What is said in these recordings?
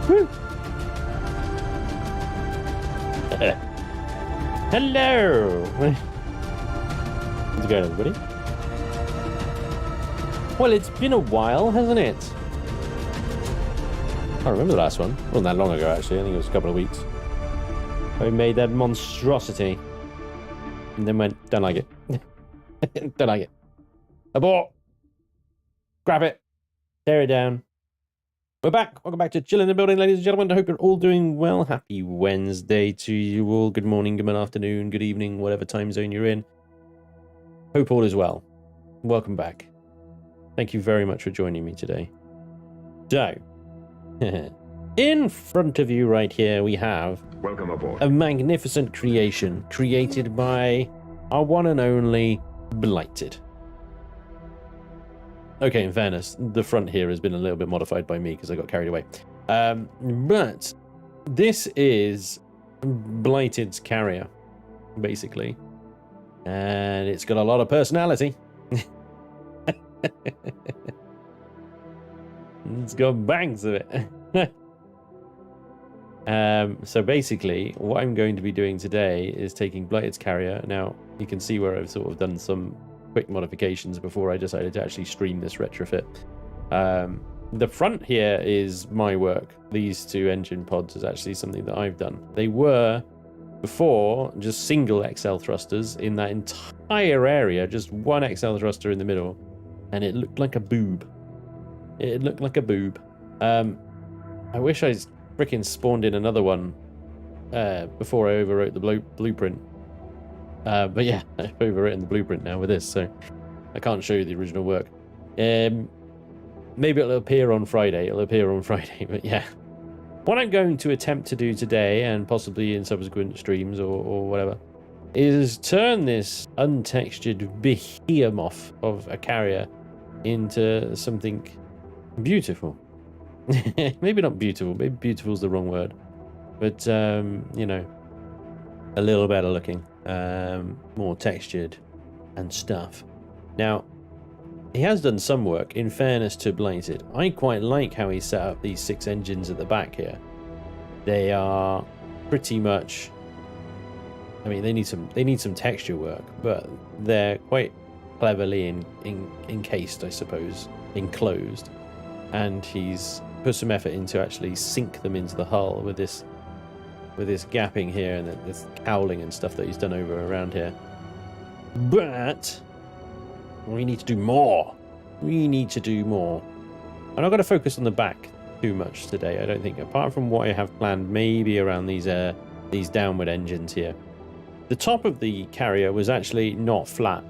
Woo. Hello. How's it going, everybody? Well, it's been a while, hasn't it? I remember the last one. It wasn't that long ago, actually. I think it was a couple of weeks. I made that monstrosity. And then went, don't like it. Don't like it. Abort. Grab it. Tear it down. We're back. Welcome back to Chillin the Building, ladies and gentlemen. I hope you're all doing well. Happy Wednesday to you all. Good morning, good afternoon, good evening, whatever time zone you're in. Hope all is well. Welcome back. Thank you very much for joining me today. So, in front of you right here, we have Welcome aboard. a magnificent creation created by our one and only Blited. Okay, in fairness, the front here has been a little bit modified by me because I got carried away. But this is Blighted's carrier, basically. And it's got a lot of personality. It's got bangs of it. So basically, what I'm going to be doing today is taking Blighted's carrier. Now, you can see where I've sort of done some quick modifications before I decided to actually stream this retrofit. The front here is my work. These two engine pods is actually something that I've done. They were, before, just single XL thrusters in that entire area, just one XL thruster in the middle, and it looked like a boob. It looked like a boob. I wish I freaking spawned in another one before I overwrote the blueprint. But yeah, I've overwritten the blueprint now with this, so I can't show you the original work. Maybe it'll appear on Friday. But yeah. What I'm going to attempt to do today, and possibly in subsequent streams or whatever, is turn this untextured behemoth of a carrier into something beautiful. Maybe not beautiful. Maybe beautiful is the wrong word. But, you know, a little better looking. More textured and stuff. Now, he has done some work, in fairness to Blited. I quite like how he set up these 6 engines at the back here. They are pretty much, I mean, they need some texture work, but they're quite cleverly encased, I suppose, enclosed. And he's put some effort into actually sink them into the hull with this gapping here and this cowling and stuff that he's done over around here. But we need to do more. I'm not going to focus on the back too much today, I don't think, apart from what I have planned maybe around these downward engines here. The top of the carrier was actually not flat.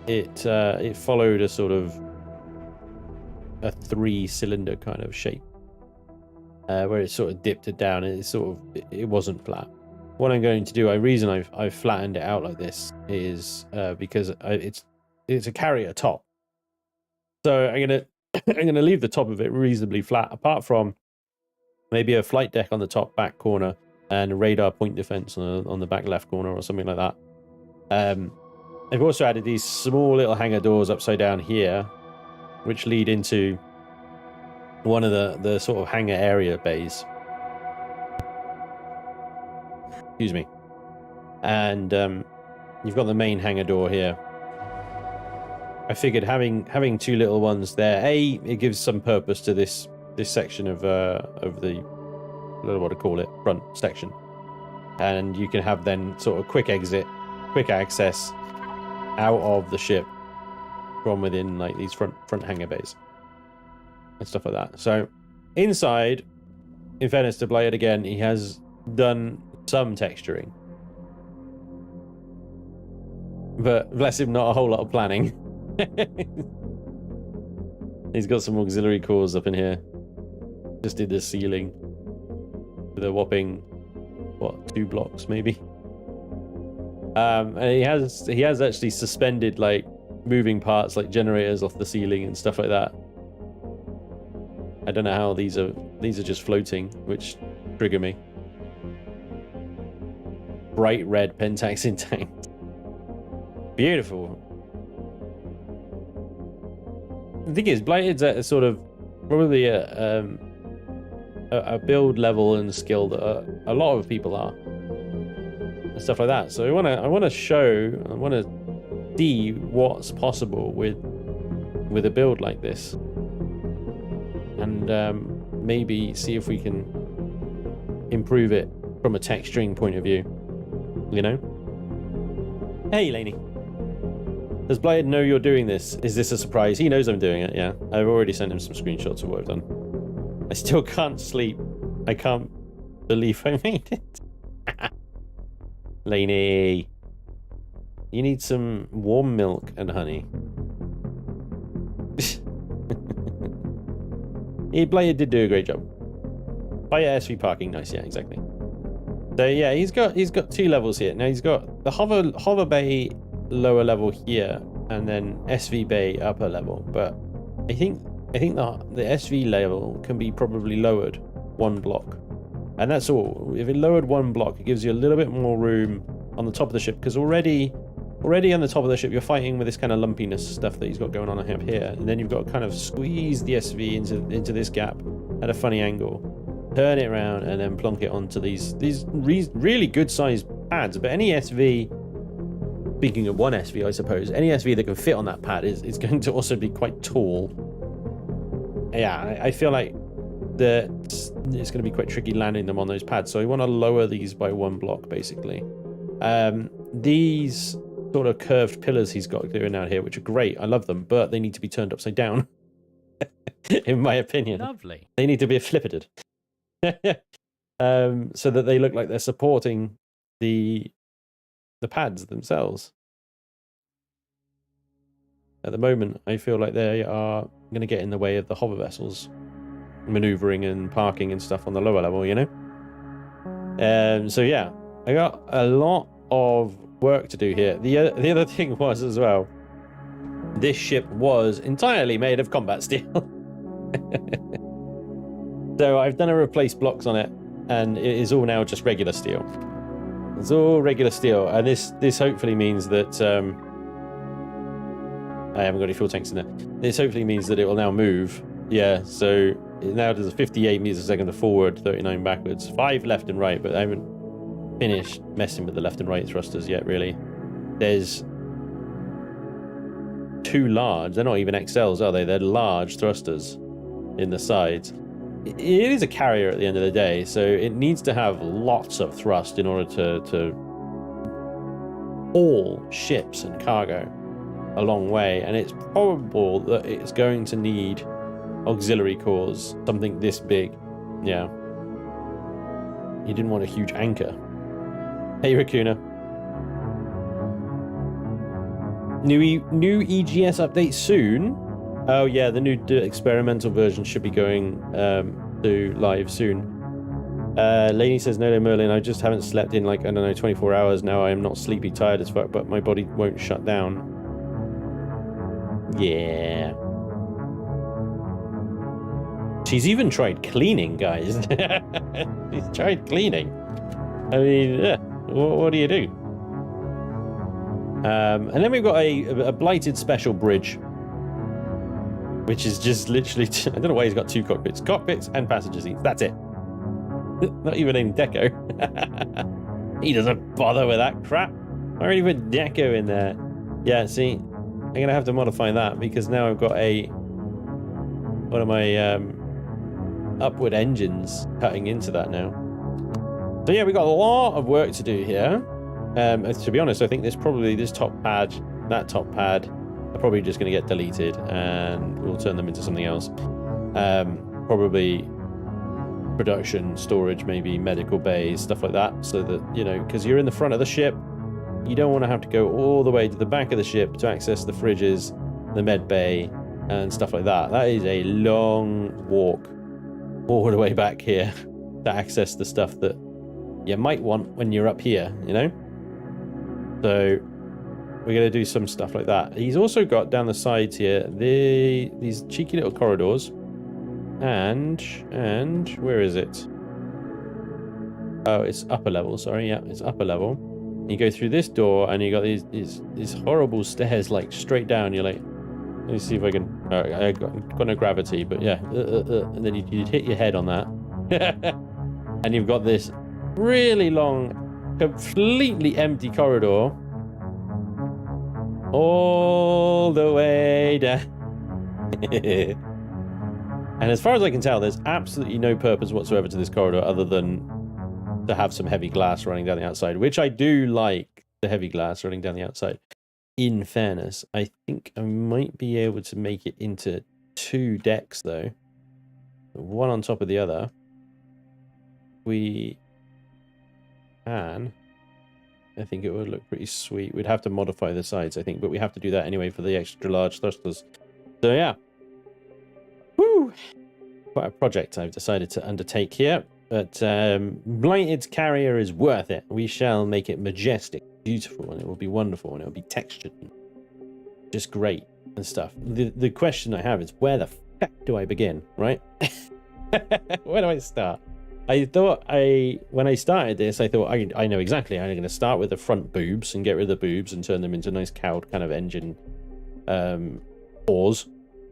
It followed a sort of a 3-cylinder kind of shape. Where it sort of dipped it down, and it wasn't flat. What I'm going to do, the reason I've flattened it out like this is because it's a carrier top. So I'm gonna leave the top of it reasonably flat, apart from maybe a flight deck on the top back corner and a radar point defense on the back left corner or something like that. I've also added these small little hangar doors upside down here, which lead into one of the sort of hangar area bays. Excuse me. And you've got the main hangar door here. I figured having 2 little ones there, it gives some purpose to this section of the, I don't know what to call it, front section. And you can have then sort of quick access out of the ship from within like these front hangar bays and stuff like that. So inside, in fairness to Blited again, he has done some texturing, but bless him, not a whole lot of planning. He's got some auxiliary cores up in here. Just did the ceiling with a whopping 2 blocks maybe. And he has actually suspended like moving parts like generators off the ceiling and stuff like that. I don't know how these are just floating, which trigger me. Bright red Pentax intact. Beautiful. The thing is, Blighted's at a sort of probably a build level and skill that a lot of people are, and stuff like that. So I want to see what's possible with a build like this, and maybe see if we can improve it from a texturing point of view, you know? Hey, Laney. Does Blited know you're doing this? Is this a surprise? He knows I'm doing it, yeah. I've already sent him some screenshots of what I've done. I still can't sleep. I can't believe I made it. Laney. You need some warm milk and honey. Blited did do a great job. Fire SV parking, nice, yeah, exactly. So yeah, he's got 2 levels here. Now he's got the hover bay lower level here, and then SV bay upper level. But I think the SV level can be probably lowered 1 block, and that's all. If it lowered 1 block, it gives you a little bit more room on the top of the ship, because already on the top of the ship you're fighting with this kind of lumpiness stuff that he's got going on up here, and then you've got to kind of squeeze the SV into this gap at a funny angle, turn it around, and then plonk it onto these really good sized pads. But any SV, speaking of one SV, I suppose, any SV that can fit on that pad is going to also be quite tall. Yeah, I feel like it's going to be quite tricky landing them on those pads, so you want to lower these by 1 block basically. These sort of curved pillars he's got doing out here, which are great, I love them, but they need to be turned upside down. In my opinion. Lovely. They need to be flippeted. So that they look like they're supporting the pads themselves. At the moment, I feel like they are going to get in the way of the hover vessels maneuvering and parking and stuff on the lower level, you know? So yeah, I got a lot of work to do here. The other thing was as well, this ship was entirely made of combat steel. So I've done a replace blocks on it, and it is all now just regular steel. It's all regular steel, and this hopefully means that I haven't got any fuel tanks in there. This hopefully means that it will now move. Yeah, so it now does a 58 meters a second to forward, 39 backwards, 5 left and right, but I haven't finished messing with the left and right thrusters yet, really. There's 2 large, they're not even XLs, are they? They're large thrusters in the sides. It is a carrier at the end of the day, so it needs to have lots of thrust in order to haul ships and cargo a long way, and it's probable that it's going to need auxiliary cores, something this big. Yeah. You didn't want a huge anchor. Hey, Raccoona. New EGS update soon. Oh yeah, the new experimental version should be going to live soon. Laney says, no, Merlin, I just haven't slept in like, I don't know, 24 hours now. I am not sleepy, tired as fuck, but my body won't shut down. Yeah. She's even tried cleaning, guys. She's tried cleaning. I mean, yeah, what do you do? And then we've got a Blited special bridge, which is just literally, I don't know why he's got 2 cockpits. Cockpits and passenger seats, that's it. Not even in deco. He doesn't bother with that crap. I already put deco in there. Yeah, see, I'm going to have to modify that, because now I've got one of my upward engines cutting into that now. So yeah, we've got a lot of work to do here. To be honest, I think this top pad, that top pad, are probably just going to get deleted, and we'll turn them into something else. Probably production, storage, maybe medical bays, stuff like that, so that, you know, because you're in the front of the ship, you don't want to have to go all the way to the back of the ship to access the fridges, the med bay, and stuff like that. That is a long walk all the way back here to access the stuff that you might want when you're up here, you know? So we're going to do some stuff like that. He's also got down the sides here these cheeky little corridors, and where is it? Oh, it's upper level. Sorry, yeah, it's upper level. You go through this door, and you got these horrible stairs like straight down. You're like, let me see if I can. I got no gravity, but yeah, and then you hit your head on that, And you've got this really long, completely empty corridor all the way down. And as far as I can tell, there's absolutely no purpose whatsoever to this corridor other than to have some heavy glass running down the outside, which I do like, the heavy glass running down the outside. In fairness, I think I might be able to make it into 2 decks, though. One on top of the other. We can. I think it would look pretty sweet. We'd have to modify the sides, I think, but we have to do that anyway for the extra large thrusters. So, yeah. Woo! Quite a project I've decided to undertake here. But Blighted's carrier is worth it. We shall make it majestic, beautiful, and it will be wonderful, and it will be textured. Just great and stuff. The question I have is, where the fuck do I begin, right? Where do I start? I thought when I started this, I thought I know exactly. I'm going to start with the front boobs and get rid of the boobs and turn them into nice cowed kind of engine oars,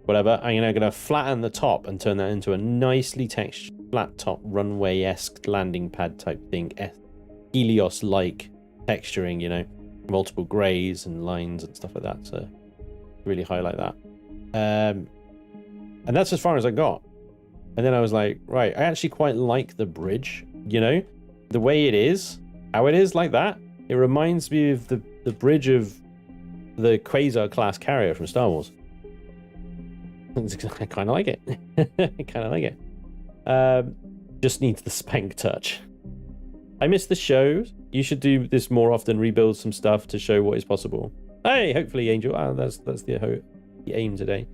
whatever. I'm going to flatten the top and turn that into a nicely textured flat top runway-esque landing pad type thing, Helios-like texturing, you know, multiple grays and lines and stuff like that to really highlight that. And that's as far as I got. And then I was like, right, I actually quite like the bridge, you know, the way it is, how it is like that. It reminds me of the bridge of the Quasar class carrier from Star Wars. I kind of like it. I kind of like it. Just needs the spank touch. I miss the shows. You should do this more often, rebuild some stuff to show what is possible. Hey, hopefully, Angel. That's the aim today.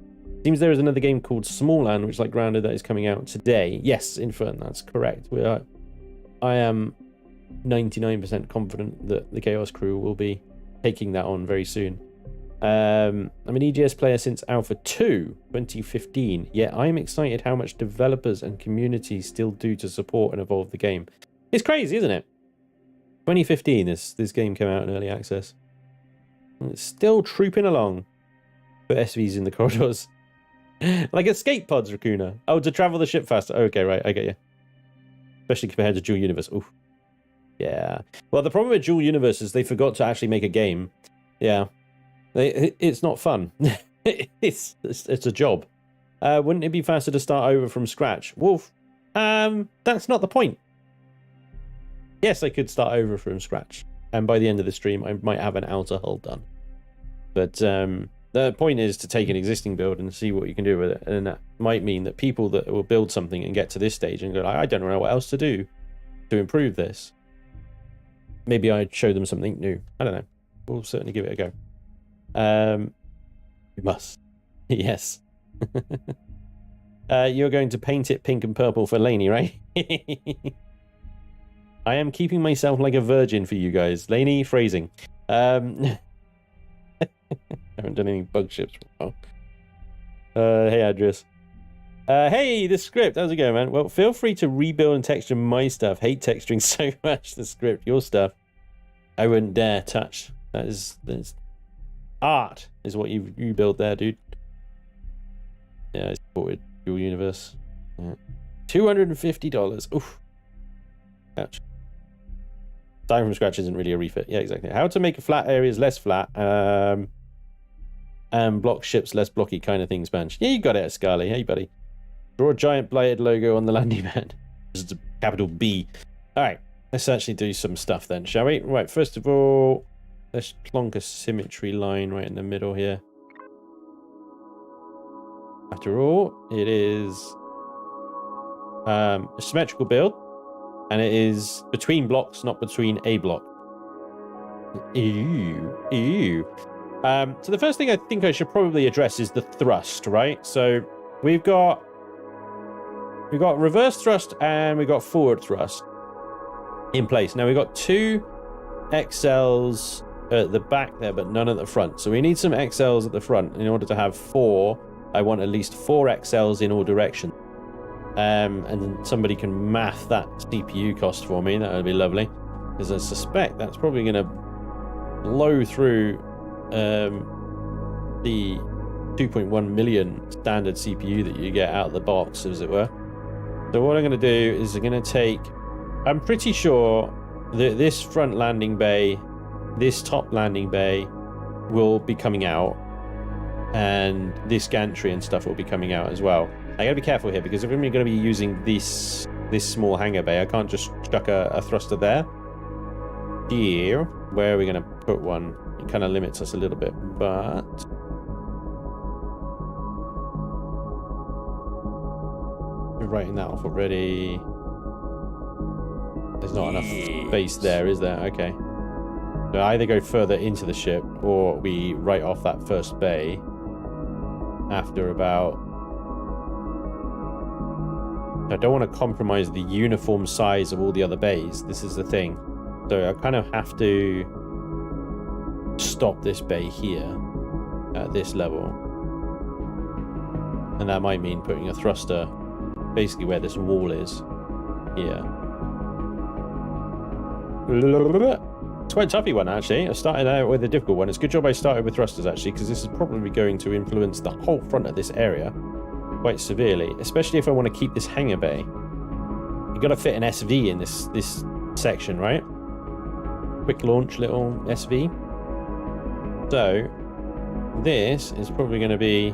Seems there is another game called Smalland, which is like Grounded, that is coming out today. Yes, Infern, that's correct. I am 99% confident that the Chaos crew will be taking that on very soon. I'm an EGS player since Alpha 2, 2015. Yet I'm excited how much developers and communities still do to support and evolve the game. It's crazy, isn't it? 2015, this game came out in early access. And it's still trooping along. Put SVs in the corridors. Like escape pods, Raccoona. Oh, to travel the ship faster. Okay, right, I get you. Especially compared to Dual Universe. Oof. Yeah. Well, the problem with Dual Universe is they forgot to actually make a game. Yeah. It's not fun. it's a job. Wouldn't it be faster to start over from scratch? Wolf, that's not the point. Yes, I could start over from scratch. And by the end of the stream, I might have an outer hull done. But the point is to take an existing build and see what you can do with it. And that might mean that people that will build something and get to this stage and go, like, I don't know what else to do to improve this. Maybe I'd show them something new. I don't know. We'll certainly give it a go. We must. Yes. You're going to paint it pink and purple for Lainey, right? I am keeping myself like a virgin for you guys. Lainey, phrasing. I haven't done any bug ships for a while. Hey, Adrius. Hey, the script. How's it going, man? Well, feel free to rebuild and texture my stuff. Hate texturing so much. The script, your stuff, I wouldn't dare touch. That's art, is what you build there, dude. Yeah, I supported Dual Universe. Yeah. $250. Oof. Ouch. Starting from scratch isn't really a refit. Yeah, exactly. How to make flat areas less flat, and block ships less blocky kind of thing, Spanch. Yeah, you got it, Scarly. Hey, buddy. Draw a giant Blited logo on the landing pad. This is a capital B. All right, let's actually do some stuff then, shall we? Right, first of all, let's plonk a symmetry line right in the middle here. After all, it is a symmetrical build. And it is between blocks, not between a block. Ew. So the first thing I think I should probably address is the thrust, right? So we've got reverse thrust and we've got forward thrust in place. Now we've got 2 XLs at the back there, but none at the front. So we need some XLs at the front. In order to have 4, I want at least 4 XLs in all directions. And somebody can math that CPU cost for me. That would be lovely, because I suspect that's probably going to blow through the 2.1 million standard CPU that you get out of the box, as it were. So what I'm going to do is I'm going to take... I'm pretty sure that this front landing bay, this top landing bay will be coming out, and this gantry and stuff will be coming out as well. I gotta be careful here, because if I'm going to be using this small hangar bay, I can't just chuck a thruster there. Here, where are we going to put one? It kind of limits us a little bit, but... we're writing that off already. There's not enough space there, is there? Okay. So I either go further into the ship, or we write off that first bay after about... I don't want to compromise the uniform size of all the other bays. This is the thing. So I kind of have to stop this bay here at this level. And that might mean putting a thruster basically where this wall is here. It's quite a toughy one, actually. I started out with a difficult one. It's a good job I started with thrusters, actually, because this is probably going to influence the whole front of this area quite severely, especially if I want to keep this hangar bay. You've got to fit an SV in this section, right? Quick launch little SV. So this is probably going to be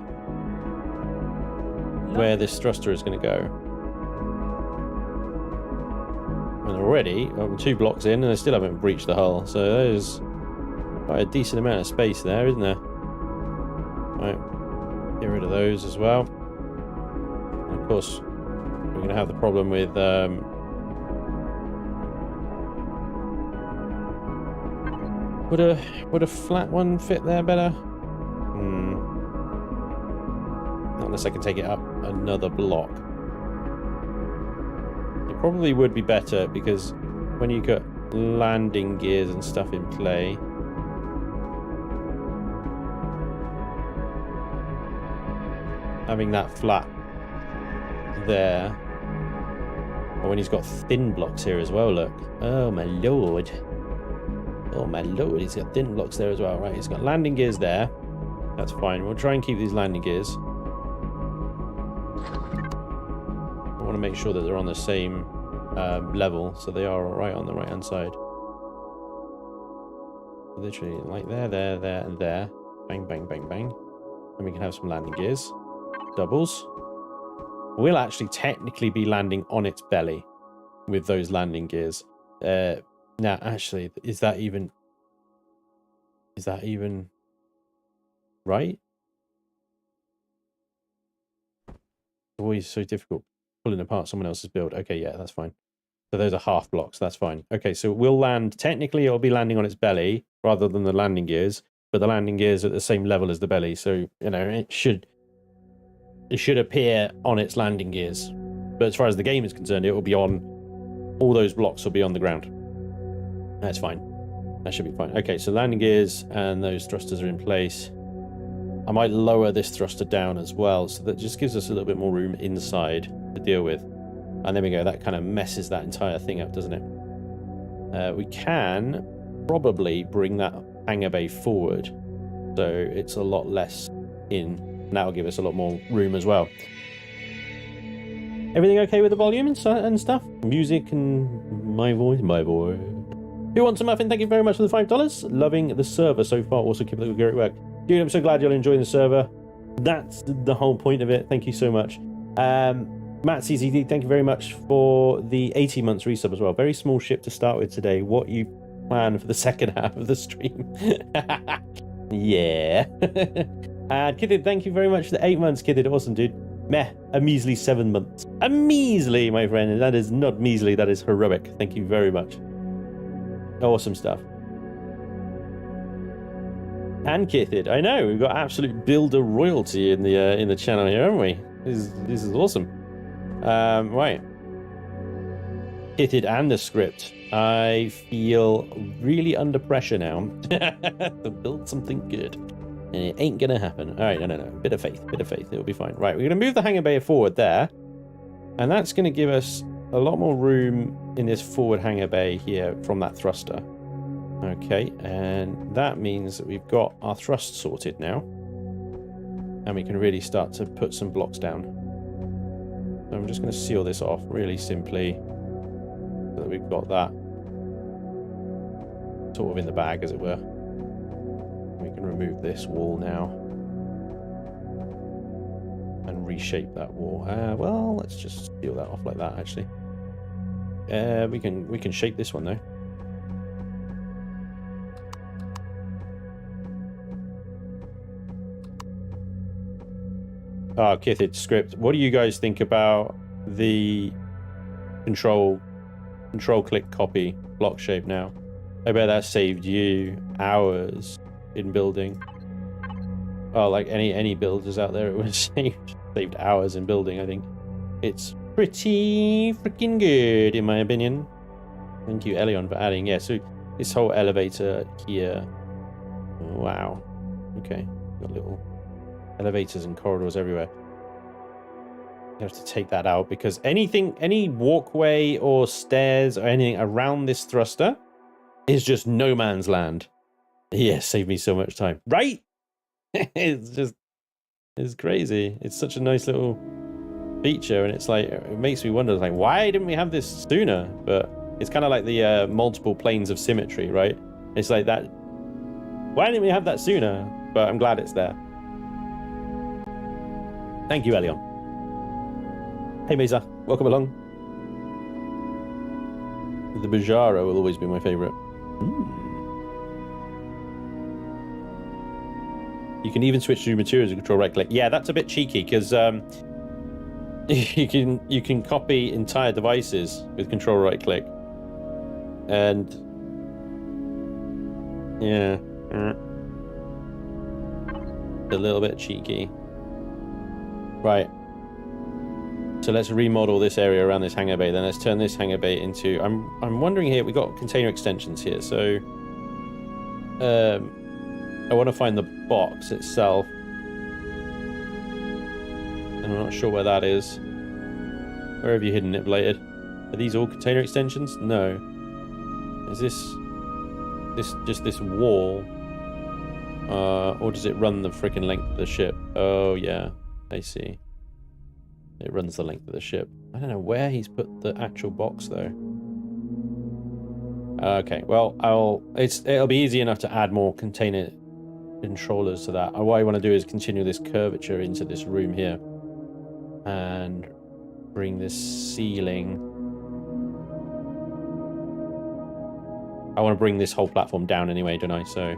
where this thruster is going to go. And already I'm 2 blocks in and I still haven't breached the hull, so there's quite a decent amount of space there, isn't there? Right, get rid of those as well. And of course we're going to have the problem with would a flat one fit there better? Not unless I can take it up another block. It probably would be better, because when you got landing gears and stuff in play, having that flat there, or when he's got thin blocks here as well, look. Oh my lord. Oh my lord, he's got thin blocks there as well. Right, he's got landing gears there. That's fine. We'll try and keep these landing gears. I want to make sure that they're on the same level, so they are right on the right hand side. Literally like there, there, there, and there. Bang, bang, bang, bang. And we can have some landing gears. Doubles. We'll actually technically be landing on its belly with those landing gears. Now, actually, is that even right? It's always so difficult pulling apart someone else's build. Okay, yeah, that's fine. So those are half blocks. That's fine. Okay, so we'll land. Technically, it'll be landing on its belly rather than the landing gears, but the landing gears are at the same level as the belly. So you know it should appear on its landing gears. But as far as the game is concerned, it will be on. All those blocks will be on the ground. That's fine. That should be fine. Okay, so landing gears and those thrusters are in place. I might lower this thruster down as well, so that just gives us a little bit more room inside to deal with. And there we go. That kind of messes that entire thing up, doesn't it? We can probably bring that hangar bay forward, so it's a lot less in. And that'll give us a lot more room as well. Everything okay with the volume and stuff? Music and my voice? My voice. Who wants a muffin? Thank you very much for the $5. Loving the server so far. Also, keep up the great work. Dude, I'm so glad you're enjoying the server. That's the whole point of it. Thank you so much. Matt CZD, thank you very much for the 18 months resub as well. Very small ship to start with today. What you plan for the second half of the stream? Yeah. And Kidded, thank you very much for the 8 months, Kidded. Awesome, dude. Meh, a measly 7 months. A measly, my friend. That is not measly, that is heroic. Thank you very much. Awesome stuff. And Kithid, I know we've got absolute builder royalty in the channel here, haven't we? This is awesome. Right. Kithid and the script. I feel really under pressure now to build something good, and it ain't gonna happen. All right, no. Bit of faith. It'll be fine. Right, we're gonna move the hangar bay forward there, and that's gonna give us a lot more room in this forward hangar bay here from that thruster. Okay, and that means that we've got our thrust sorted now, and we can really start to put some blocks down. So I'm just going to seal this off really simply so that we've got that sort of in the bag, as it were. We can remove this wall now and reshape that wall. Well, let's just seal that off like that, actually. We can shape this one though. Oh, Kithid script. What do you guys think about the control click copy block shape now? I bet that saved you hours in building. Oh, like any builders out there, it would have saved hours in building. I think it's pretty freaking good in my opinion. Thank you, Elion, for adding. Yeah, so this whole elevator here. Wow. Okay, got little elevators and corridors everywhere. You have to take that out because any walkway or stairs or anything around this thruster is just no man's land. Yeah, save me so much time, right? It's crazy. It's such a nice little feature, and it's like, it makes me wonder, like, why didn't we have this sooner? But it's kind of like the multiple planes of symmetry, right? It's like that. Why didn't we have that sooner? But I'm glad it's there. Thank you, Elion. Hey, Mesa. Welcome along. The Bajaro will always be my favorite. You can even switch to materials and control right click. Yeah, that's a bit cheeky because you can copy entire devices with control right click. And yeah, a little bit cheeky. Right. So let's remodel this area around this hangar bay. Then let's turn this hangar bay into. I'm wondering here. We got container extensions here. So I want to find the box itself. And I'm not sure where that is. Where have you hidden it, Blited? Are these all container extensions? No. Is this just this wall? Or does it run the freaking length of the ship? Oh yeah, I see. It runs the length of the ship. I don't know where he's put the actual box though. Okay, well it'll be easy enough to add more container controllers to that. What I want to do is continue this curvature into this room here and bring this ceiling. I want to bring this whole platform down anyway, don't I? So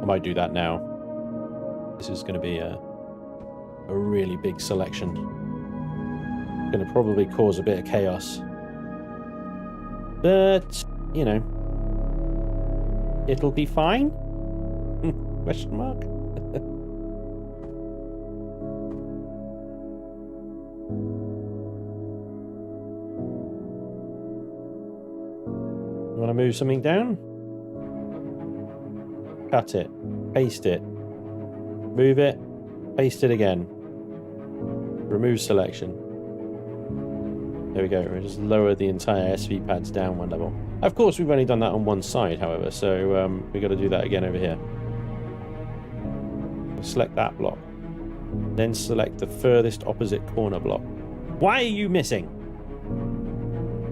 I might do that now. This is going to be a really big selection. Going to probably cause a bit of chaos, but you know, it'll be fine. Question mark. You want to move something down? Cut it, paste it, move it, paste it again. Remove selection. There we go. We'll just lower the entire SV pads down one level. Of course, we've only done that on one side, however, so we've got to do that again over here. Select that block. Then select the furthest opposite corner block. Why are you missing?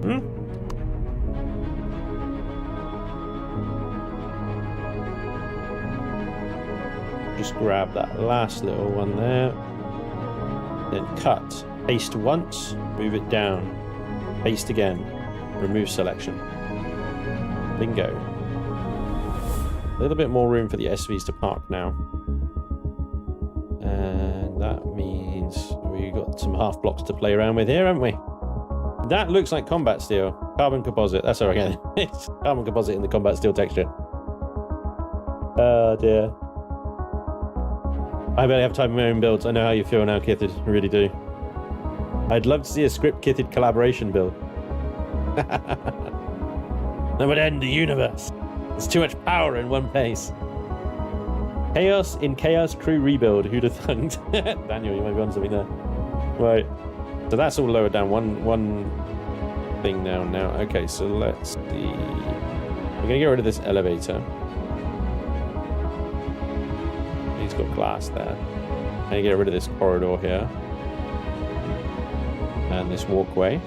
Hmm? Just grab that last little one there. Then cut. Paste once, move it down. Paste again. Remove selection. Bingo. A little bit more room for the SVs to park now. And that means we've got some half blocks to play around with here, haven't we? That looks like combat steel. Carbon composite. That's all right. It's carbon composite in the combat steel texture. Oh dear. I barely have time for my own builds. I know how you feel now, Kithid. I really do. I'd love to see a script Kithid collaboration build. That would end the universe. There's too much power in one place. Chaos in Chaos Crew Rebuild. Who'd have thunk? Daniel, you might be on something there. Right. So that's all lowered down. One thing down now. Okay, so let's see. We're going to get rid of this elevator. He's got glass there. And get rid of this corridor here. and this walkway.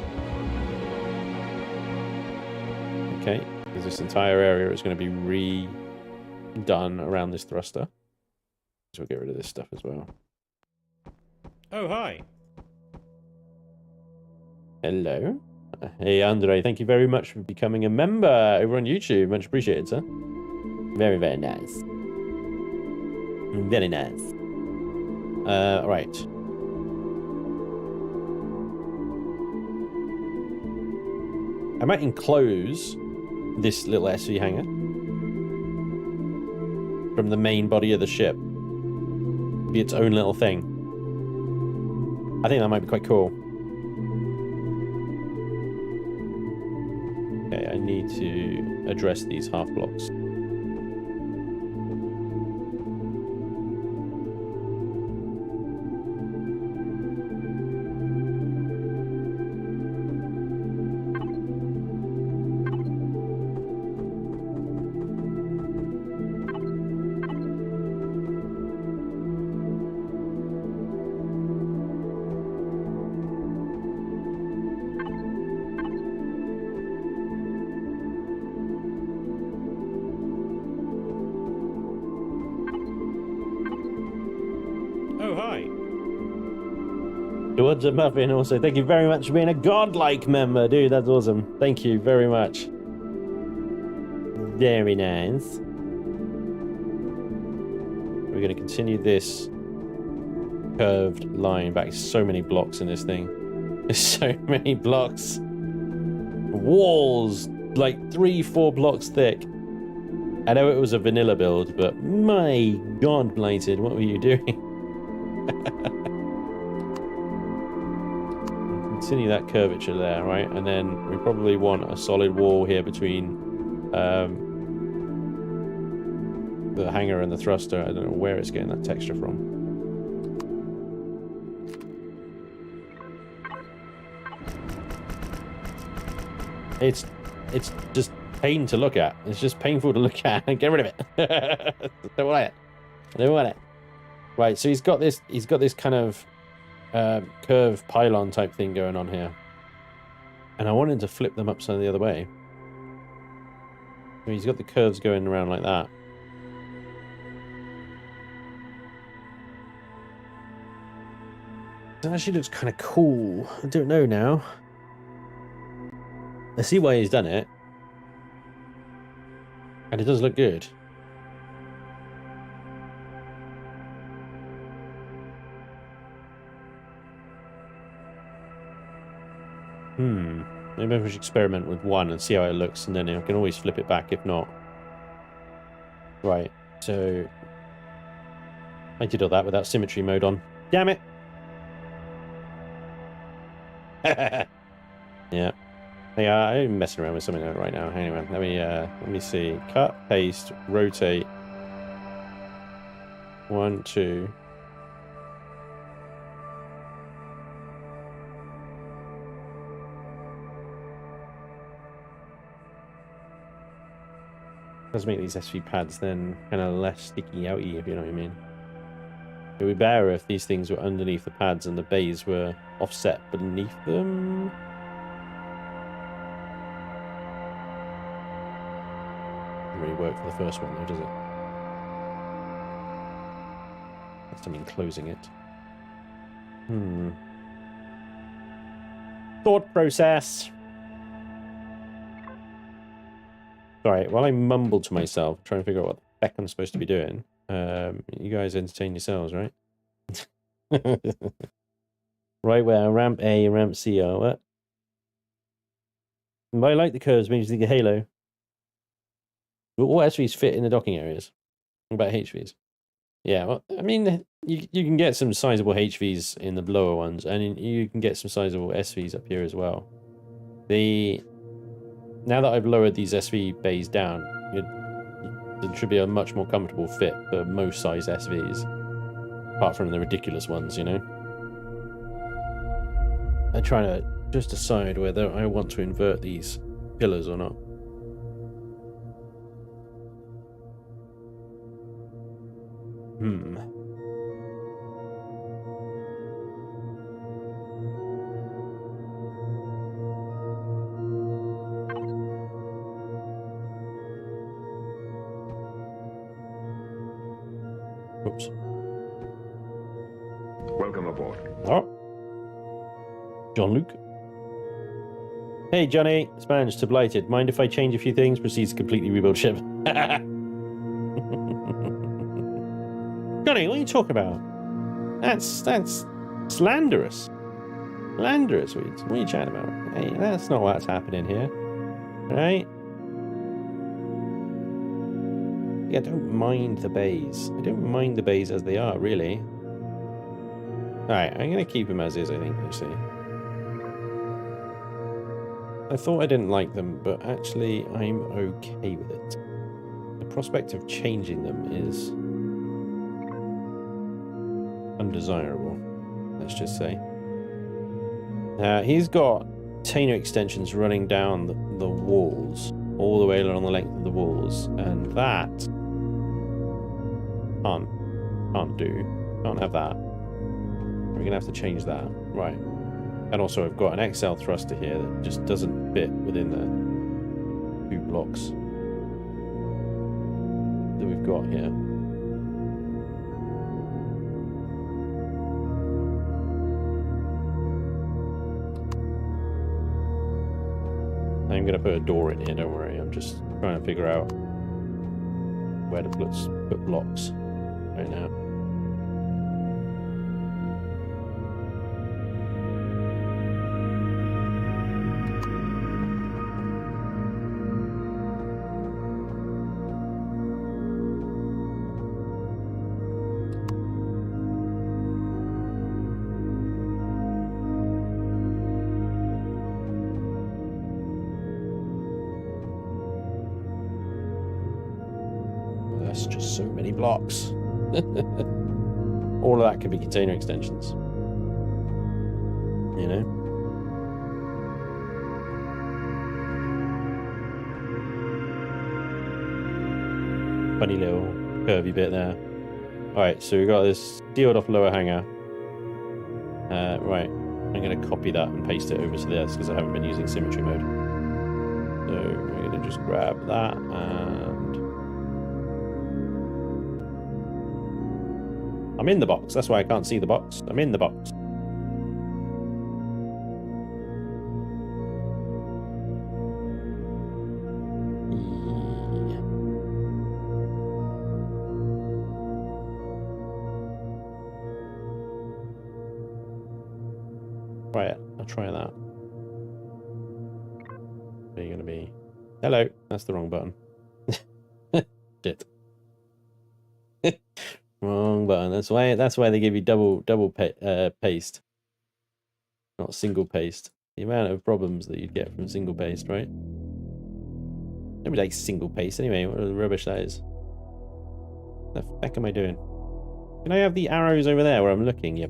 Okay, because this entire area is going to be redone around this thruster. So we'll get rid of this stuff as well. Oh, hi. Hello. Hey, Andre, thank you very much for becoming a member over on YouTube. Much appreciated, sir. Very, very nice. Very nice. Right. I might enclose this little SV hangar from the main body of the ship. Be its own little thing. I think that might be quite cool. Okay, I need to address these half blocks. Oh, hi. What's up, Muffin? Also, thank you very much for being a godlike member. Dude, that's awesome. Thank you very much. Very nice. We're going to continue this curved line back. So many blocks in this thing. There's so many blocks. Walls, like 3-4 blocks thick. I know it was a vanilla build, but my god, Blited, what were you doing? Continue that curvature there, right? And then we probably want a solid wall here between the hangar and the thruster. I don't know where it's getting that texture from. It's just pain to look at. It's just painful to look at. Get rid of it. Don't want it. Don't want it. Right, so he's got this kind of curved pylon type thing going on here. And I wanted to flip them upside the other way. I mean, he's got the curves going around like that. That actually looks kind of cool. I don't know now. I see why he's done it. And it does look good. Maybe I should experiment with one and see how it looks, and then I can always flip it back if not. Right, so I did all that without symmetry mode on. Damn it! Yeah. Yeah, I'm messing around with something right now. Anyway, let me see. Cut, paste, rotate. 1, 2. Let's make these SV pads then kind of less sticky outy, if you know what I mean. It would be better if these things were underneath the pads and the bays were offset beneath them. Doesn't really work for the first one though, does it? That's something closing it. Thought process. Sorry, while I mumble to myself, trying to figure out what the heck I'm supposed to be doing, you guys entertain yourselves, right? Right where ramp A and ramp C are, what? I like the curves, makes you think of Halo. But what SVs fit in the docking areas? What about HVs? Yeah, well, I mean, you can get some sizable HVs in the lower ones, and you can get some sizable SVs up here as well. Now that I've lowered these SV bays down, it should be a much more comfortable fit for most size SVs. Apart from the ridiculous ones, you know? I'm trying to just decide whether I want to invert these pillars or not. Oops. Welcome aboard. Oh. Jean-Luc. Hey, Johnny. Spanish to Blited. Mind if I change a few things? Proceeds to completely rebuild ship. Johnny, what are you talking about? That's slanderous. Slanderous. What are you chatting about? Hey, that's not what's happening here. Right? Yeah, I don't mind the bays. I don't mind the bays as they are, really. Alright, I'm going to keep them as is, I think, actually. I thought I didn't like them, but actually I'm okay with it. The prospect of changing them is undesirable, let's just say. He's got container extensions running down the walls, all the way along the length of the walls, and that can't have that. We're gonna have to change that, right? And also I've got an XL thruster here that just doesn't fit within the 2 blocks that we've got here. I'm going to put a door in here, don't worry. I'm just trying to figure out where to put blocks right now. That's just so many blocks. All of that could be container extensions. You know? Funny little curvy bit there. Alright, so we've got this sealed off lower hanger. Right, I'm going to copy that and paste it over to this because I haven't been using symmetry mode. So we're going to just grab that and... I'm in the box, that's why I can't see the box. I'm in the box. Try it. I'll try that. Are you gonna be? Hello. That's the wrong button. Shit. Wrong button. That's why they give you double paste, not single paste. The amount of problems that you'd get from single paste, right? Nobody likes single paste anyway. What the rubbish that is. What the heck am I doing? Can I have the arrows over there where I'm looking, you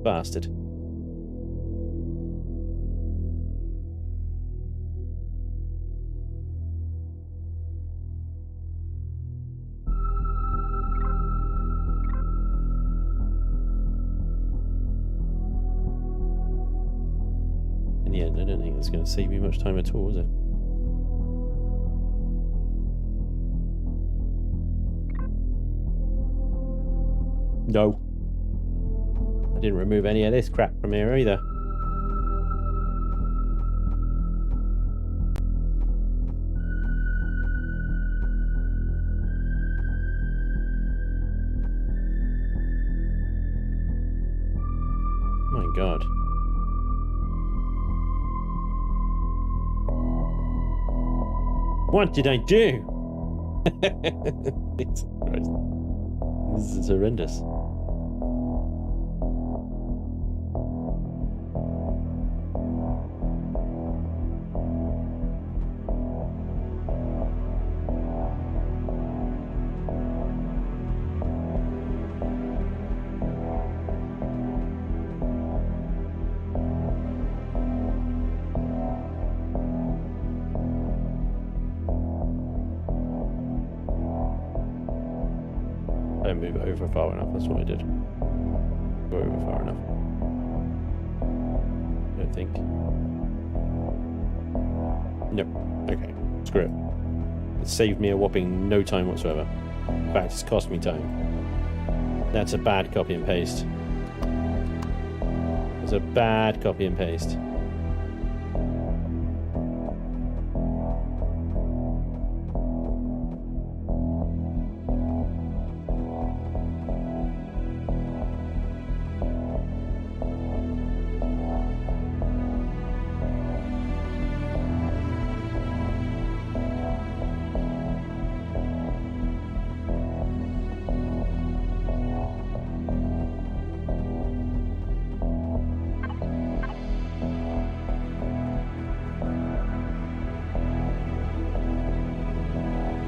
bastard? In the end, I don't think it's going to save me much time at all, is it? No. I didn't remove any of this crap from here either. My God. What did I do? Jesus Christ. This is horrendous. Don't move it over far enough, that's what I did. Go over far enough. I don't think. Nope. Okay. Screw it. It saved me a whopping no time whatsoever. In fact, it's cost me time. That's a bad copy and paste. It's a bad copy and paste.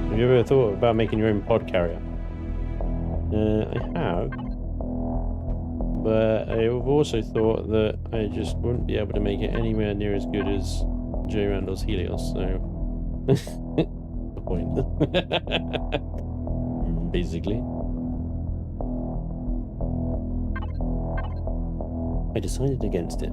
Have you ever thought about making your own pod carrier? I have. But I've also thought that I just wouldn't be able to make it anywhere near as good as J. Randall's Helios, so... the point. Basically. I decided against it.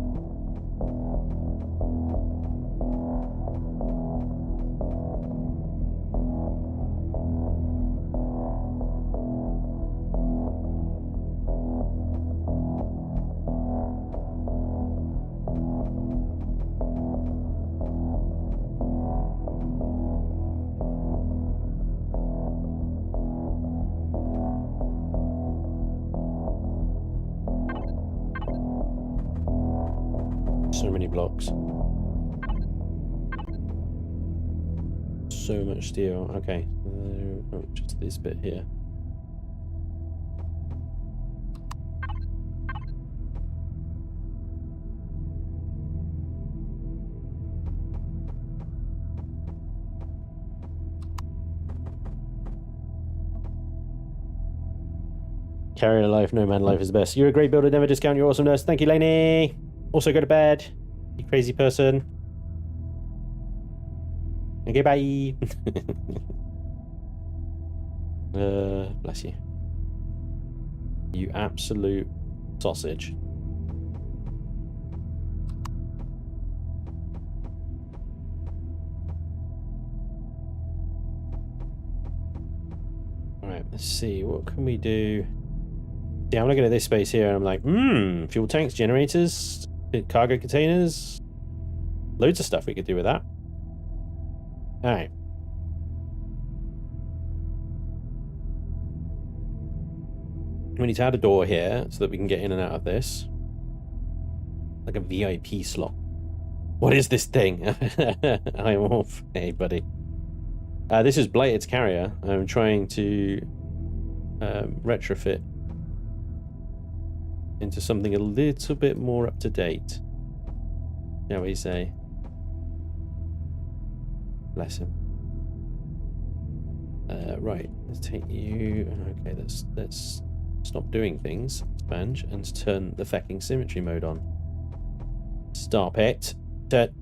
So many blocks. So much steel. Okay. Oh, just this bit here. Carrier life, no man life is best. You're a great builder, never discount your awesomeness. Thank you, Lainey. Also go to bed, you crazy person. Okay, bye. Bless you. You absolute sausage. Alright, let's see, what can we do? Yeah, I'm looking at this space here and I'm like, fuel tanks, generators, cargo containers, loads of stuff we could do with that. All right. We need to add a door here so that we can get in and out of this. Like a VIP slot. What is this thing? I'm off. Hey, buddy. This is Blighted's carrier. I'm trying to retrofit into something a little bit more up to date, shall we say? Bless him. Right, let's take you. Okay, let's stop doing things, Sponge, and turn the fucking symmetry mode on. Stop it.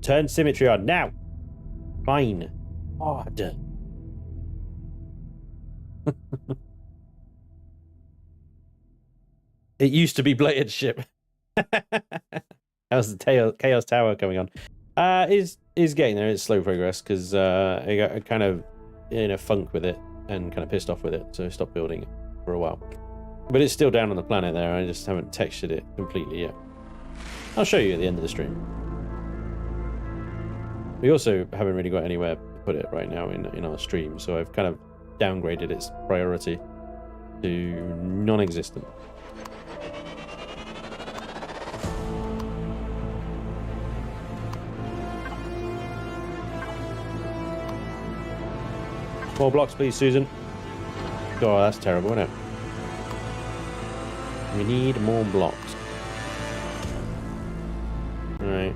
Turn symmetry on now. Fine. God. It used to be Blited ship. How's the Chaos Tower coming on? Is getting there. It's slow progress because I got kind of in a funk with it and kind of pissed off with it, so I stopped building it for a while. But it's still down on the planet there. I just haven't textured it completely yet. I'll show you at the end of the stream. We also haven't really got anywhere to put it right now in our stream, so I've kind of downgraded its priority to non-existent. More blocks, please, Susan. Oh, that's terrible, isn't it? We need more blocks. Right.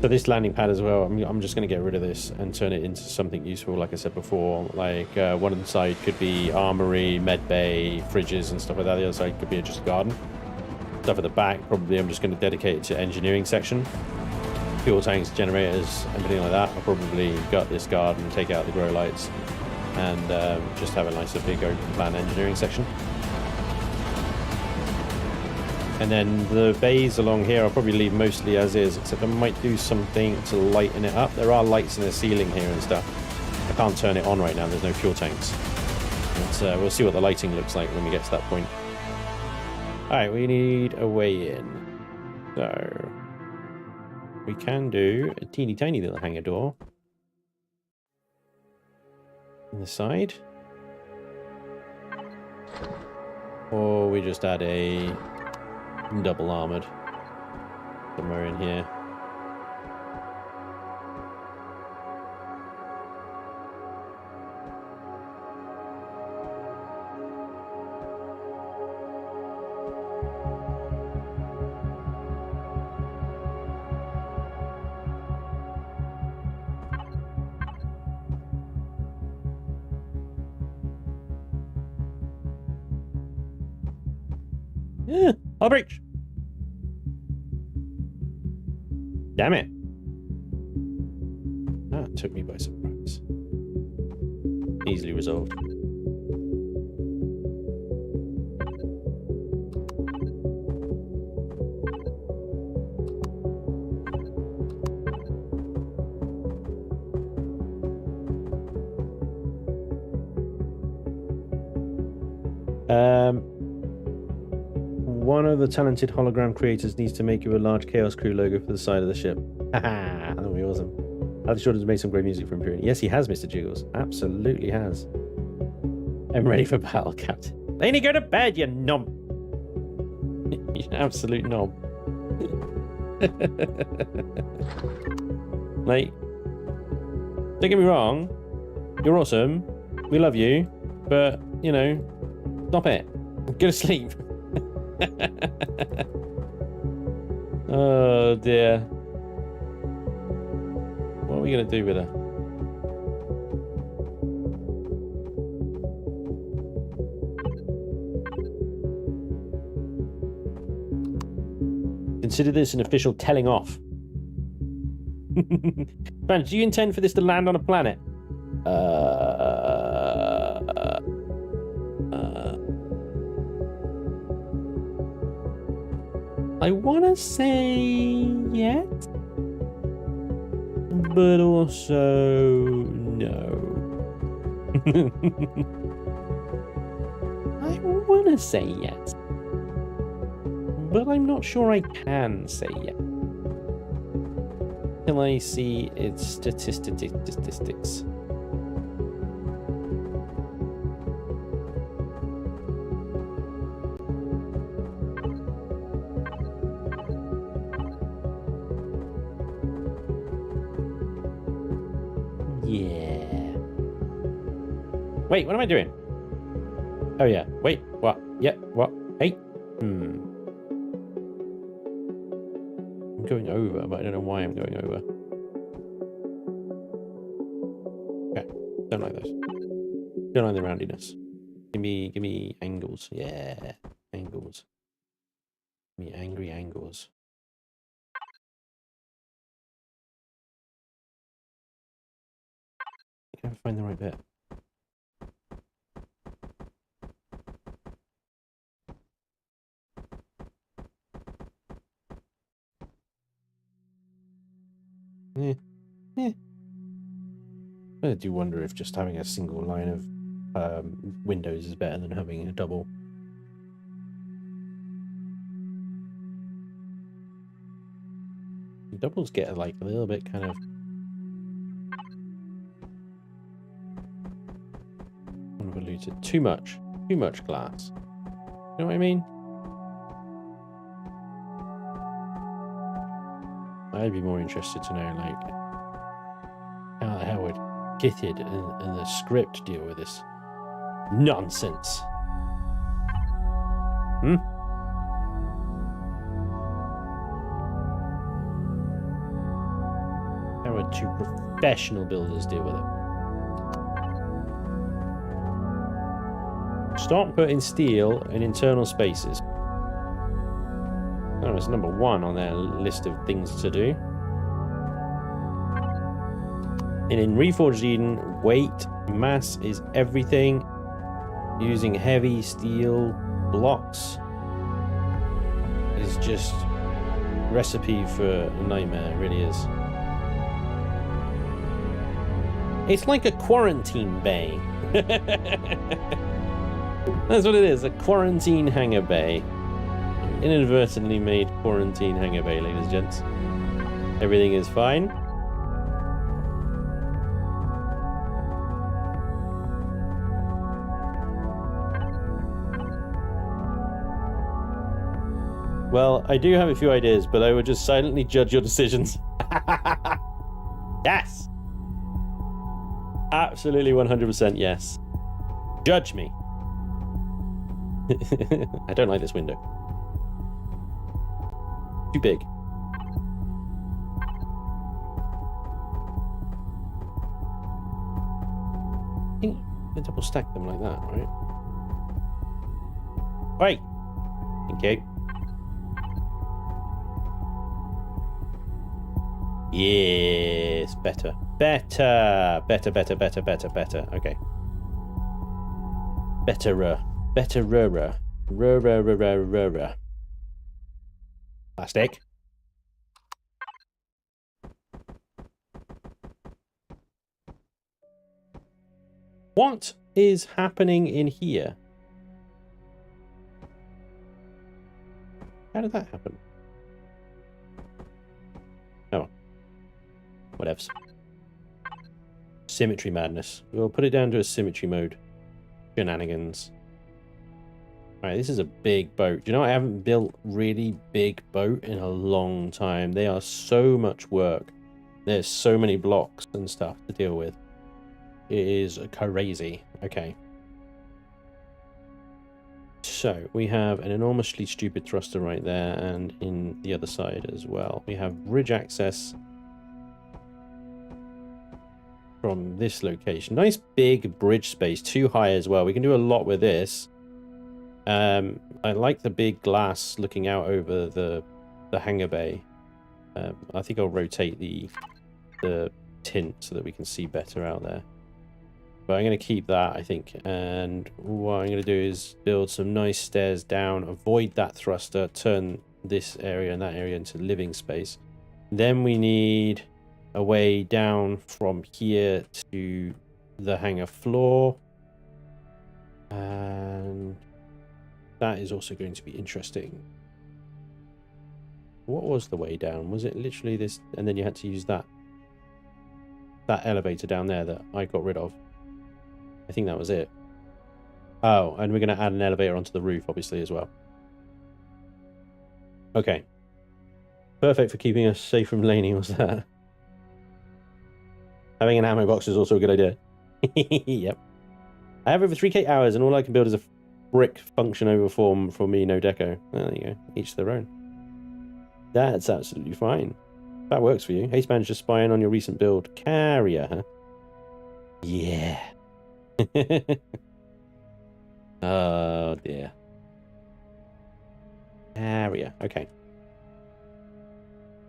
So this landing pad as well, I'm just going to get rid of this and turn it into something useful, like I said before. Like, one on the side could be armory, med bay, fridges and stuff like that. The other side could be just a garden. Stuff at the back, probably I'm just going to dedicate it to engineering section. Fuel tanks, generators, everything like that. I'll probably gut this garden, take out the grow lights, and just have a nice big open plan engineering section. And then the bays along here I'll probably leave mostly as is, except I might do something to lighten it up. There are lights in the ceiling here and stuff. can't turn it on right now. There's no fuel tanks. But we'll see what the lighting looks like when we get to that point. Alright, we need a way in. So we can do a teeny tiny little hangar door in the side. Or we just add a double armored somewhere in here. Yeah, I'll breach. Damn it. That took me by surprise. Easily resolved. One of the talented hologram creators needs to make you a large Chaos Crew logo for the side of the ship. Haha, that would be awesome. Alex Jordan's made some great music for Empyrion. Yes, he has, Mr. Jiggles. Absolutely has. I'm ready for battle, Captain. They need to go to bed, you knob. You absolute knob. Like, don't get me wrong. You're awesome. We love you. But, you know, stop it. Go to sleep. Oh dear. What are we going to do with her? Consider this an official telling off. Man, do you intend for this to land on a planet? I want to say yes, but also no. I want to say yes, but I'm not sure I can say yes till I see its statistics. Wait, what am I doing? Oh yeah. Wait, what? Yeah, what? Hey? I'm going over, but I don't know why I'm going over. Okay. Don't like those. Don't like the roundiness. Give me angles. Yeah. Angles. Give me angry angles. I can't find the right bit. I do wonder if just having a single line of windows is better than having a double. Doubles get like a little bit kind of convoluted. Too much glass. You know what I mean? I'd be more interested to know, like, how the hell would Githid and the script deal with this nonsense? How would two professional builders deal with it? Stop putting steel in internal spaces. Oh, it's number 1 on their list of things to do. And in Reforged Eden, weight, mass is everything. Using heavy steel blocks is just recipe for a nightmare, it really is. It's like a quarantine bay. That's what it is, a quarantine hangar bay. Inadvertently made quarantine hangar bay, ladies and gents. Everything is fine. Well, I do have a few ideas, but I would just silently judge your decisions. Yes! Absolutely 100% yes. Judge me. I don't like this window. Too big. I think they double stack them like that, right? Right. Okay. Yes, better. Better. Better. Okay. Betterer. Plastic. What is happening in here? How did that happen? Oh. Whatevs. Symmetry madness. We'll put it down to a symmetry mode. Shenanigans. Alright, this is a big boat. Do you know, I haven't built really big boat in a long time. They are so much work. There's so many blocks and stuff to deal with. It is crazy. Okay. So, we have an enormously stupid thruster right there, and in the other side as well. We have bridge access from this location. Nice big bridge space, too high as well. We can do a lot with this. I like the big glass looking out over the hangar bay. I think I'll rotate the tint so that we can see better out there. But I'm going to keep that, I think. And what I'm going to do is build some nice stairs down, avoid that thruster, turn this area and that area into living space. Then we need a way down from here to the hangar floor. And that is also going to be interesting. What was the way down? Was it literally this? And then you had to use that elevator down there that I got rid of. I think that was it. Oh, and we're going to add an elevator onto the roof, obviously, as well. Okay. Perfect for keeping us safe from laning, was that? Having an ammo box is also a good idea. Yep. I have over 3k hours, and all I can build is a brick function over form for me, no deco. There you go. Each their own. That's absolutely fine. That works for you. Haste manager spying on your recent build. Carrier, huh? Yeah. Oh dear. Carrier. Okay.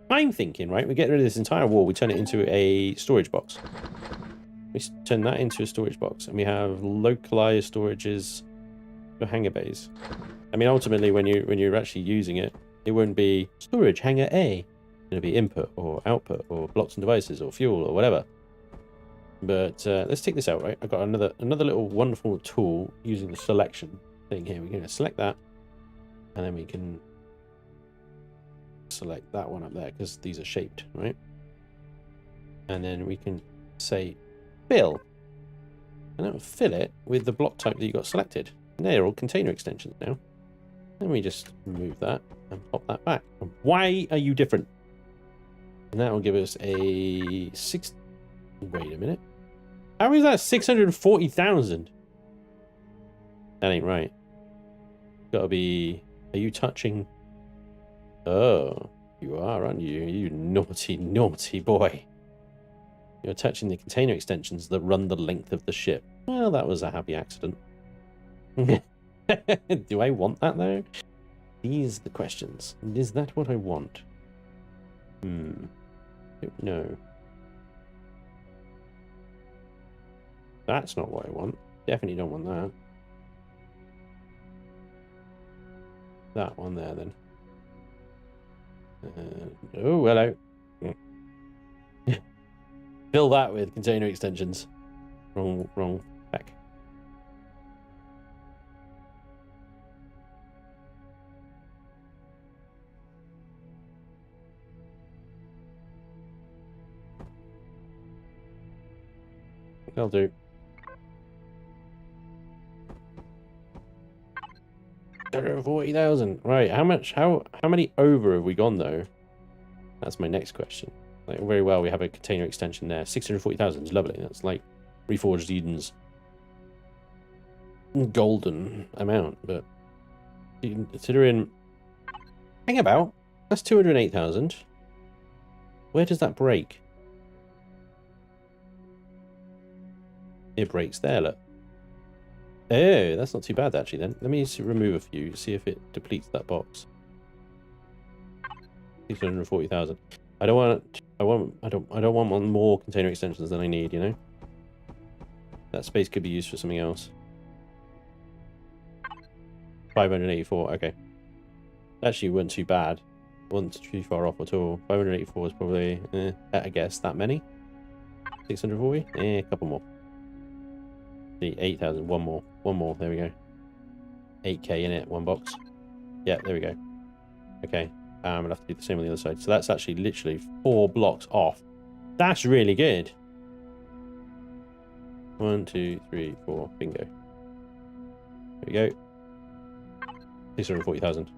I'm thinking, right, we get rid of this entire wall, we turn it into a storage box. We turn that into a storage box, and we have localized storages for hangar bays. I mean, ultimately, when you're actually using it, it won't be storage hangar A. It'll be input or output or blocks and devices or fuel or whatever. But let's take this out, right? I've got another little wonderful tool using the selection thing here. We're going to select that, and then we can select that one up there because these are shaped, right? And then we can say fill, and that will fill it with the block type that you got selected. And they're all container extensions now. Then we just move that and pop that back. And why are you different? And that will give us a 6. Wait a minute. How is that 640,000? That ain't right. Gotta be. Are you touching? Oh, you are, aren't you? You naughty, naughty boy. You're touching the container extensions that run the length of the ship. Well, that was a happy accident. Do I want that, though? These are the questions. Is that what I want? Don't know. That's not what I want. Definitely don't want that. That one there, then. Oh, hello. Fill that with container extensions. Wrong back. That'll do. 140,000. Right, how many over have we gone though? That's my next question. Like, very well, we have a container extension there. 640,000 is lovely. That's like Reforged Eden's golden amount, but considering, hang about, that's 208,000. Where does that break? It breaks there, look. Oh, that's not too bad actually then. Let me remove a few, see if it depletes that box. 640,000. I don't want more container extensions than I need, you know? That space could be used for something else. 584, okay. Actually weren't too bad. Wasn't too far off at all. 584 is probably, I guess, that many. 640? A couple more. The 8,000, one more, there we go. 8k in it, one box. Yeah, there we go. Okay, we'll have to do the same on the other side. So that's actually literally 4 blocks off. That's really good. 1, 2, 3, 4, bingo. There we go. 640,000.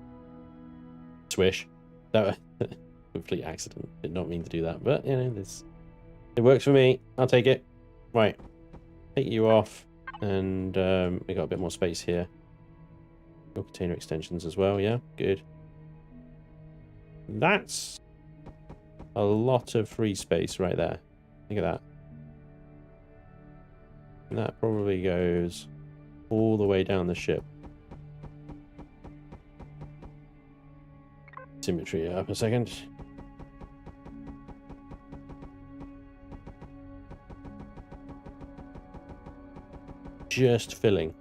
Swish. That was a complete accident. Did not mean to do that, but you know, it works for me. I'll take it. Right. Take you off. And we got a bit more space here. Your container extensions as well, yeah, good. That's a lot of free space right there. Look at that. And that probably goes all the way down the ship. Symmetry up a second. Just filling.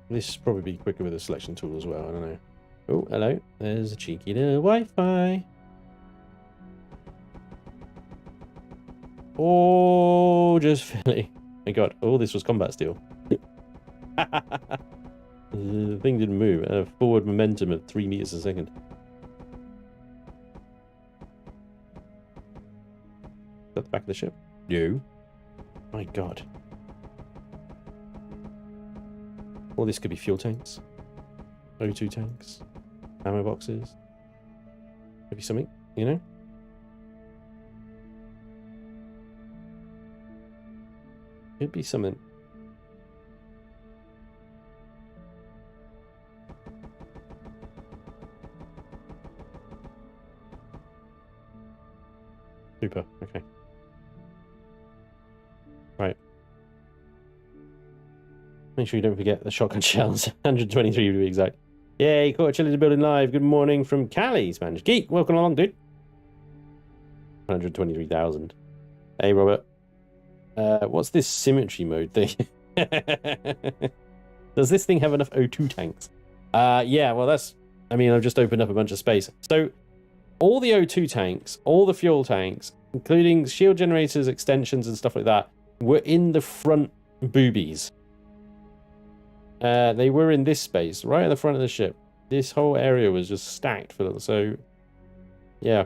This will probably be quicker with a selection tool as well. I don't know. Oh, hello. There's a cheeky little Wi-Fi. Oh, just filling. My God. Oh, this was combat steel. The thing didn't move. A forward momentum of 3 meters a second. Is that the back of the ship? No. My God. Well, this could be fuel tanks. O2 tanks. Ammo boxes. Could be something, you know? Could be something. Super, okay. Right. Make sure you don't forget the shotgun shells. 123 to be exact. Yay, caught Chillin Buildin live. Good morning from Cali, Spanish Geek. Welcome along, dude. 123,000. Hey, Robert. What's this symmetry mode thing? Does this thing have enough O2 tanks? Yeah, well, that's... I mean, I've just opened up a bunch of space. So, all the O2 tanks, all the fuel tanks, including shield generators, extensions, and stuff like that, were in the front boobies. They were in this space, right at the front of the ship. This whole area was just stacked full of... So, yeah.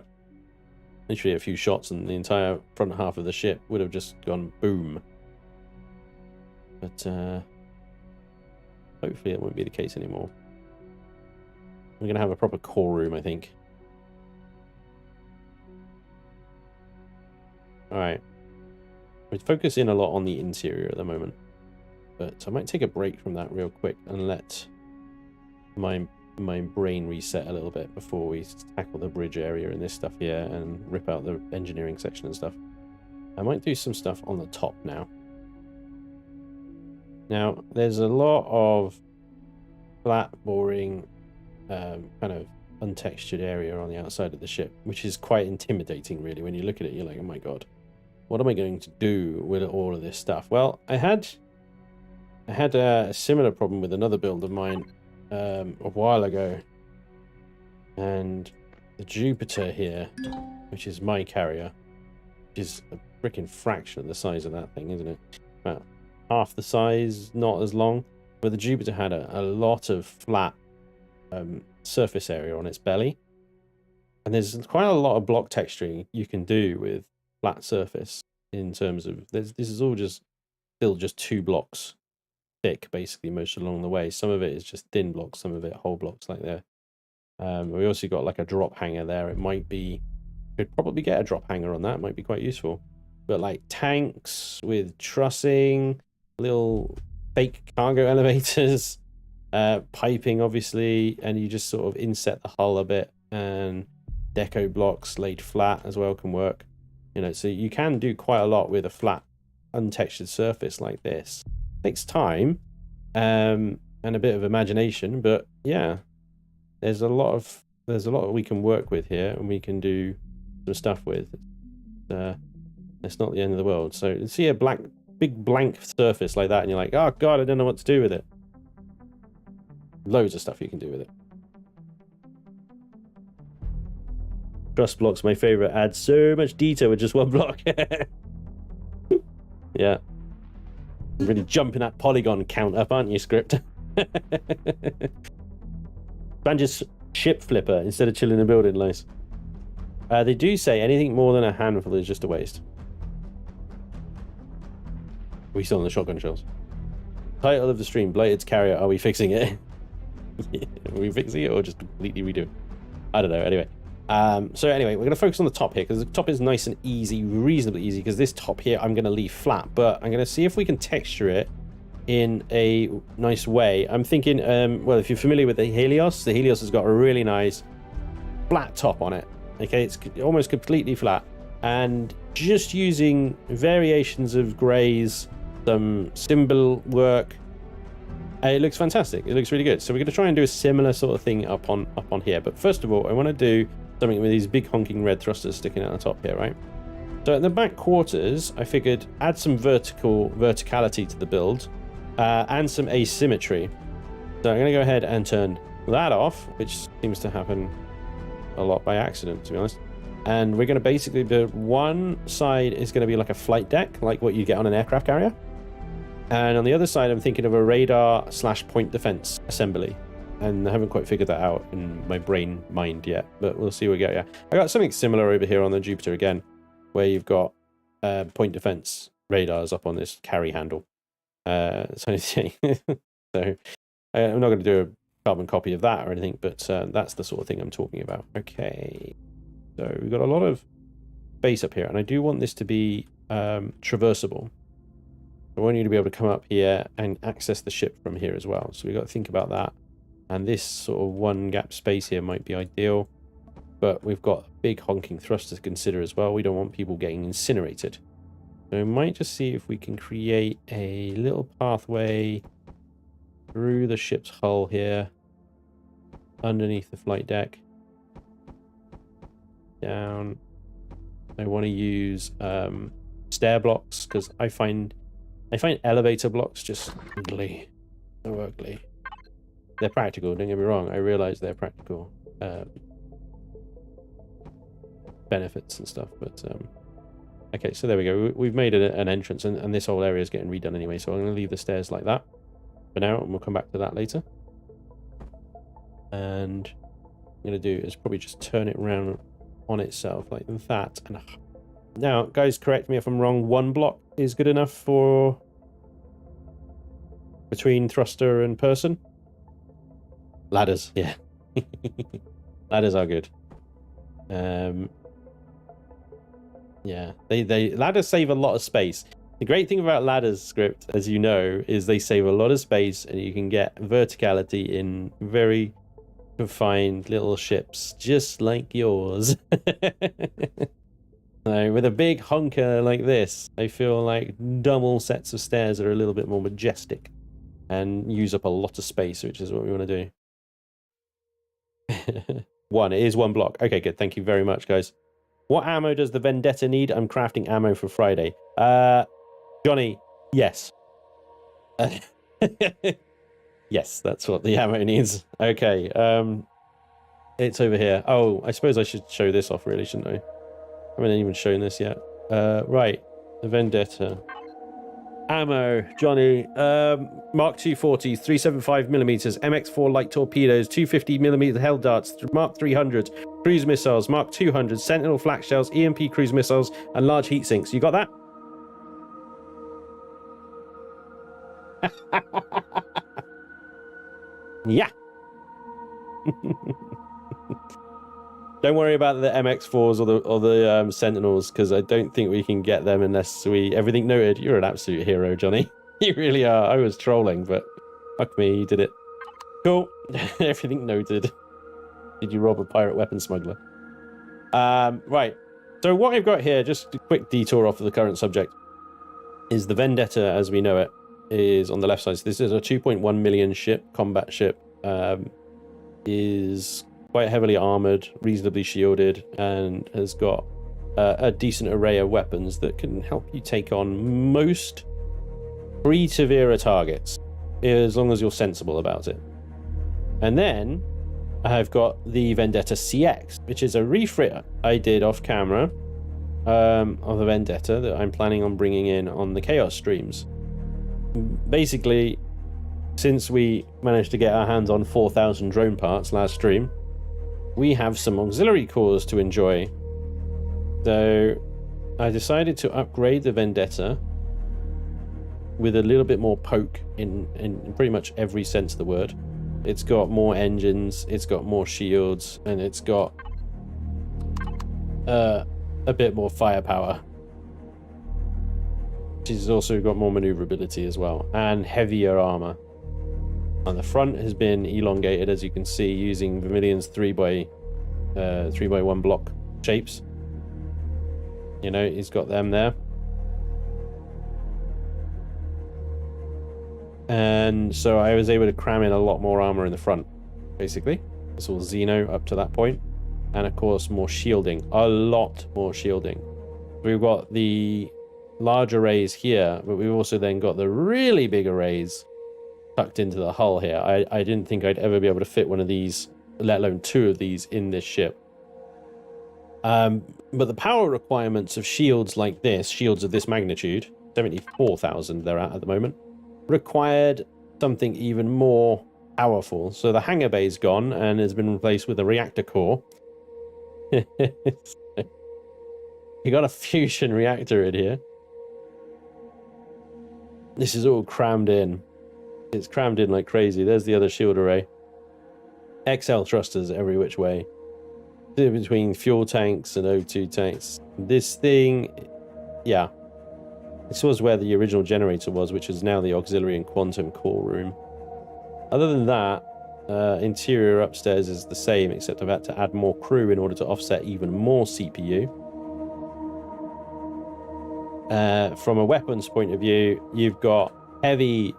Literally a few shots and the entire front half of the ship would have just gone boom. But, hopefully it won't be the case anymore. We're going to have a proper core room, I think. Alright. We're focusing a lot on the interior at the moment. But I might take a break from that real quick and let my brain reset a little bit before we tackle the bridge area and this stuff here and rip out the engineering section and stuff. I might do some stuff on the top now. Now, there's a lot of flat, boring, kind of untextured area on the outside of the ship, which is quite intimidating, really. When you look at it, you're like, oh my God, what am I going to do with all of this stuff? Well, I had a similar problem with another build of mine a while ago, and the Jupiter here, which is my carrier, which is a freaking fraction of the size of that thing, isn't it? About half the size, not as long. But the Jupiter had a lot of flat surface area on its belly. And there's quite a lot of block texturing you can do with flat surface in terms of this is all just still just 2 blocks thick, basically, most along the way. Some of it is just thin blocks, some of it whole blocks like there. We also got like a drop hanger there. It might be, could probably get a drop hanger on that, might be quite useful. But like tanks with trussing, little fake cargo elevators, piping obviously, and you just sort of inset the hull a bit, and deco blocks laid flat as well can work. You know, so you can do quite a lot with a flat, untextured surface like this. Takes time and a bit of imagination, but yeah, there's a lot we can work with here, and we can do some stuff with. It's not the end of the world. So you see a big blank surface like that, and you're like, oh god, I don't know what to do with it. Loads of stuff you can do with it. Truss block's my favorite. Adds so much detail with just one block. Yeah. Really jumping that polygon count up, aren't you, script? Banj's ship flipper instead of chilling and building. Nice. They do say anything more than a handful is just a waste. Are we still on the shotgun shells? Title of the stream: Blighted's carrier. Are we fixing it? Are we fixing it or just completely redo it? I don't know. Anyway. So anyway, we're going to focus on the top here, because the top is nice and easy, reasonably easy, because this top here I'm going to leave flat, but I'm going to see if we can texture it in a nice way. I'm thinking, well, if you're familiar with the Helios has got a really nice flat top on it. Okay, it's almost completely flat, and just using variations of grays, some symbol work, it looks fantastic. It looks really good. So we're going to try and do a similar sort of thing up on here. But first of all, I want to do something with these big honking red thrusters sticking out the top here, right? So at the back quarters, I figured add some verticality to the build and some asymmetry. So I'm going to go ahead and turn that off, which seems to happen a lot by accident, to be honest. And we're going to basically build one side is going to be like a flight deck, like what you get on an aircraft carrier. And on the other side, I'm thinking of a radar / point defense assembly. And I haven't quite figured that out in my mind yet, but we'll see where we go. Yeah, I got something similar over here on the Jupiter again, where you've got point defense radars up on this carry handle. So I'm not going to do a carbon copy of that or anything, but that's the sort of thing I'm talking about. Okay, so we've got a lot of space up here, and I do want this to be traversable. I want you to be able to come up here and access the ship from here as well. So we've got to think about that. And this sort of one gap space here might be ideal. But we've got a big honking thruster to consider as well. We don't want people getting incinerated. So we might just see if we can create a little pathway through the ship's hull here, underneath the flight deck, down. I want to use stair blocks, because I find elevator blocks just ugly. So ugly. They're practical, don't get me wrong. I realize they're practical benefits and stuff, but okay, so there we go. We've made an entrance, and this whole area is getting redone anyway, so I'm going to leave the stairs like that for now, and we'll come back to that later. And what I'm going to do is probably just turn it around on itself like that. And now, guys, correct me if I'm wrong, one block is good enough for between thruster and person? Ladders, yeah. Ladders are good. Yeah, they ladders save a lot of space. The great thing about ladders script, as you know, is they save a lot of space, and you can get verticality in very confined little ships, just like yours. So with a big honker like this, I feel like double sets of stairs are a little bit more majestic and use up a lot of space, which is what we want to do. It is one block. Okay, good. Thank you very much, guys. What ammo does the Vendetta need? I'm crafting ammo for Friday. Johnny, yes. Yes, that's what the ammo needs. Okay. It's over here. Oh, I suppose I should show this off, really, shouldn't I? I haven't even shown this yet. Right, the Vendetta. Ammo, Johnny. Mark 240s, 375mm, MX4 light torpedoes, 250mm hell darts, Mark 300, cruise missiles, Mark 200, Sentinel flak shells, EMP cruise missiles, and large heat sinks. You got that? Yeah. Don't worry about the MX4s or the Sentinels, because I don't think we can get them unless we... Everything noted. You're an absolute hero, Johnny. You really are. I was trolling, but fuck me, you did it. Cool. Everything noted. Did you rob a pirate weapon smuggler? Right. So what I've got here, just a quick detour off of the current subject, is the Vendetta as we know it is on the left side. So this is a 2.1 million ship, combat ship. Is quite heavily armored, reasonably shielded, and has got a decent array of weapons that can help you take on most pretty severe targets, as long as you're sensible about it. And then I've got the Vendetta CX, which is a refit I did off camera of the Vendetta that I'm planning on bringing in on the Chaos streams. Basically, since we managed to get our hands on 4,000 drone parts last stream, we have some auxiliary cores to enjoy. So I decided to upgrade the Vendetta with a little bit more poke in pretty much every sense of the word. It's got more engines, it's got more shields, and it's got a bit more firepower. She's also got more maneuverability as well, and heavier armor. On the front has been elongated, as you can see, using Vermilion's 3x1 block shapes. You know, he's got them there. And so I was able to cram in a lot more armor in the front, basically. It's all Xeno up to that point. And of course, more shielding. A lot more shielding. We've got the large arrays here, but we've also then got the really big arrays tucked into the hull here. I didn't think I'd ever be able to fit one of these, let alone two of these, in this ship. But the power requirements of shields like this, shields of this magnitude, 74,000 they're at the moment, required something even more powerful. So the hangar bay's gone and has been replaced with a reactor core. You got a fusion reactor in here. This is all crammed in. It's crammed in like crazy. There's the other shield array. XL thrusters every which way. Between fuel tanks and O2 tanks. This thing, yeah. This was where the original generator was, which is now the auxiliary and quantum core room. Other than that, interior upstairs is the same, except I've had to add more crew in order to offset even more CPU. From a weapons point of view, you've got heavy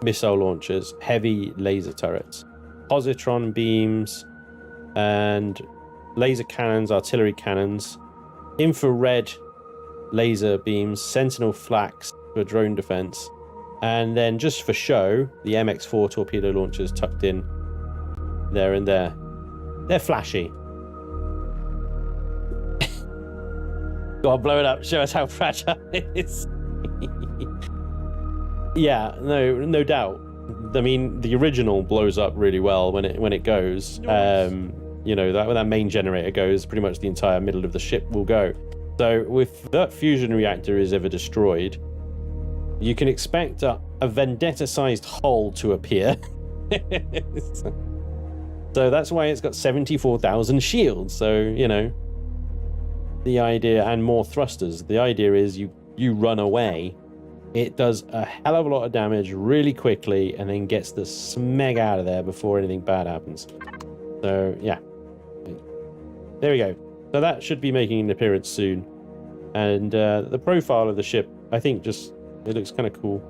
missile launchers, heavy laser turrets, positron beams, and laser cannons, artillery cannons, infrared laser beams, sentinel flaks for drone defense, and then just for show, the MX4 torpedo launchers tucked in there and there. They're flashy. Go on, blow it up. Show us how fragile it is. Yeah, no doubt. I mean, the original blows up really well when it goes. Nice. You know, when that main generator goes, pretty much the entire middle of the ship will go. So if that fusion reactor is ever destroyed, you can expect a Vendetta-sized hull to appear. So that's why it's got 74,000 shields. So, you know, the idea, and more thrusters. The idea is you run away. It does a hell of a lot of damage really quickly and then gets the smeg out of there before anything bad happens. So, yeah. There we go. So that should be making an appearance soon. And the profile of the ship, I think it looks kind of cool.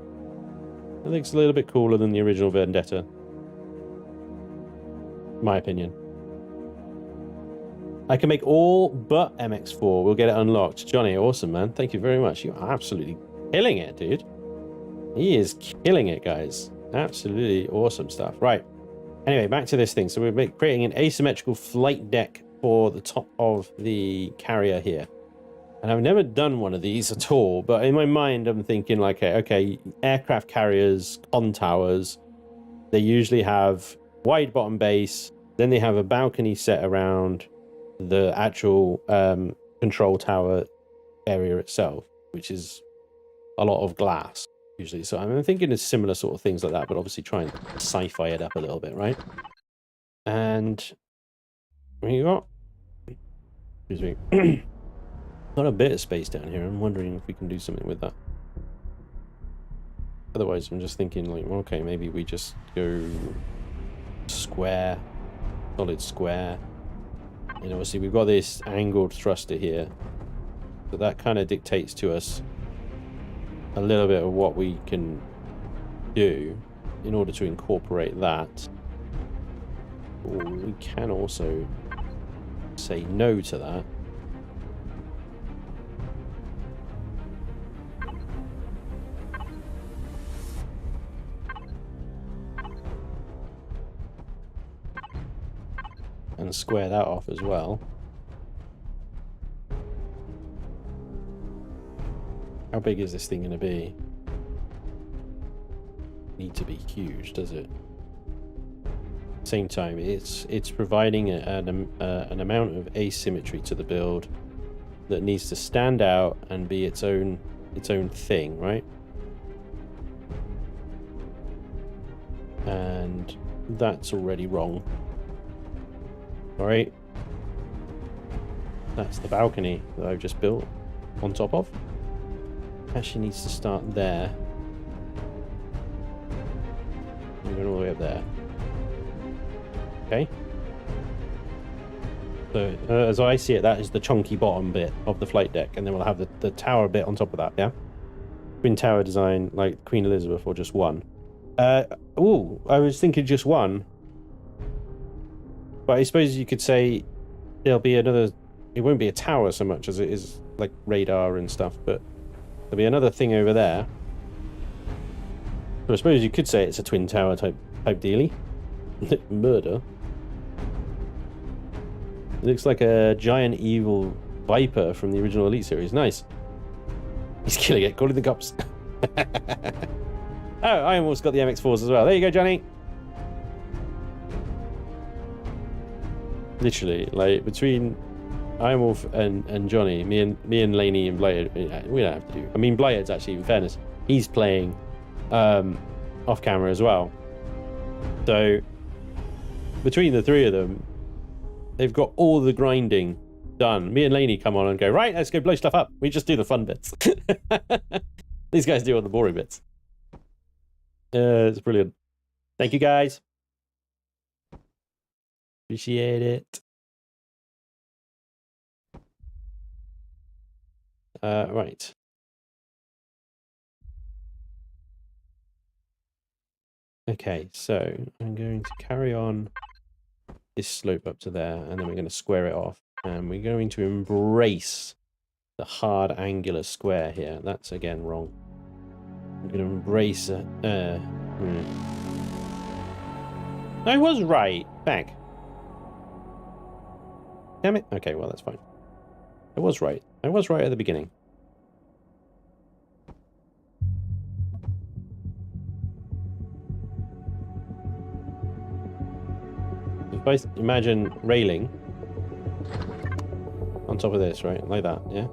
It looks a little bit cooler than the original Vendetta. My opinion. I can make all but MX4. We'll get it unlocked. Johnny, awesome, man. Thank you very much. You are absolutely killing it, dude. He is killing it, guys. Absolutely awesome stuff. Right. Anyway, back to this thing. So we're creating an asymmetrical flight deck for the top of the carrier here. And I've never done one of these at all, but in my mind, I'm thinking like, okay, aircraft carriers, con towers, they usually have wide bottom base, then they have a balcony set around the actual control tower area itself, which is a lot of glass usually. So I'm thinking it's similar sort of things like that, but obviously try and sci-fi it up a little bit, right? And what you got? Excuse me. Got a bit of space down here. I'm wondering if we can do something with that. Otherwise, I'm just thinking like, well, okay, maybe we just go square, solid square. And obviously we've got this angled thruster here. So that kind of dictates to us a little bit of what we can do in order to incorporate that. Or we can also say no to that. And square that off as well. How big is this thing going to be? Need to be huge, does it? Same time, it's providing an amount of asymmetry to the build that needs to stand out and be its own thing, right? And that's already wrong. All right, that's the balcony that I've just built on top of. Actually needs to start there. I'm going all the way up there. Okay. So as I see it, that is the chunky bottom bit of the flight deck, and then we'll have the tower bit on top of that. Yeah. Twin tower design like Queen Elizabeth, or just one. Oh, I was thinking just one. But I suppose you could say there'll be another... It won't be a tower so much as it is like radar and stuff, but there'll be another thing over there. So I suppose you could say it's a twin tower type dealy. Murder. It looks like a giant evil viper from the original Elite series. Nice. He's killing it. Calling the cops. Oh, I almost got the MX-4s as well. There you go, Johnny. Literally, like between Iron Wolf and Johnny, me and Laney and Blited, we don't have to do. I mean, Blighted's actually, in fairness, he's playing off camera as well. So between the three of them, they've got all the grinding done. Me and Laney come on and go, right, let's go blow stuff up. We just do the fun bits. These guys do all the boring bits. It's brilliant. Thank you, guys. Appreciate it. Right. Okay, so I'm going to carry on this slope up to there, and then we're going to square it off, and we're going to embrace the hard angular square here. That's again wrong. I'm going to embrace it. I was right. Back. Damn it. Okay, well, that's fine. I was right. I was right at the beginning. If I imagine railing on top of this, right? Like that, yeah?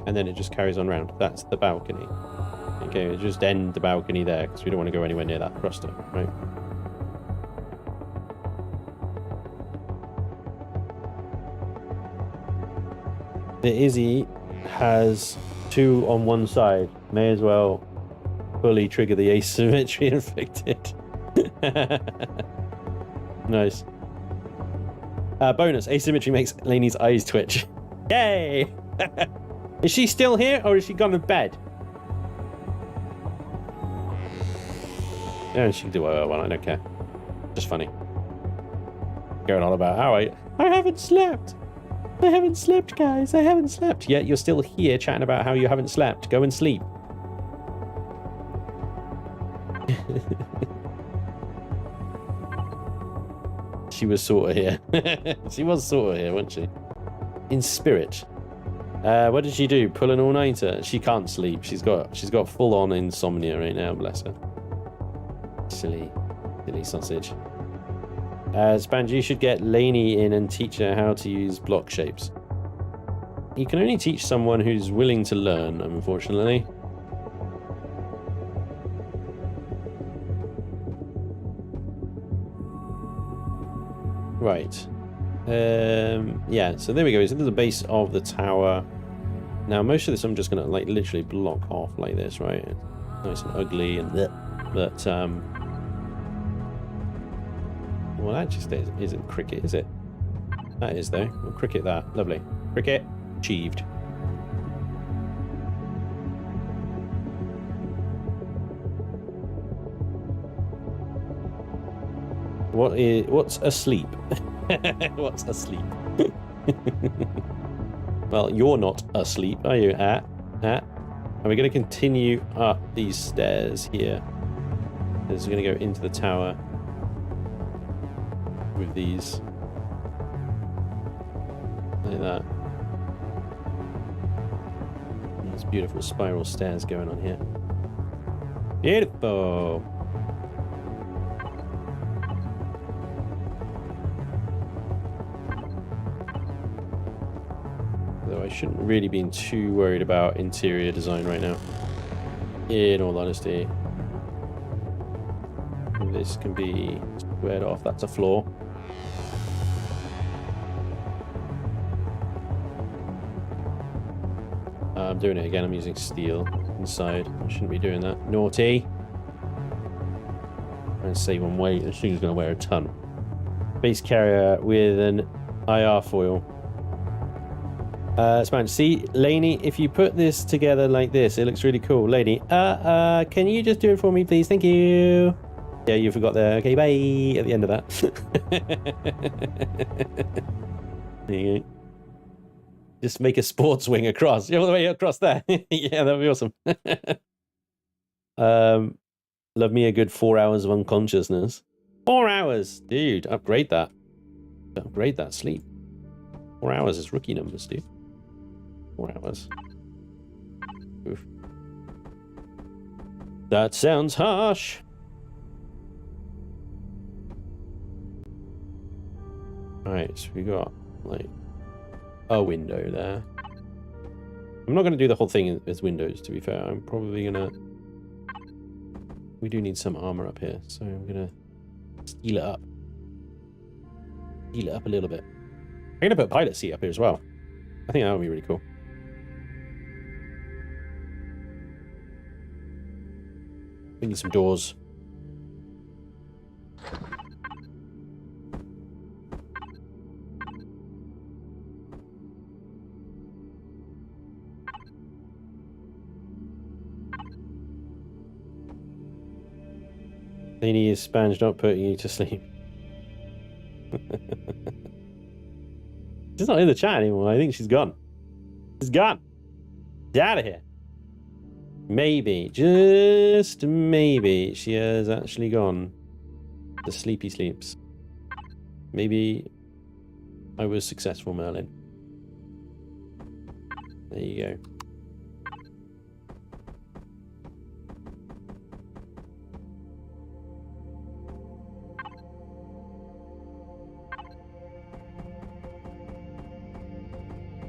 And then it just carries on round. That's the balcony. Okay, we'll just end the balcony there because we don't want to go anywhere near that thruster, right? The Izzy has two on one side. May as well fully trigger the asymmetry inflicted. Nice. Bonus, asymmetry makes Laney's eyes twitch. Yay! Is she still here or is she gone to bed? Yeah, she can do whatever I want, I don't care. Just funny. Going on about how I haven't slept. I haven't slept, guys. I haven't slept. Yet you're still here chatting about how you haven't slept. Go and sleep. she was sort of here. She was sort of here, wasn't she? In spirit. What did she do? Pull an all-nighter? She can't sleep. She's got full-on insomnia right now, bless her. Silly sausage. Spanj, you should get Lainey in and teach her how to use block shapes. You can only teach someone who's willing to learn, unfortunately. Right. Yeah, so there we go. So this is the base of the tower. Now, most of this I'm just going to, like, literally block off like this, right? It's nice and ugly and bleh. But, well, that just isn't cricket, is it? That is, though. We'll cricket that. Lovely. Cricket achieved. What's asleep? What's asleep? Well, you're not asleep, are you? Are we going to continue up these stairs here? This is going to go into the tower with these like that. And these beautiful spiral stairs going on here. Beautiful. Though I shouldn't really be too worried about interior design right now. In all honesty. This can be squared off. That's a floor. I'm doing it again. I'm using steel inside. I shouldn't be doing that. Naughty. Trying to save on weight. This thing's going to weigh a ton. Base carrier with an IR foil. Spanj, see, Lainey, if you put this together like this, it looks really cool. Lainey, can you just do it for me, please? Thank you. Yeah, you forgot there. Okay, bye. At the end of that. There you go. Just make a sports wing across. All the way across there. Yeah, that'd be awesome. Love me a good 4 hours of unconsciousness. 4 hours! Dude, upgrade that. Upgrade that sleep. 4 hours is rookie numbers, dude. 4 hours. Oof. That sounds harsh. Alright, so we got, like, a window there. I'm not going to do the whole thing as windows, to be fair. I'm probably going to... We do need some armor up here, so I'm going to steal it up. Steal it up a little bit. I'm going to put a pilot seat up here as well. I think that would be really cool. We need some doors. Lainey is Spanj, not putting you to sleep. She's not in the chat anymore. I think she's gone. She's gone. Get out of here. Maybe, just maybe, she has actually gone. The sleepy sleeps. Maybe I was successful, Merlin. There you go.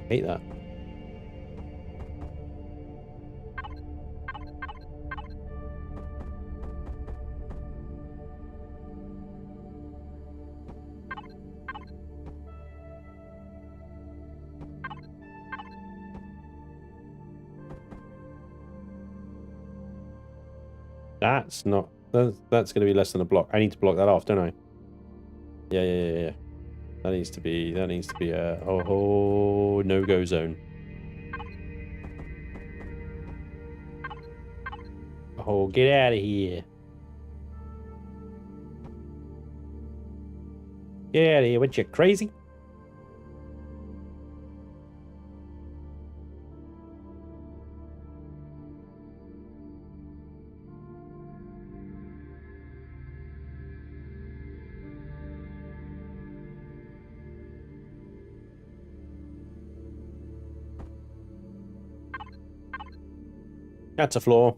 Hate that. That's not... That's going to be less than a block. I need to block that off, don't I? Yeah. That needs to be a whole no-go zone. Oh, get out of here. Get out of here. What, you crazy? That's a flaw.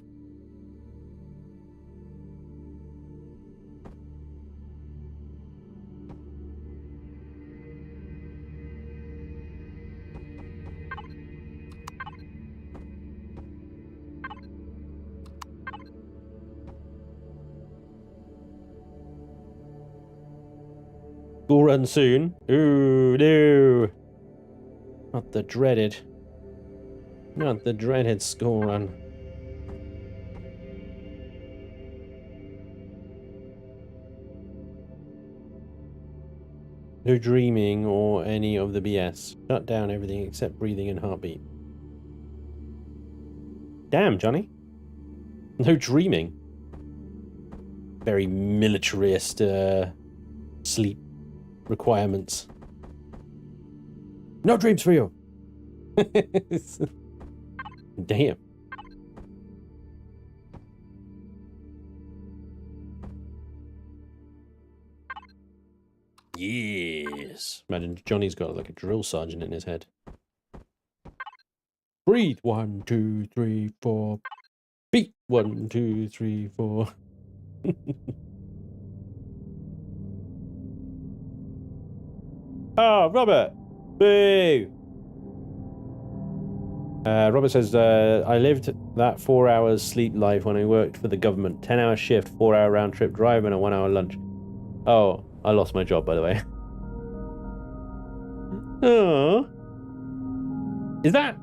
School run soon. Ooh, no. Not the dreaded. Not the dreaded school run. No dreaming or any of the BS. Shut down everything except breathing and heartbeat. Damn, Johnny. No dreaming. Very militarist sleep requirements. No dreams for you. Damn. Yes. Imagine Johnny's got like a drill sergeant in his head. Breathe. 1, 2, 3, 4. Beat. 1, 2, 3, 4. Oh, Robert. Boo. Robert says, I lived that 4 hours sleep life when I worked for the government. 10-hour shift, 4-hour round trip drive, and a 1-hour lunch. Oh, I lost my job, by the way. Oh. Is that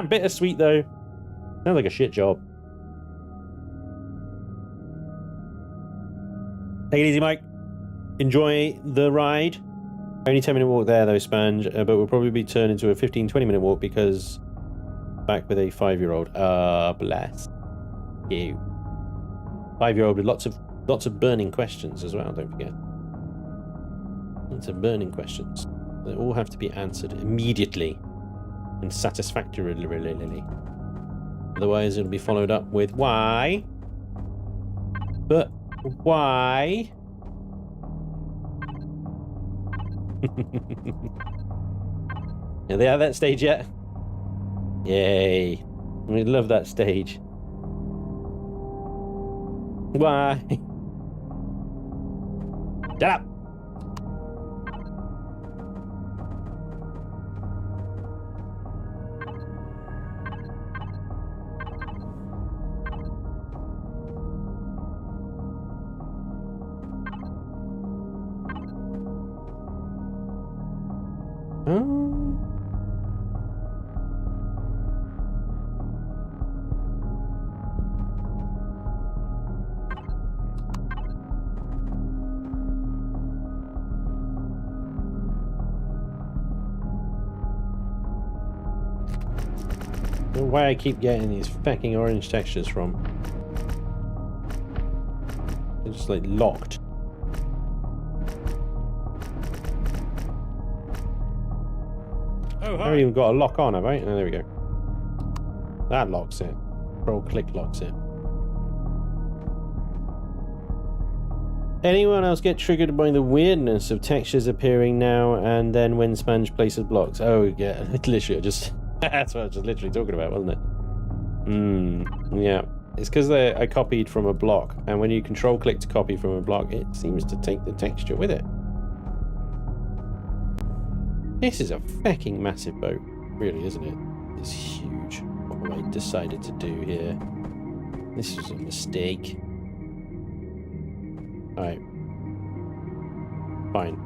bittersweet, though? Sounds like a shit job. Take it easy, Mike. Enjoy the ride. Only 10-minute walk there, though, Sponge, but we'll probably be turned into a 15-20-minute walk because back with a 5-year-old. Bless you. 5-year-old with lots of burning questions as well, don't forget. Lots of burning questions. They all have to be answered immediately and satisfactorily. Otherwise, it'll be followed up with why? But why? Are they at that stage yet? Yay. We love that stage. Why? Shut up! Why I keep getting these fucking orange textures from. They're just like locked. Oh, hi. I haven't even got a lock on, have I? Oh, there we go. That locks it. Control click locks it. Anyone else get triggered by the weirdness of textures appearing now and then when Sponge places blocks? Oh, yeah, literally, just... That's what I was just literally talking about, wasn't it? Yeah. It's because I copied from a block, and when you control click to copy from a block, it seems to take the texture with it. This is a fucking massive boat, really, isn't it? It's huge. What have I decided to do here? This was a mistake. Alright. Fine.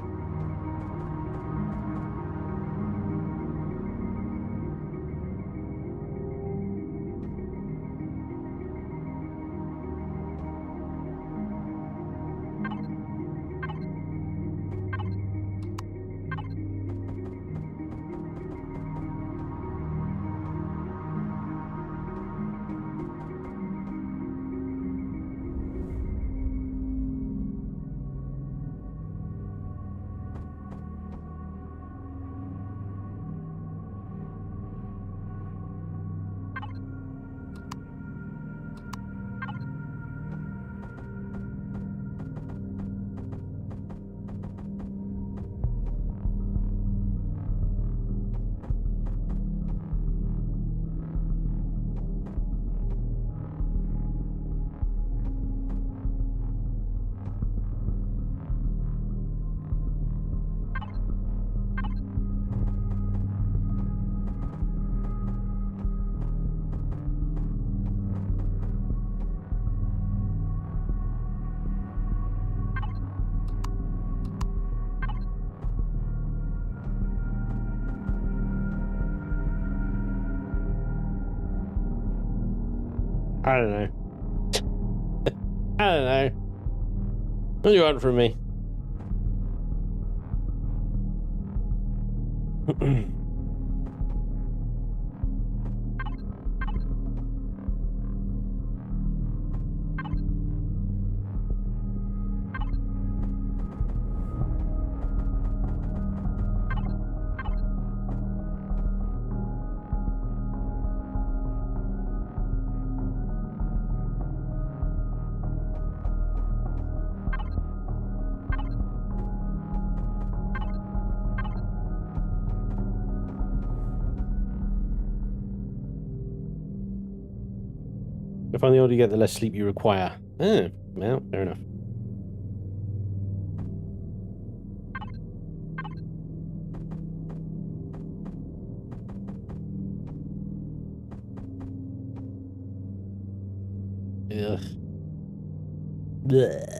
I don't know. I don't know. What do you want from me? If on the older you get, the less sleep you require. Oh, well, fair enough. Ugh. Blech.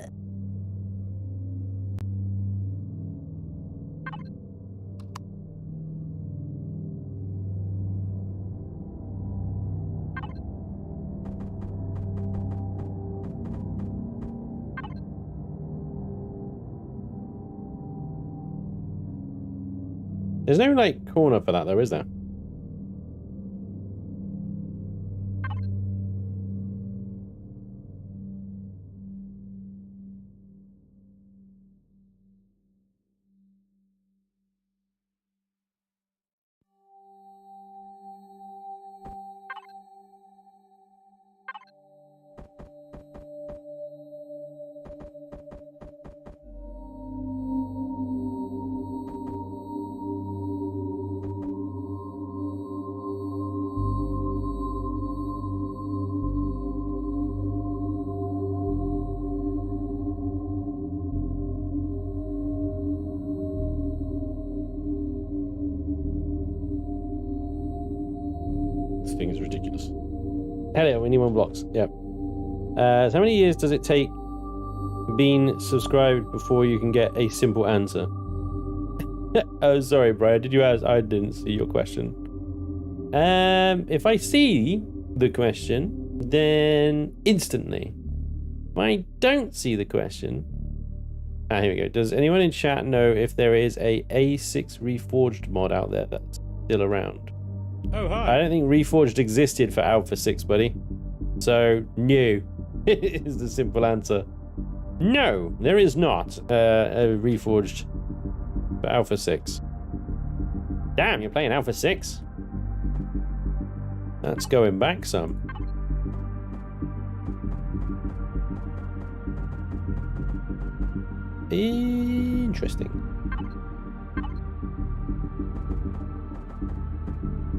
There's no, like, corner for that, though, is there? This thing is ridiculous. Hell yeah, we need 1 blocks. Yep. So how many years does it take being subscribed before you can get a simple answer? Oh, sorry, Brian. Did you ask? I didn't see your question. If I see the question, then instantly. If I don't see the question... Ah, here we go. Does anyone in chat know if there is a A6 Reforged mod out there that's still around? Oh, hi. I don't think Reforged existed for Alpha 6, buddy. So, no. Is the simple answer. No, there is not a Reforged for Alpha 6. Damn, you're playing Alpha 6? That's going back some. Interesting.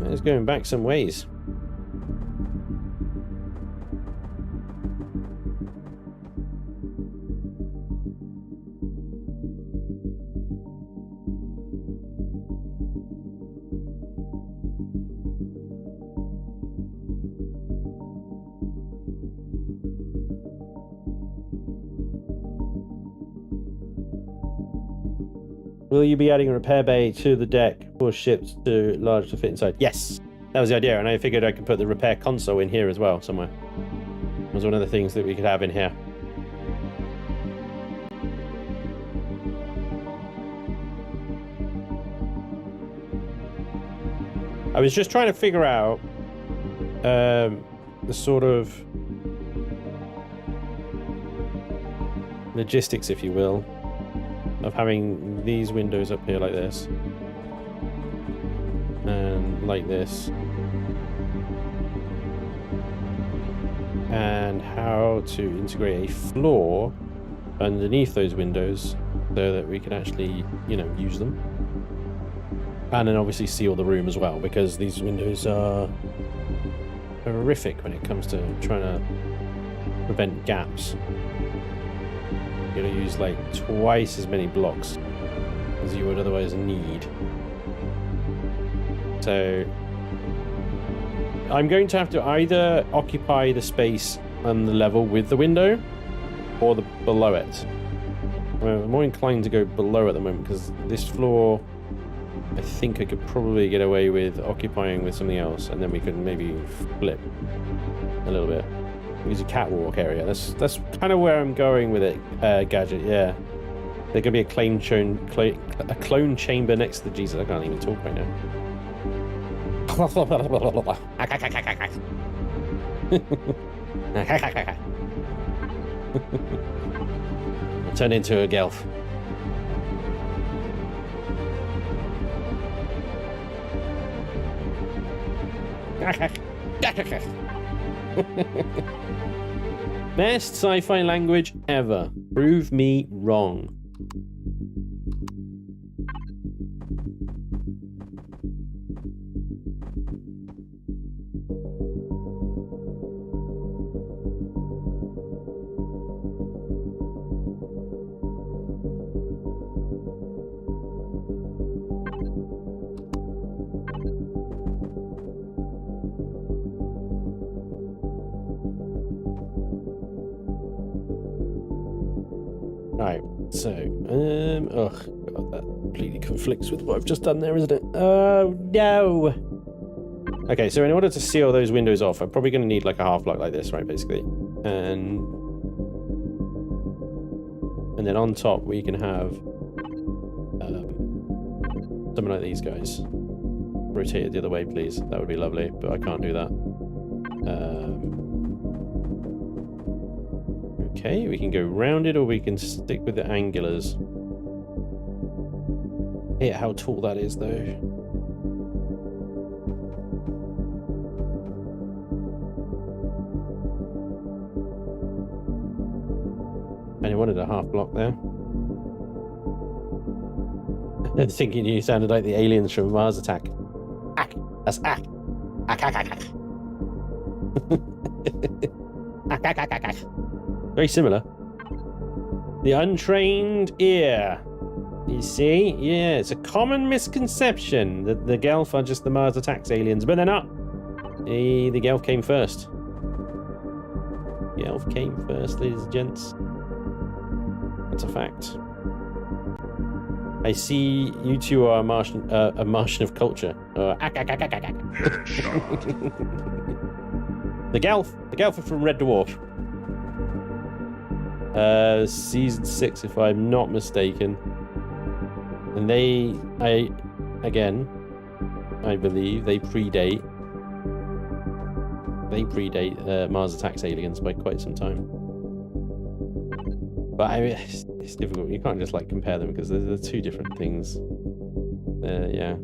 It's going back some ways. Will you be adding a repair bay to the deck for ships too large to fit inside? Yes, that was the idea, and I figured I could put the repair console in here as well somewhere. It was one of the things that we could have in here. I was just trying to figure out the sort of logistics, if you will, of having these windows up here like this and like this, and how to integrate a floor underneath those windows so that we can actually, you know, use them, and then obviously seal the room as well, because these windows are horrific when it comes to trying to prevent gaps. You're going to use like twice as many blocks as you would otherwise need. So I'm going to have to either occupy the space on the level with the window or the below it. I'm more inclined to go below at the moment because this floor, I think I could probably get away with occupying with something else, and then we could maybe flip a little bit. Use a catwalk area. That's kind of where I'm going with it, Gadget. Yeah, there's gonna be a clone chamber next to the Jesus. I can't even talk right now. I'll turn into a Gelf. Best sci-fi language ever. Prove me wrong. Right, so, oh, God, that completely conflicts with what I've just done there, isn't it? Oh, no! Okay, so in order to seal those windows off, I'm probably going to need like a half block like this, right, basically. And then on top, we can have something like these guys. Rotate it the other way, please. That would be lovely, but I can't do that. Okay, we can go rounded or we can stick with the angulars. Hate how tall that is, though. And I wanted a half block there. I'm thinking you sounded like the aliens from Mars Attack. Ack! That's ack! Ack, ack, ack, ack. Ack, ack, ack, ack, ack. Very similar. The untrained ear. You see? Yeah, it's a common misconception that the Gelf are just the Mars Attacks aliens, but they're not. The Gelf came first. Gelf came first, ladies and gents. That's a fact. I see you two are a Martian of culture. Ack, ack, ack, ack, ack, ack. The Gelf are from Red Dwarf. Season 6, if I'm not mistaken. And I believe they predate Mars Attacks aliens by quite some time. But I mean, it's difficult. You can't just like compare them because they're two different things. Yeah.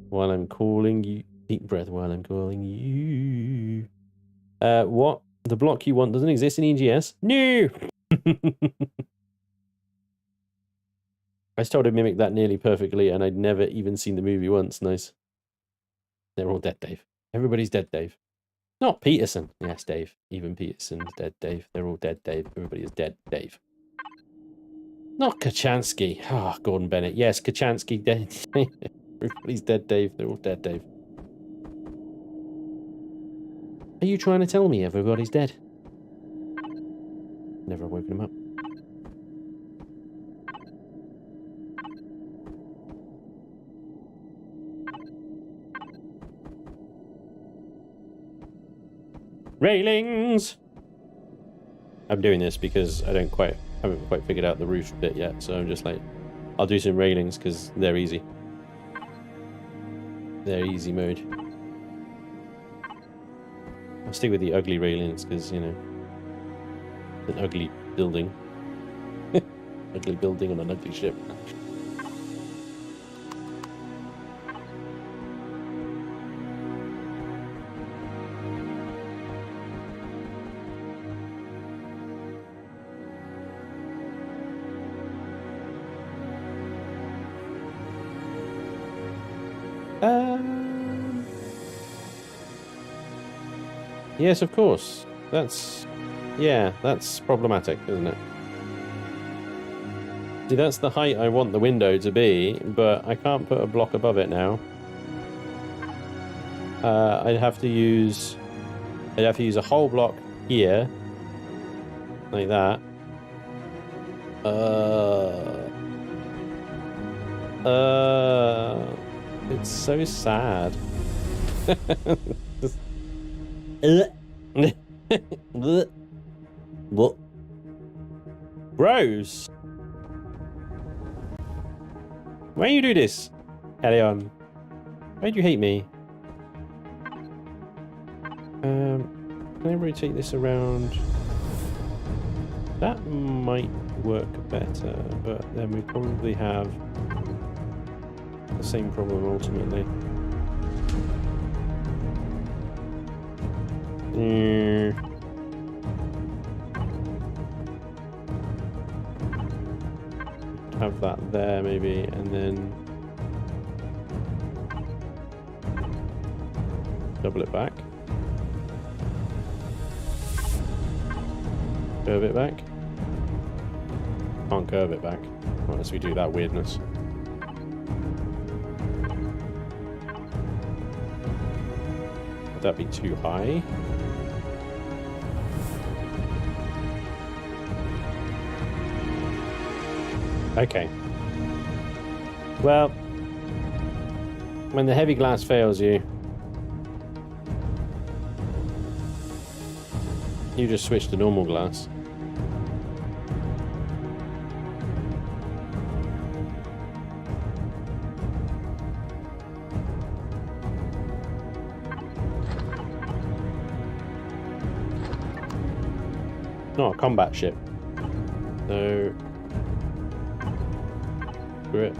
While I'm calling you, deep breath while I'm calling you. What? The block you want doesn't exist in EGS? No! I was told to mimic that nearly perfectly, and I'd never even seen the movie once. Nice. They're all dead, Dave. Everybody's dead, Dave. Not Peterson. Yes, Dave. Even Peterson's dead, Dave. They're all dead, Dave. Everybody is dead, Dave. Not Kachansky. Ah, Gordon Bennett. Yes, Kachansky dead. Everybody's dead, Dave. They're all dead, Dave. Are you trying to tell me everybody's dead? Never woken him up. Railings! I'm doing this because I haven't quite figured out the roof bit yet, so I'm just like, I'll do some railings because they're easy. They're easy mode. I'll stick with the ugly railings because, you know, an ugly building. Ugly building on an ugly ship. Yes, of course. That's problematic, isn't it? See, that's the height I want the window to be, but I can't put a block above it now. I'd have to use a whole block here, like that. It's so sad. Blech. What? Gross. Why you do this, Elion? Why do you hate me? Can I rotate this around? That might work better, but then we probably have the same problem ultimately. Have that there maybe, and then double it back. Curve it back. Can't curve it back unless we do that weirdness. Would that be too high? Okay. Well, when the heavy glass fails you, you just switch to normal glass. Not a combat ship. So screw it.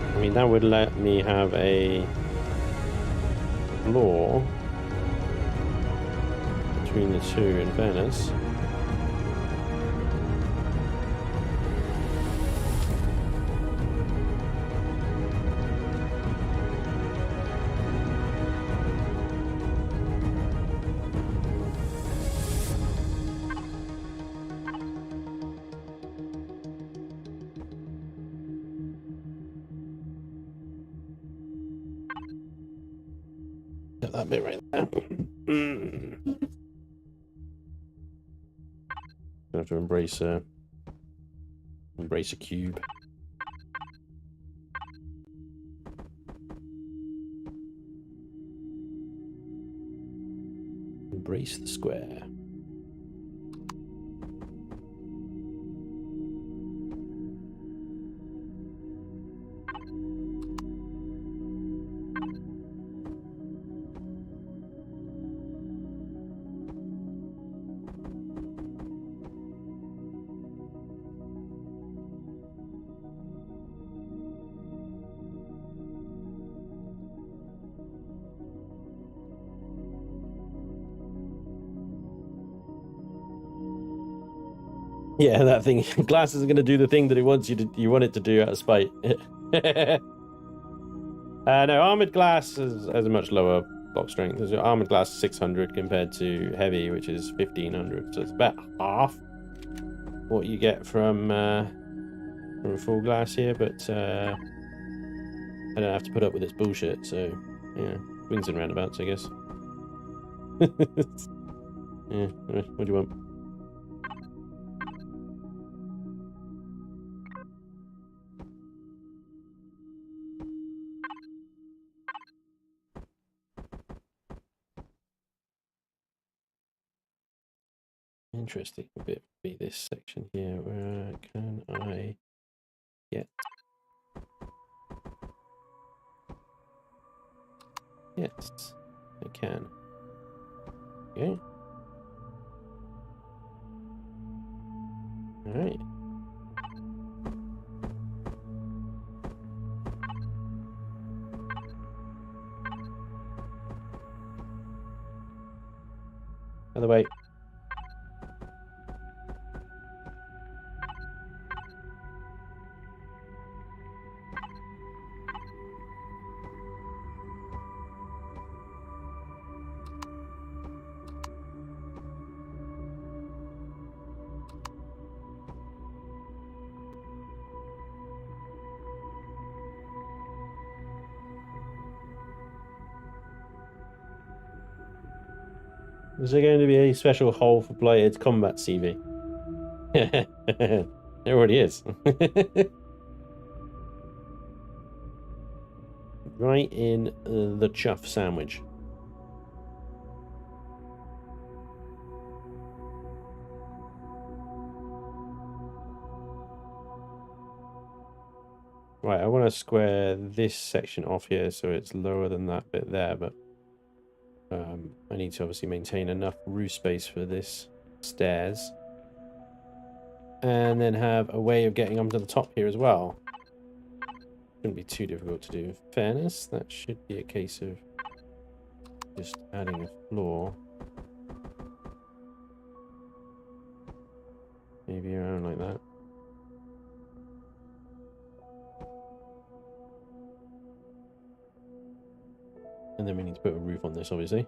I mean, that would let me have a floor between the two, in fairness. Get that bit right there. I have to embrace a cube. Embrace the square. Yeah, that thing. Glass isn't going to do the thing that it wants you want it to do out of spite. No, armored glass has a much lower block strength. There's armored glass 600 compared to heavy, which is 1500. So it's about half what you get from a full glass here. But I don't have to put up with this bullshit. So yeah, swings and roundabouts, I guess. Yeah, what do you want? Interesting bit be this section here. Where can I get? Yes, I can. Okay. All right. By the way. Is there going to be a special hole for Blited combat CV? There already is. Right in the chuff sandwich. Right, I want to square this section off here so it's lower than that bit there, but I need to obviously maintain enough roof space for this stairs. And then have a way of getting onto the top here as well. Shouldn't be too difficult to do. In fairness, that should be a case of just adding a floor. Maybe around like that. And then we need to put a roof on this, obviously.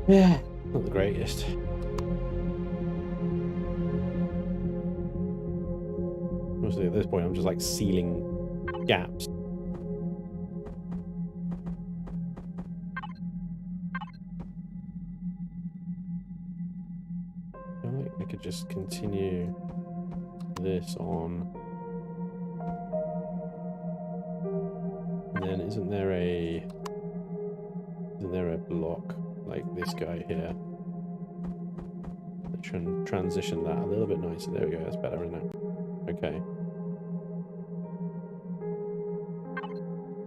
Yeah, not the greatest. Obviously, at this point, I'm just like sealing gaps. I feel like I could just continue this on. And then isn't there a block like this guy here? Transition that a little bit nicer. There we go, that's better, isn't it? Okay.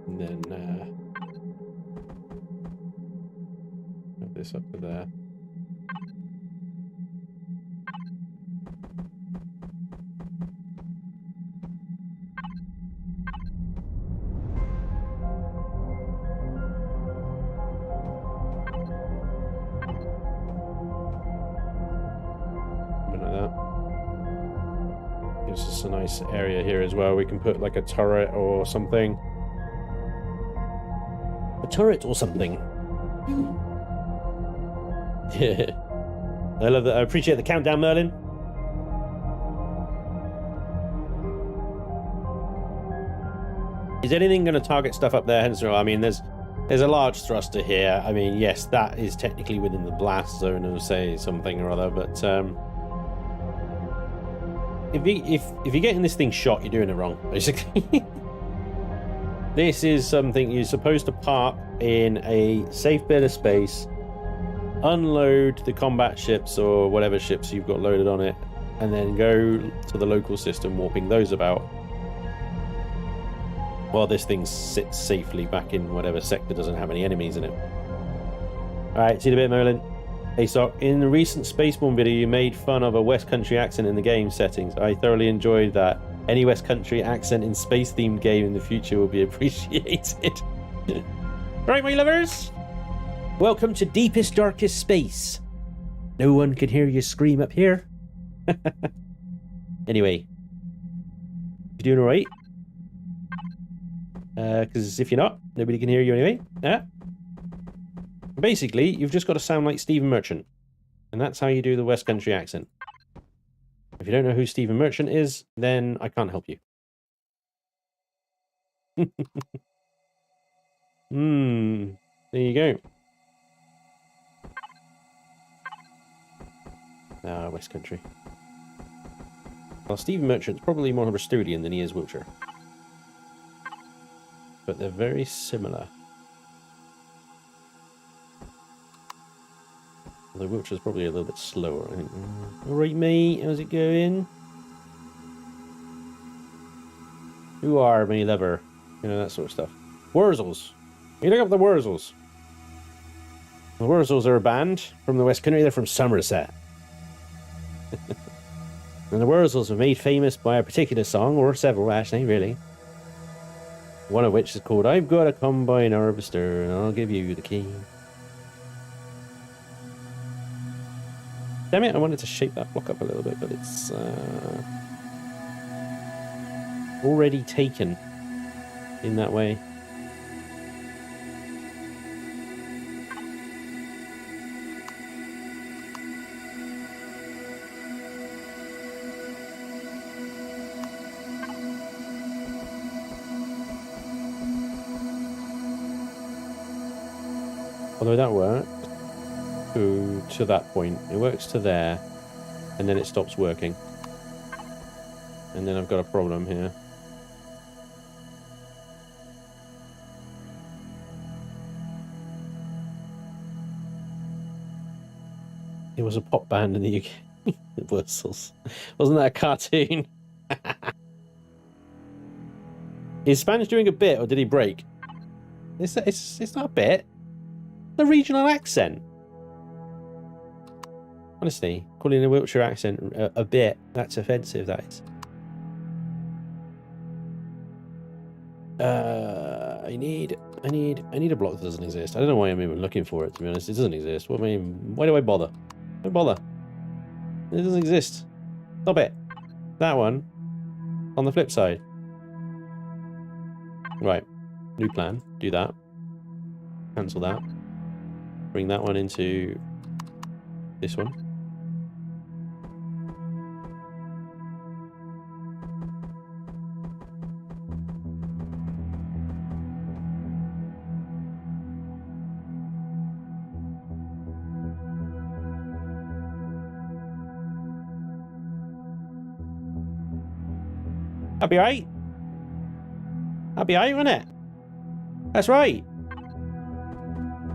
And then have this up to there. A nice area here as well. We can put like a turret or something. A turret or something. Yeah. I love that. I appreciate the countdown, Merlin. Is anything going to target stuff up there? Hence, I mean, there's a large thruster here. I mean, yes, that is technically within the blast zone of, say, something or other, but if you're getting this thing shot, you're doing it wrong, basically. This is something you're supposed to park in a safe bit of space, unload the combat ships or whatever ships you've got loaded on it, and then go to the local system, warping those about, while this thing sits safely back in whatever sector doesn't have any enemies in it. Alright, see you in a bit, Merlin. Hey, Sock, in the recent Spaceborne video, you made fun of a West Country accent in the game settings. I thoroughly enjoyed that. Any West Country accent in space-themed game in the future will be appreciated. Right, my lovers? Welcome to deepest, darkest space. No one can hear you scream up here. Anyway. You doing alright? Because if you're not, nobody can hear you anyway. Basically, you've just got to sound like Stephen Merchant. And that's how you do the West Country accent. If you don't know who Stephen Merchant is, then I can't help you. There you go. West Country. Well, Stephen Merchant's probably more Bristolian than he is Wiltshire. But they're very similar. Although Wiltshire's probably a little bit slower, I think. Alright, mate, how's it going? Who are me lover? You know, that sort of stuff. Wurzels. You look up the Wurzels. The Wurzels are a band from the West Country. They're from Somerset. And the Wurzels were made famous by a particular song, or several actually, really. One of which is called I've Got a Combine Harvester and I'll Give You the Key. Damn it, I wanted to shape that block up a little bit, but it's already taken in that way. Although that worked to that point. It works to there, and then it stops working. And then I've got a problem here. It was a pop band in the UK. The Wurzels. Wasn't that a cartoon? Is Spanish doing a bit, or did he break? It's not a bit. The regional accent. Honestly, calling a Wiltshire accent a bit, that's offensive, that is. I need a block that doesn't exist. I don't know why I'm even looking for it, to be honest. It doesn't exist. What, I mean, why do I bother? Don't bother. It doesn't exist. Stop it. That one. On the flip side. Right. New plan. Do that. Cancel that. Bring that one into this one. That'll be right. That'll be right, won't it? That's right.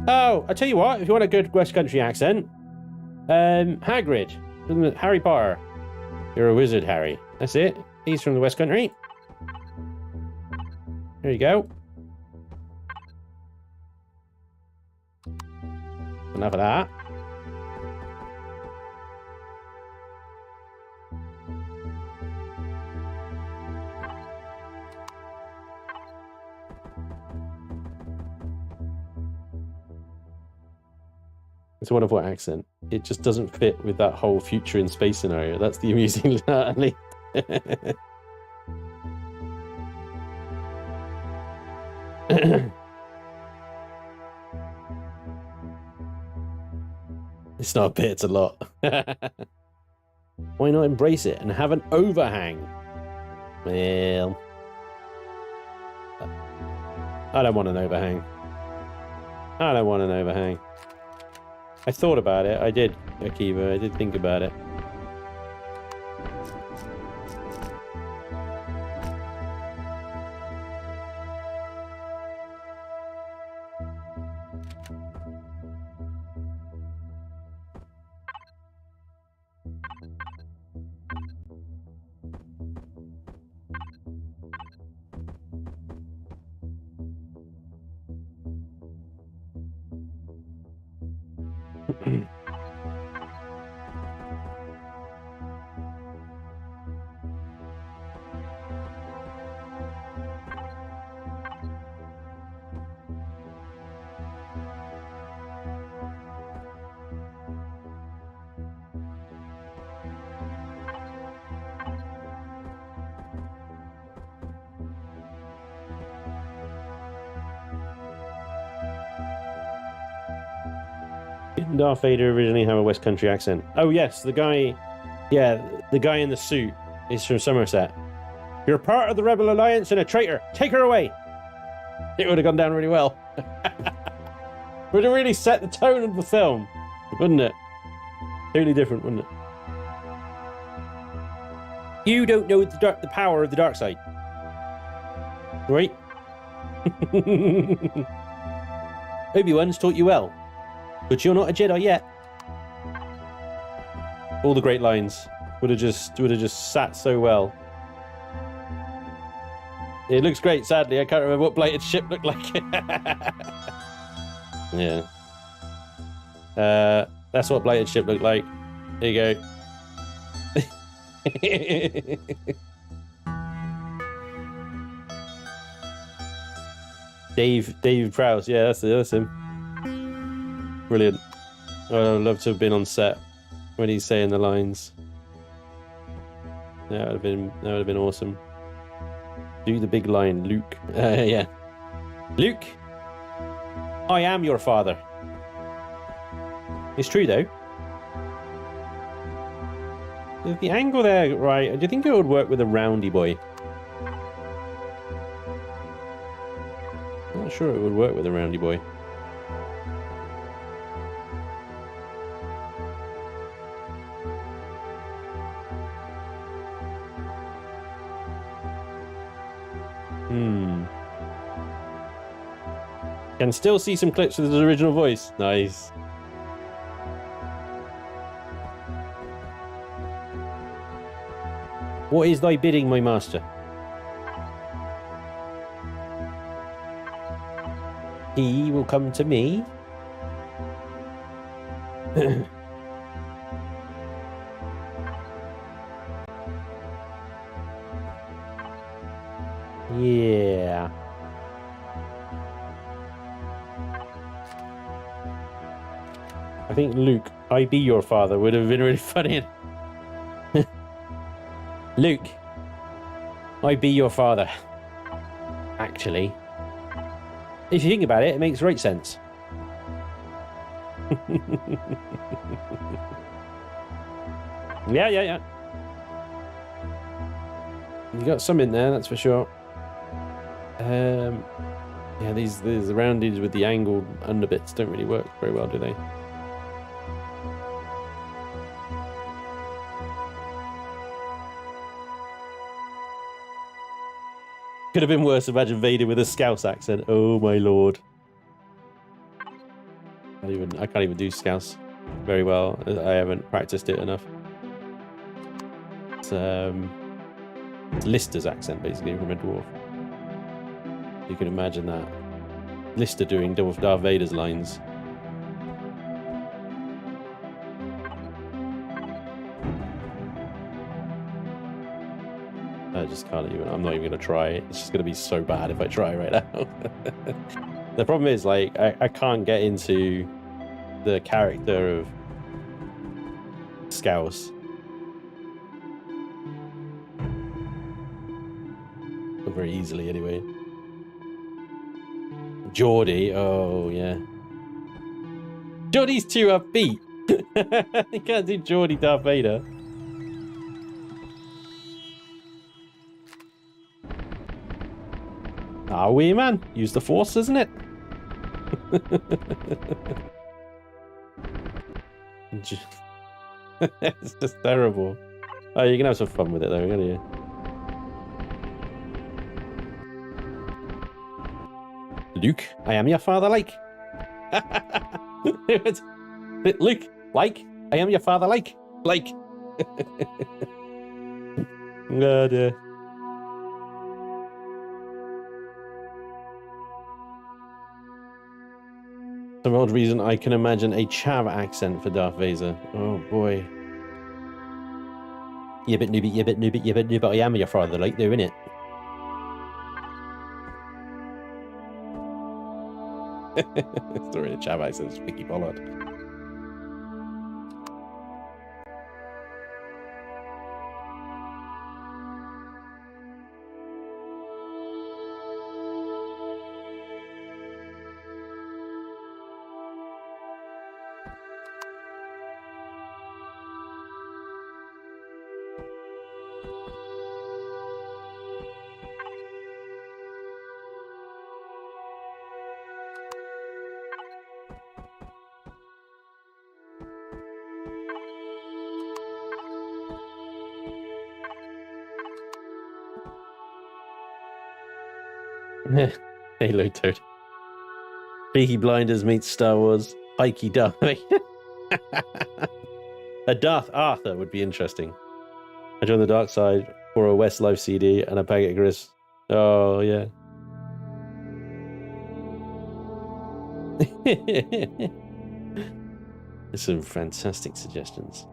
Oh, I tell you what, if you want a good West Country accent, Hagrid from Harry Potter. You're a wizard, Harry. That's it. He's from the West Country. There you go. Enough of that. It's a wonderful accent. It just doesn't fit with that whole future in space scenario. That's the amusing part. It's not a bit, it's a lot. Why not embrace it and have an overhang? Well, I don't want an overhang. I don't want an overhang. I thought about it. I did, Akiva. I did think about it. Didn't Darth Vader originally have a West Country accent? Oh yes, the guy, yeah, the guy in the suit is from Somerset. You're part of the Rebel Alliance and a traitor. Take her away. It would have gone down really well. Would have really set the tone of the film, wouldn't it? Totally different, wouldn't it? You don't know the power of the dark side, right? Obi-Wan's taught you well, but you're not a Jedi yet. All the great lines would have just sat so well. It looks great. Sadly, I can't remember what Blited ship looked like. Yeah. That's what Blited ship looked like. There you go. Dave Prowse. Yeah, that's him. Brilliant. Oh, I'd love to have been on set when he's saying the lines. That would have been awesome. Do the big line, Luke. Yeah. Luke, I am your father. It's true, though. The angle there, right, do you think it would work with a roundy boy? I'm not sure it would work with a roundy boy. Can still see some clips with his original voice. Nice. What is thy bidding, my master? He will come to me. Yeah. I think Luke, I be your father would have been really funny. Luke, I be your father. Actually, if you think about it, it makes great sense. Yeah. You got some in there, that's for sure. Yeah, these roundings with the angled underbits don't really work very well, do they? Could have been worse. Imagine Vader with a Scouse accent. Oh my lord! I can't even do Scouse very well. I haven't practiced it enough. It's Lister's accent, basically, from a dwarf. You can imagine that. Lister doing Darth Vader's lines. I just can't even. I'm not even going to try it. It's just going to be so bad if I try right now. The problem is, like, I can't get into the character of Scouse. Very easily, anyway. Geordie, oh yeah. Geordie's too upbeat. You can't do Geordie Darth Vader. Are we, man? Use the Force, isn't it? It's just terrible. Oh, you can have some fun with it though, can't you? Luke, I am your father, like. Luke, like, I am your father, like. Oh dear. some odd reason, I can imagine a chav accent for Darth Vader. Oh boy. Yeah, but noobie, yeah, but noobie, yeah, but noobie, I am your father, like, though, innit? It's not really a chav accent, it's Vicky Pollard. Halo Toad. Peaky Blinders meets Star Wars. Pikey Darth. A Darth Arthur would be interesting. I joined the dark side for a Westlife CD and a packet of grist. Oh, yeah. There's some fantastic suggestions.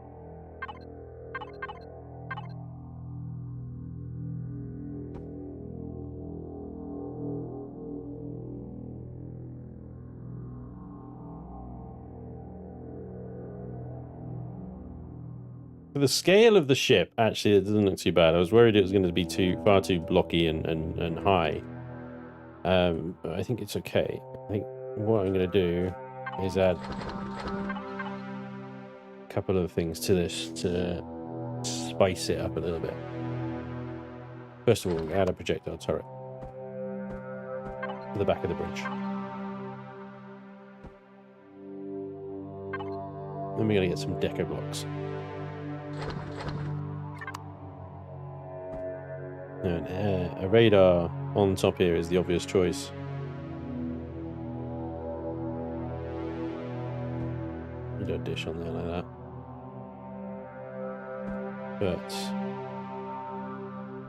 For the scale of the ship, actually, it doesn't look too bad. I was worried it was going to be far too blocky and high. But I think it's okay. I think what I'm going to do is add a couple of things to this to spice it up a little bit. First of all, add a projectile turret to the back of the bridge. Then we're going to get some deco blocks. And a radar on top here is the obvious choice. You do a dish on there like that. But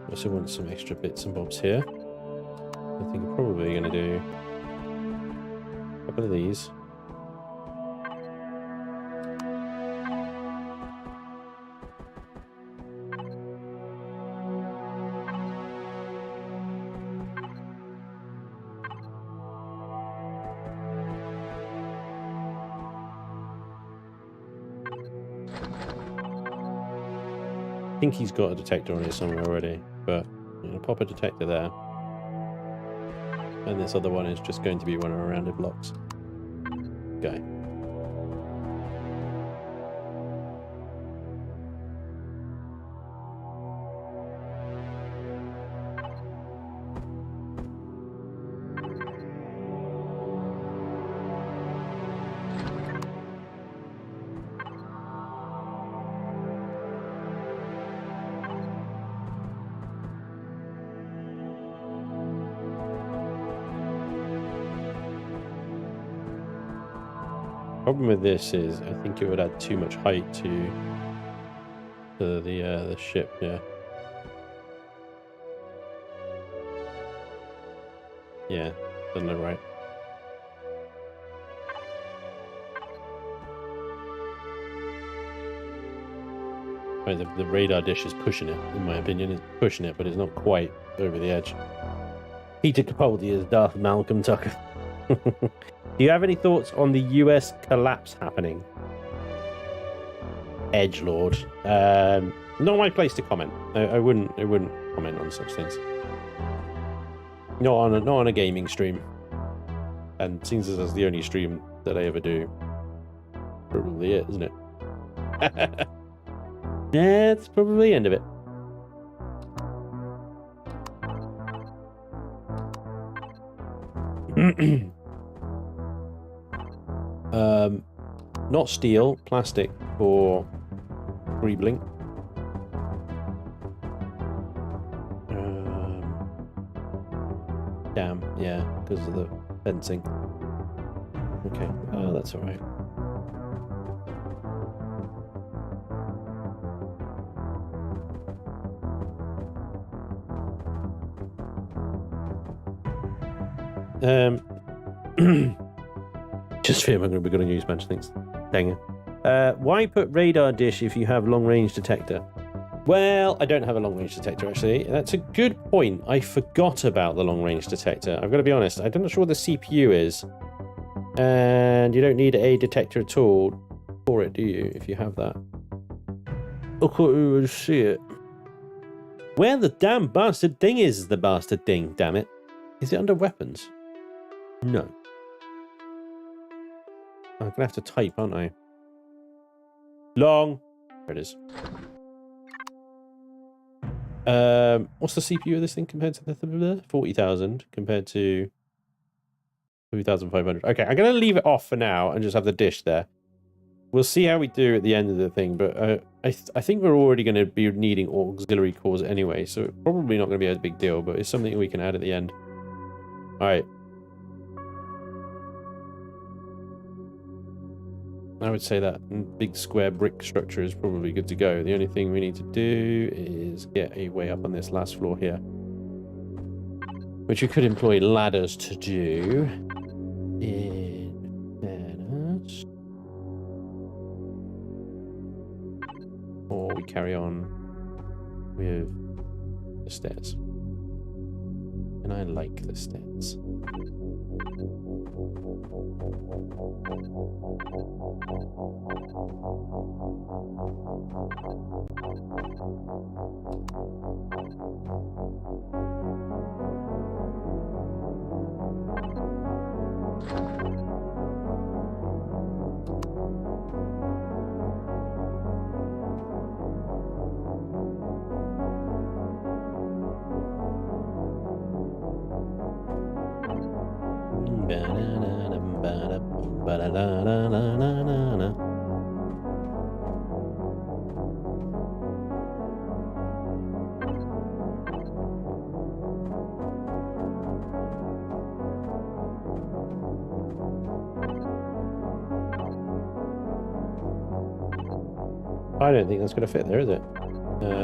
I also want some extra bits and bobs here. I think I'm probably going to do a couple of these. I think he's got a detector on here somewhere already, but I'm going to pop a detector there. And this other one is just going to be one of our rounded blocks. Okay. Problem with this is I think it would add too much height to the ship. Yeah. Yeah, doesn't look right. Right, the radar dish is pushing it, in my opinion. It's pushing it, but it's not quite over the edge. Peter Capaldi is Darth Malcolm Tucker. Do you have any thoughts on the US collapse happening? Edgelord. Not my place to comment. I wouldn't comment on such things. Not on a gaming stream. And since this is the only stream that I ever do, probably it, isn't it? That's probably the end of it. Not steel, plastic for greebling. Damn, yeah, because of the fencing. Okay, that's all right. Just fear I'm going to be good on use, man. Thanks. Dang it. Why put radar dish if you have long range detector? Well, I don't have a long range detector actually. That's a good point. I forgot about the long range detector. I've got to be honest. I'm not sure what the CPU is. And you don't need a detector at all for it, do you? If you have that. I can't even see it. Where the damn bastard thing is the bastard thing, damn it. Is it under weapons? No. I'm going to have to type, aren't I? Long. There it is. What's the CPU of this thing compared to the 40,000 compared to 2,500? Okay, I'm going to leave it off for now and just have the dish there. We'll see how we do at the end of the thing, but I think we're already going to be needing auxiliary cores anyway, so it's probably not going to be a big deal, but it's something we can add at the end. All right. I would say that big square brick structure is probably good to go. The only thing we need to do is get a way up on this last floor here, which we could employ ladders to do. In fairness. Or we carry on with the stairs. And I like the stairs. I don't think that's going to fit there, is it?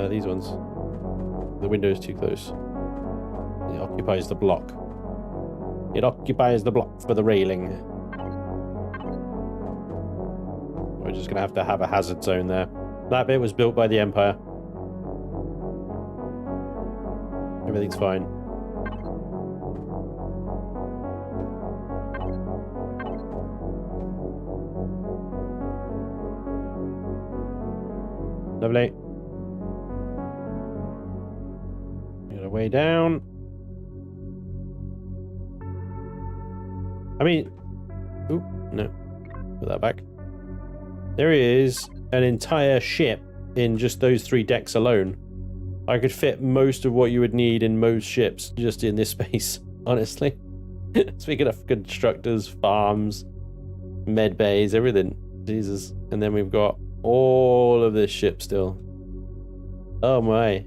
These ones. The window's too close. It occupies the block. It occupies the block for the railing. We're just going to have a hazard zone there. That bit was built by the Empire. Everything's fine. Lovely. Get a way down. I mean, oop, no, put that back. There is an entire ship in just those 3 decks alone. I could fit most of what you would need in most ships just in this space, honestly. Speaking of constructors, farms, med bays, everything. Jesus. And then we've got all of this ship still. Oh my.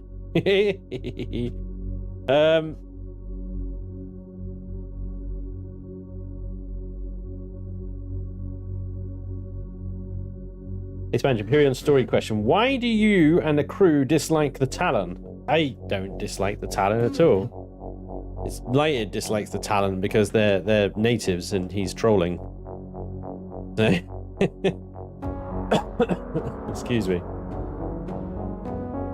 Expansion Empyrion story question. Why do you and the crew dislike the Talon? I don't dislike the Talon at all. It's Blited dislikes the Talon because they're natives and he's trolling. Excuse me.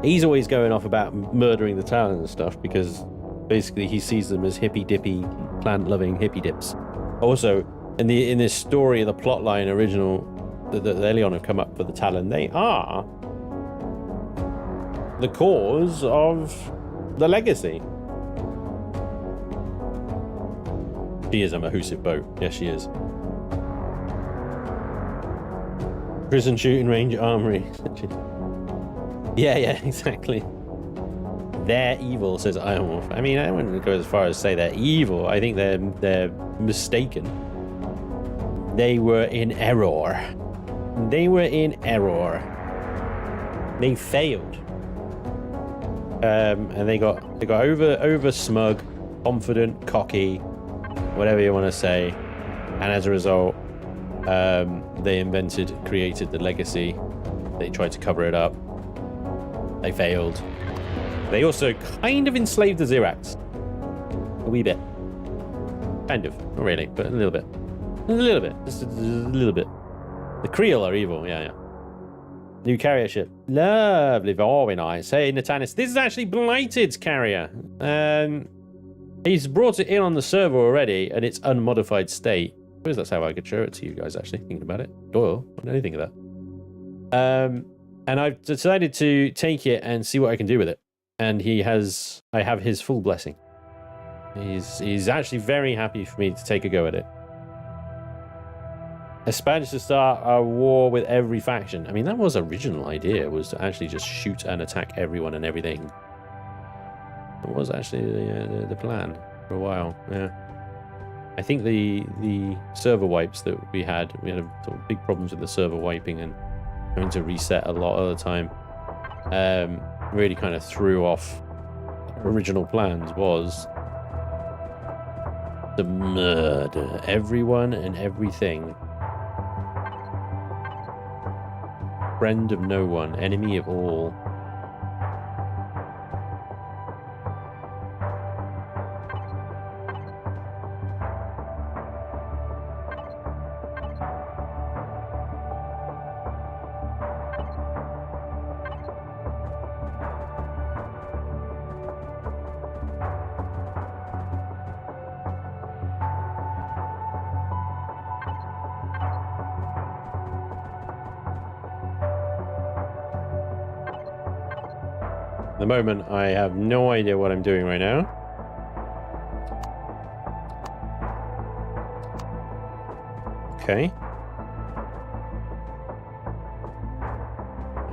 He's always going off about murdering the Talon and stuff because basically he sees them as hippy dippy, plant loving hippie dips. Also, in this story, the plotline original, the Elion have come up for the Talon. They are the cause of the legacy. She is a Mahusive boat. Yes, she is. Prison shooting range armory. Yeah, exactly. They're evil, says Iron Wolf. I mean, I wouldn't go as far as say they're evil. I think they're mistaken. They were in error. They were in error. They failed. And they got over smug, confident, cocky, whatever you want to say. And as a result, they created the legacy. They tried to cover it up. They failed. They also kind of enslaved the Zirax. A wee bit. Kind of. Not really, but a little bit. A little bit. Just a little bit. The Creel are evil. Yeah, yeah. New carrier ship. Lovely. Very nice. Hey, Natanis. This is actually Blighted's carrier. He's brought it in on the server already, and it's unmodified state. I suppose that's how I could show it to you guys, actually, thinking about it. Oh, I don't think of that. And I've decided to take it and see what I can do with it. And I have his full blessing. He's actually very happy for me to take a go at it. Expands to start a war with every faction. I mean, that was original idea, was to actually just shoot and attack everyone and everything. It was actually the plan for a while, yeah. I think the server wipes that we had sort of big problems with the server wiping and having to reset a lot of the time. Really kind of threw off original plans was to murder everyone and everything. Friend of no one, enemy of all. At the moment, I have no idea what I'm doing right now. Okay.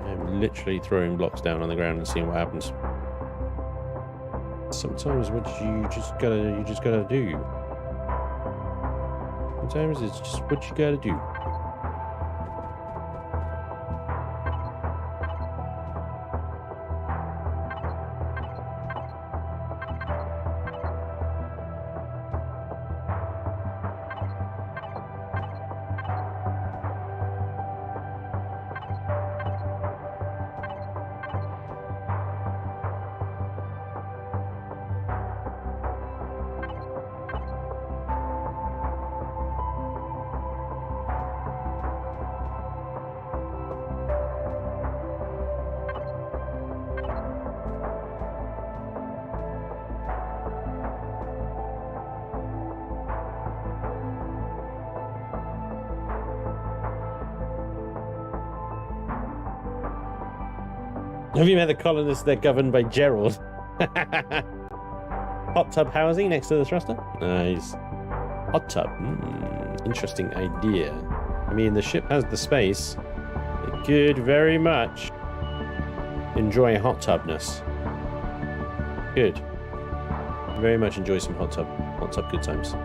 I'm literally throwing blocks down on the ground and seeing what happens. Sometimes what you just gotta do. Sometimes it's just what you gotta do. Have you met the colonists? They're governed by Gerald. Hot tub housing next to the thruster? Nice. Hot tub. Interesting idea. I mean, the ship has the space. It could very much enjoy hot tubness. Good. Very much enjoy some hot tub good times.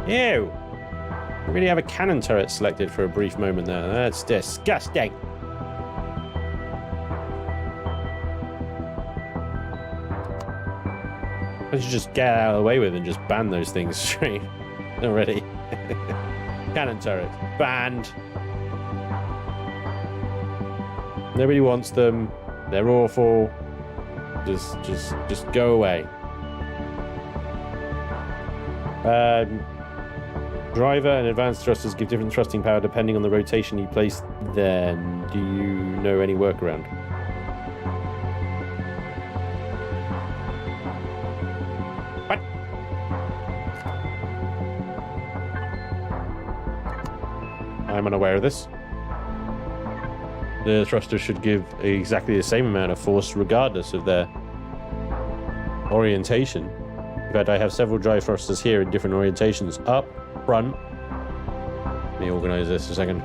Ew! I really have a cannon turret selected for a brief moment there. That's disgusting. I should just get out of the way with and just ban those things straight already. Cannon turret banned. Nobody wants them. They're awful. Just go away. Driver and advanced thrusters give different thrusting power depending on the rotation you place them. Do you know any workaround? What? I'm unaware of this. The thrusters should give exactly the same amount of force regardless of their orientation. In fact, I have several drive thrusters here in different orientations. Up, front. Let me organize this a second.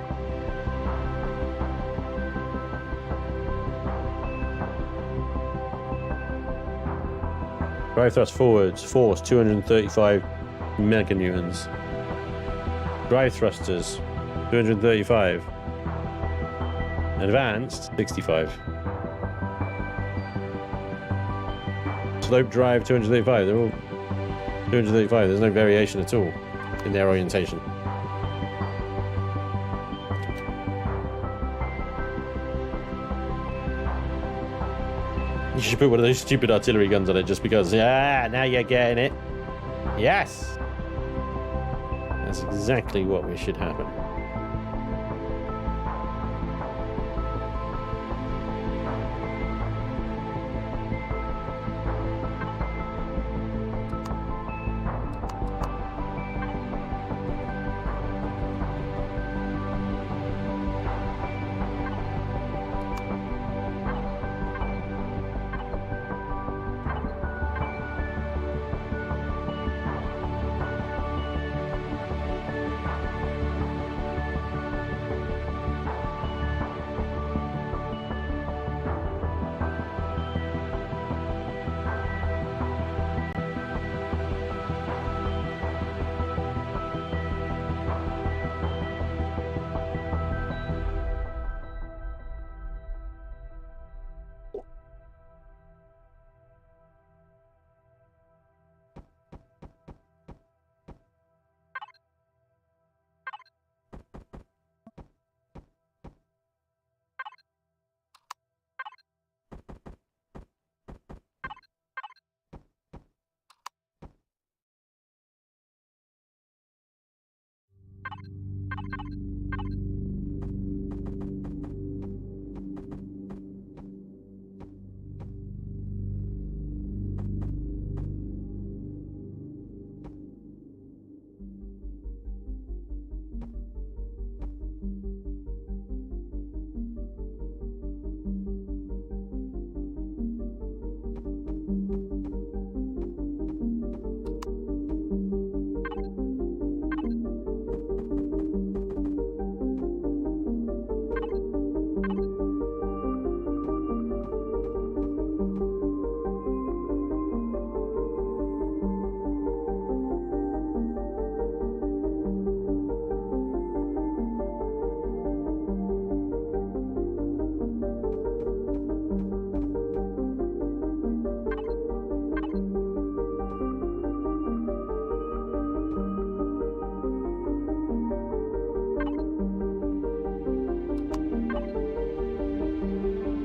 Drive thrust forwards, force 235 meganewtons. Drive thrusters 235. Advanced 65. Slope drive 235. They're all 235. There's no variation at all in their orientation. You should put one of those stupid artillery guns on it just because. Yeah, now you're getting it. Yes. That's exactly what we should happen.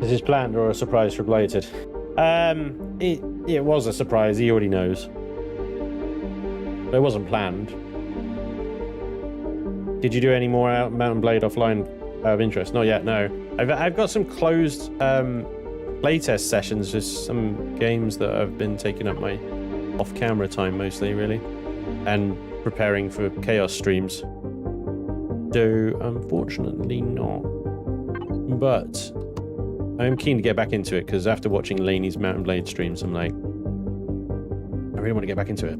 Is this planned or a surprise for Blited? It was a surprise. He already knows. But it wasn't planned. Did you do any more Mountain Blade offline out of interest? Not yet, no. I've got some closed playtest sessions with some games that I've been taking up my off-camera time mostly, really, and preparing for Chaos streams. So, unfortunately not. But I'm keen to get back into it, because after watching Laney's Mountain Blade streams, I'm like, I really want to get back into it.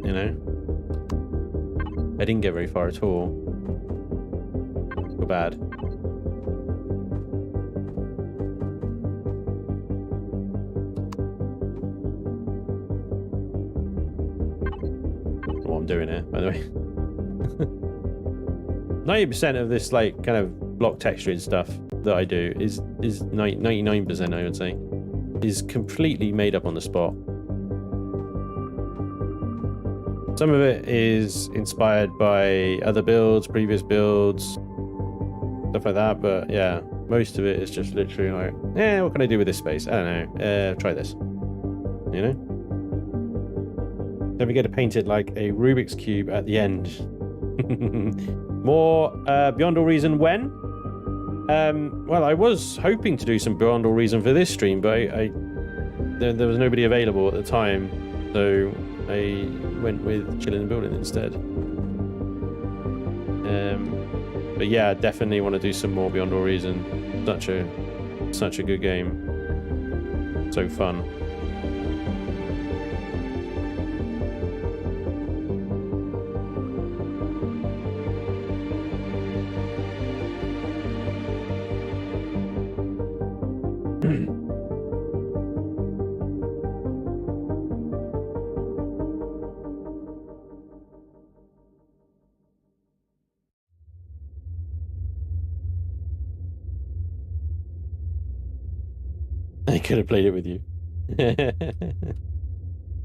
You know? I didn't get very far at all. Feel bad. What I'm doing here, by the way. 90% of this, like, kind of block texturing stuff that I do is 99%, I would say, is completely made up on the spot. Some of it is inspired by other builds, previous builds, stuff like that, but yeah, most of it is just literally like, what can I do with this space? I don't know, try this, you know? Don't forget to paint it like a Rubik's Cube at the end. More Beyond All Reason when? Well, I was hoping to do some Beyond All Reason for this stream, but there was nobody available at the time, so I went with Chillin and Buildin instead. But yeah, definitely want to do some more Beyond All Reason. Such a good game. So fun. I could have played it with you.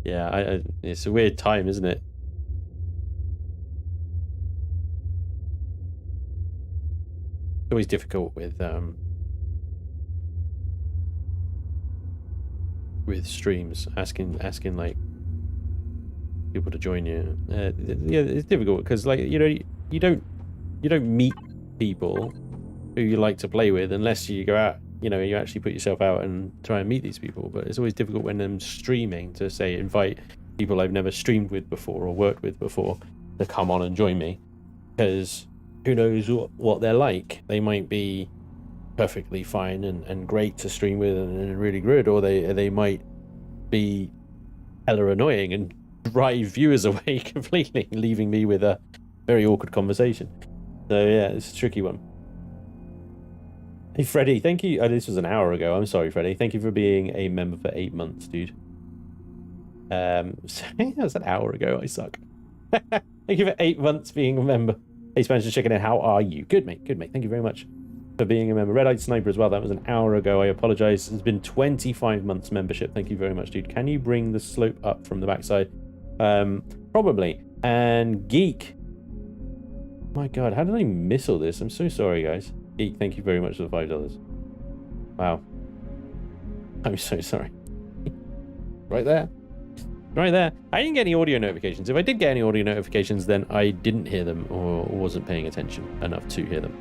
Yeah, it's a weird time, isn't it? It's always difficult with streams, asking like people to join you. Yeah, it's difficult because like you don't meet people who you like to play with unless you go out. You actually put yourself out and try and meet these people. But it's always difficult when I'm streaming to say invite people I've never streamed with before or worked with before to come on and join me, because who knows what they're like. They might be perfectly fine and great to stream with and really good, or they might be hella annoying and drive viewers away completely, leaving me with a very awkward conversation. So yeah, it's a tricky one. Hey Freddie, thank you. Oh, this was an hour ago. I'm sorry, Freddie. Thank you for being a member for 8 months, dude. That was an hour ago. I suck. Thank you for 8 months being a member. Hey Spanish, checking in. How are you? Good, mate. Good, mate. Thank you very much for being a member. Red-Eyed Sniper as well. That was an hour ago. I apologize. It's been 25 months membership. Thank you very much, dude. Can you bring the slope up from the backside? Probably. And Geek. My God, how did I miss all this? I'm so sorry, guys. Geek, thank you very much for the $5. Wow. I'm so sorry. Right there. Right there. I didn't get any audio notifications. If I did get any audio notifications, then I didn't hear them or wasn't paying attention enough to hear them.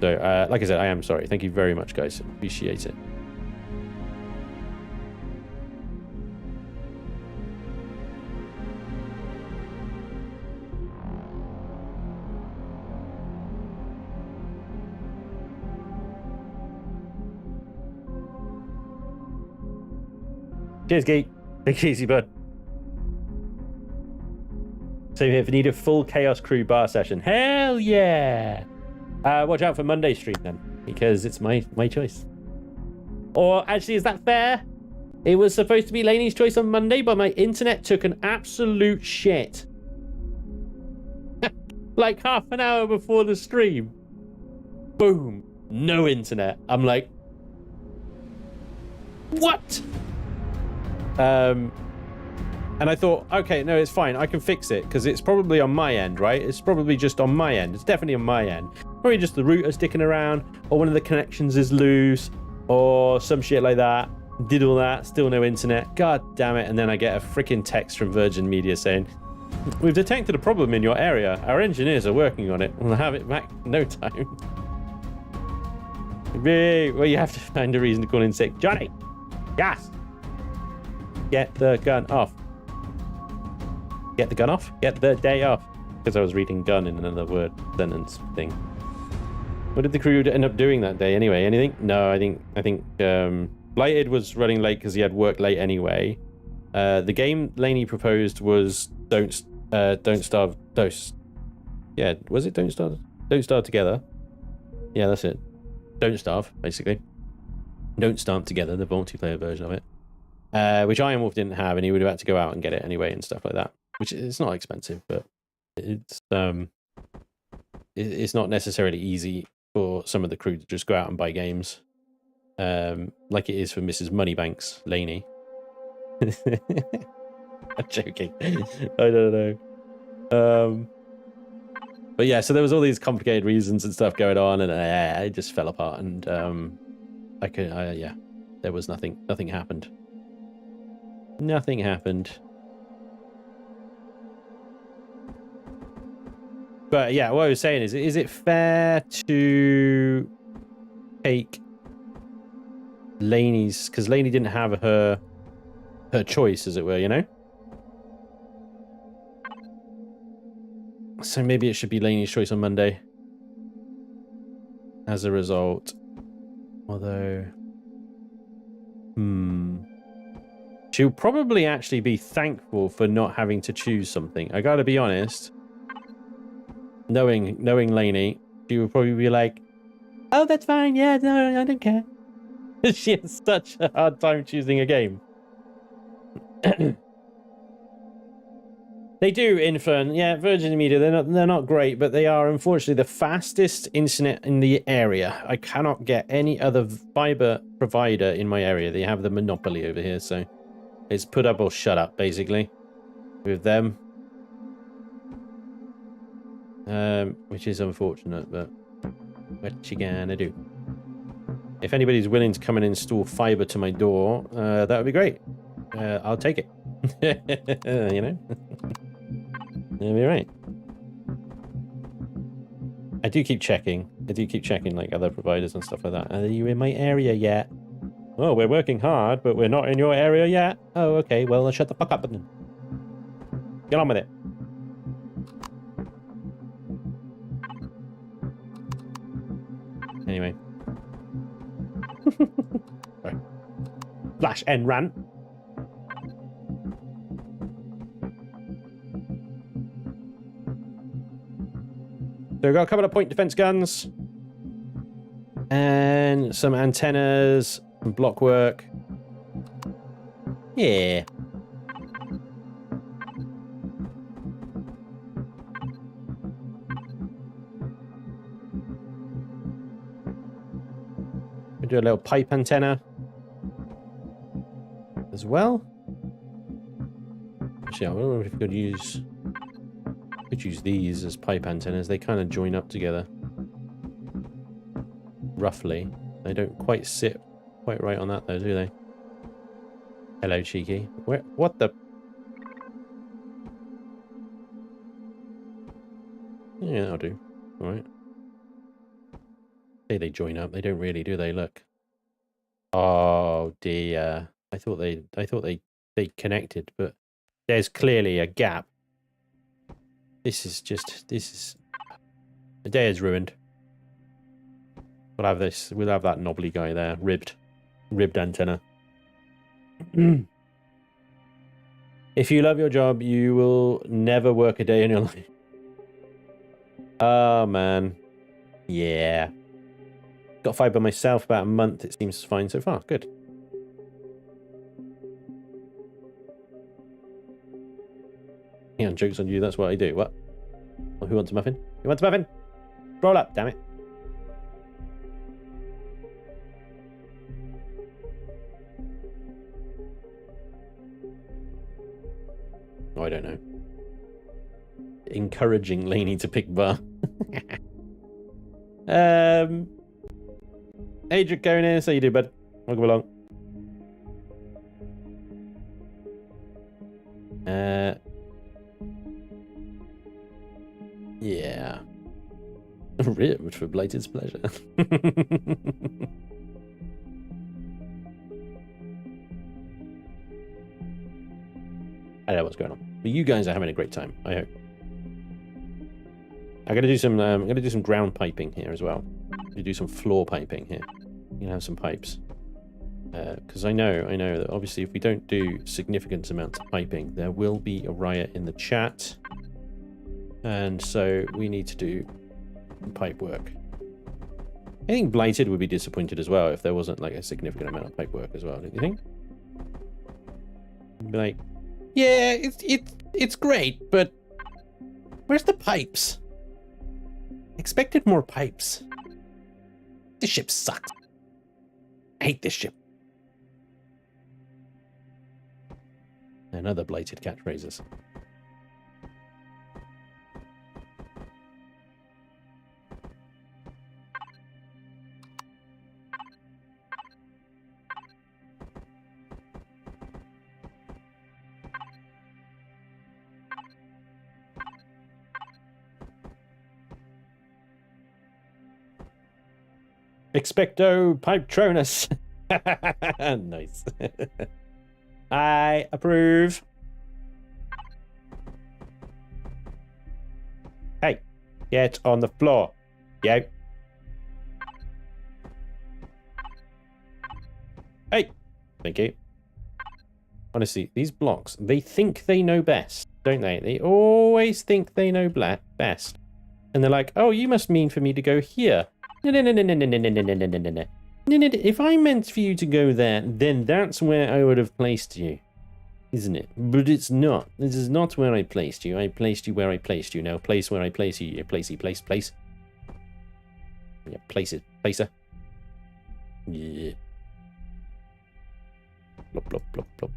So, like I said, I am sorry. Thank you very much, guys. Appreciate it. Cheers, Geek. Take it easy, bud. Same here. If you need a full Chaos Crew bar session, hell yeah! Watch out for Monday stream then, because it's my choice. Or actually, is that fair? It was supposed to be Laney's choice on Monday, but my internet took an absolute shit. Like half an hour before the stream. Boom. No internet. I'm like, what? And I thought, okay, no, it's fine. I can fix it because it's probably on my end, right? It's probably just on my end. It's definitely on my end. Probably just the router sticking around, or one of the connections is loose, or some shit like that. Did all that, still no internet. God damn it. And then I get a freaking text from Virgin Media saying, we've detected a problem in your area. Our engineers are working on it. We'll have it back in no time. Well, you have to find a reason to call in sick. Johnny! Yes! Get the gun off. Get the gun off? Get the day off. Because I was reading gun in another word sentence thing. What did the crew end up doing that day anyway? Anything? No, I think Blited was running late because he had work late anyway. The game Laney proposed was Don't Starve. Yeah, was it Don't Starve Together? Yeah, that's it. Don't Starve, basically. Don't Starve Together, the multiplayer version of it. Which Iron Wolf didn't have, and he would have had to go out and get it anyway and stuff like that. Which it's not expensive, but it's not necessarily easy for some of the crew to just go out and buy games, like it is for Mrs. Moneybanks Laney. I'm joking. I don't know. But yeah, so there was all these complicated reasons and stuff going on, and it just fell apart, and yeah, there was nothing happened. Nothing happened. But yeah, what I was saying is it fair to take Laney's, because Laney didn't have her choice, as it were, you know? So maybe it should be Laney's choice on Monday. As a result. Although... She'll probably actually be thankful for not having to choose something. I gotta be honest. Knowing Laney, she would probably be like, oh, that's fine, yeah, no, I don't care. She has such a hard time choosing a game. They do, Infern. Yeah, Virgin Media, they're not great, but they are unfortunately the fastest internet in the area. I cannot get any other fiber provider in my area. They have the monopoly over here, so it's put up or shut up, basically, with them. Which is unfortunate, but what you gonna do? If anybody's willing to come and install fiber to my door, that would be great. I'll take it. You know? You'll be right. I do keep checking. Like other providers and stuff like that. Are you in my area yet? Oh, we're working hard, but we're not in your area yet. Oh, okay. Well, shut the fuck up then. Get on with it. Anyway. Sorry. Flash N rant. So we've got a couple of point defense guns. And some antennas. Some block work. Yeah. We do a little pipe antenna as well. Actually, I wonder if we could use these as pipe antennas. They kind of join up together. Roughly. They don't quite sit quite right on that though, do they? Hello, cheeky. Where? What the? Yeah, that'll do. All right. Say they join up. They don't really, do they? Look. Oh dear. I thought they connected, but there's clearly a gap. This is the day is ruined. We'll have this. We'll have that knobbly guy there, ribbed antenna. If you love your job, you will never work a day in your life. Oh man, yeah. Got fired by myself about a month. It seems fine so far. Good. Yeah, jokes on you. That's what I do. What? Oh, who wants a muffin? Who wants a muffin? Roll up, damn it. Oh, I don't know. Encouraging Laney to pick bar. Hey, Draconis, how you doing, bud? Welcome along. Yeah. Ribbed for Blighted's pleasure. I don't know what's going on, but you guys are having a great time. I hope. I'm gonna do some ground piping here as well. I'm gonna do some floor piping here. You can have some pipes, because I know that obviously if we don't do significant amounts of piping, there will be a riot in the chat, and so we need to do pipe work. I think Blited would be disappointed as well if there wasn't like a significant amount of pipe work as well. Don't you think? Be like, yeah, it's great, but where's the pipes? Expected more pipes. This ship sucks. I hate this ship. And other Blighted catchphrases. Expecto Pipetronus. Nice. I approve. Hey, get on the floor. Yo. Hey. Thank you. Honestly, these blocks, they think they know best, don't they? They always think they know best. And they're like, oh, you must mean for me to go here. No. If I meant for you to go there, then that's where I would have placed you. Isn't it? But it's not. This is not where I placed you. I placed you where I placed you. Now place where I place you. Place. Yeah, place it. Placer. Yeah. Plop, plop, plop, plop.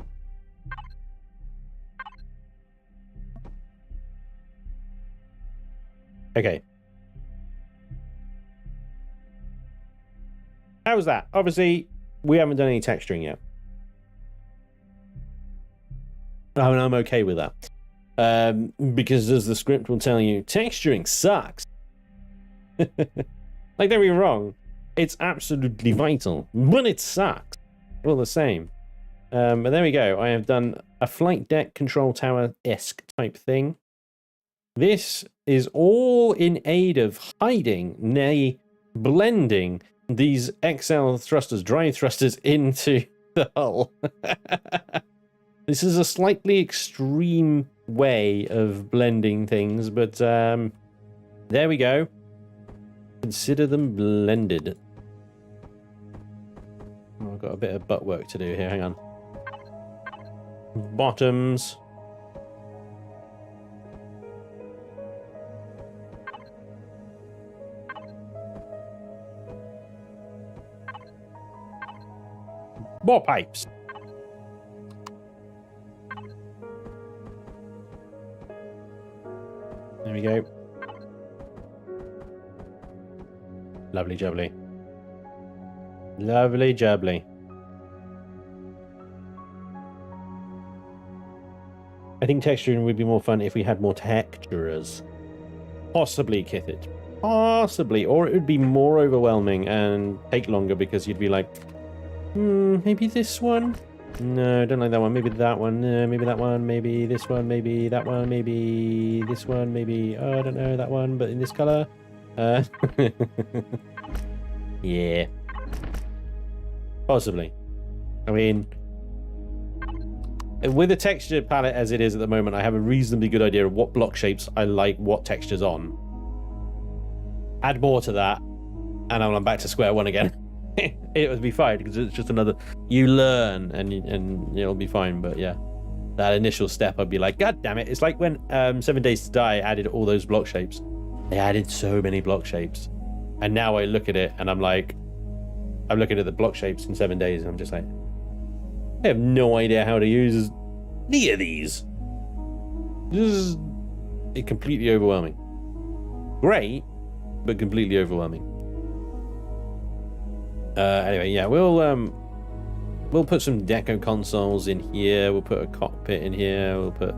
Okay. How's that? Obviously, we haven't done any texturing yet. Oh, and I'm okay with that. Because as the script will tell you, texturing sucks. Like, don't get me wrong, it's absolutely vital, but it sucks all the same. But there we go. I have done a flight deck control tower-esque type thing. This is all in aid of hiding, nay, blending these XL thrusters, drive thrusters into the hull. This is a slightly extreme way of blending things, but there we go. Consider them blended. Oh, I've got a bit of butt work to do here. Hang on. Bottoms. More pipes. There we go. Lovely jubbly. Lovely jubbly. I think texturing would be more fun if we had more texturers. Possibly, Kithit. Possibly. Or it would be more overwhelming and take longer because you'd be like, maybe this one? No, don't like that one. Maybe that one. Maybe that one. Maybe this one. Maybe that one. Maybe this one. Maybe, oh, I don't know, that one, but in this color. Yeah. Possibly. I mean, with the texture palette as it is at the moment, I have a reasonably good idea of what block shapes I like what textures on. Add more to that, and I'm back to square one again. It would be fine because it's just another. You learn, and it'll be fine. But yeah, that initial step, I'd be like, God damn it! It's like when 7 Days to Die added all those block shapes. They added so many block shapes, and now I look at it and I'm like, I'm looking at the block shapes in 7 days, and I'm just like, I have no idea how to use any of these. This is completely overwhelming. Great, but completely overwhelming. Anyway, yeah, we'll put some deco consoles in here. We'll put a cockpit in here. We'll put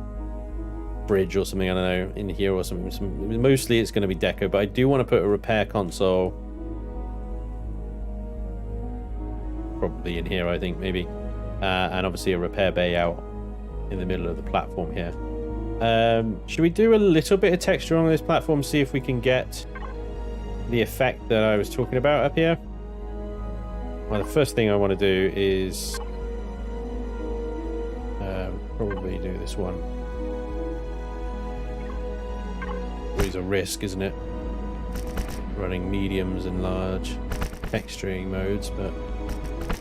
bridge or something, I don't know, in here or something. Mostly it's going to be deco, but I do want to put a repair console probably in here, I think, maybe. And obviously a repair bay out in the middle of the platform here. Should we do a little bit of texture on this platform, see if we can get the effect that I was talking about up here? Well, the first thing I want to do is probably do this one. Always a risk, isn't it? Running mediums and large texturing modes, but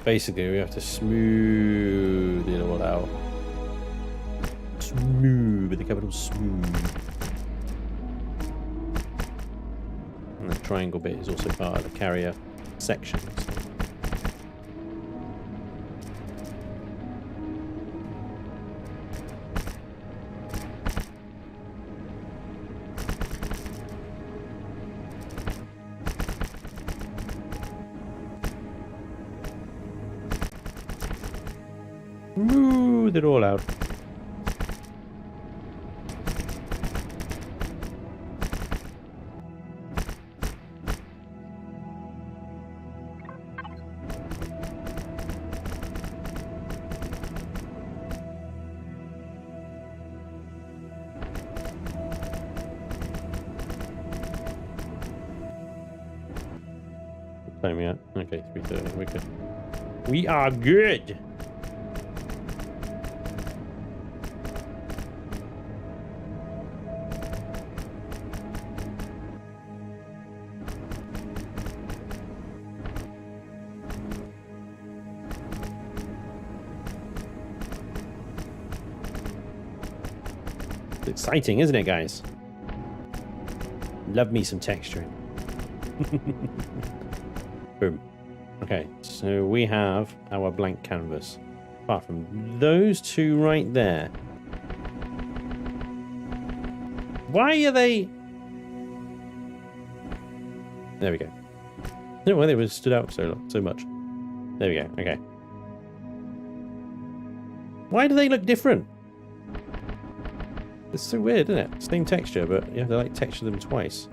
basically we have to smooth it all out. Smooth, with the capital smooth. And the triangle bit is also part of the carrier section. So. Smooth it all out. What time are we at? Okay, 3:30. We're good. We are good. Exciting, isn't it, guys? Love me some texturing. Boom. Okay, so we have our blank canvas. Apart from those two right there. Why are they... There we go. I don't know why they were stood out so much. There we go, okay. Why do they look different? It's so weird, isn't it? Same texture, but you have to like texture them twice.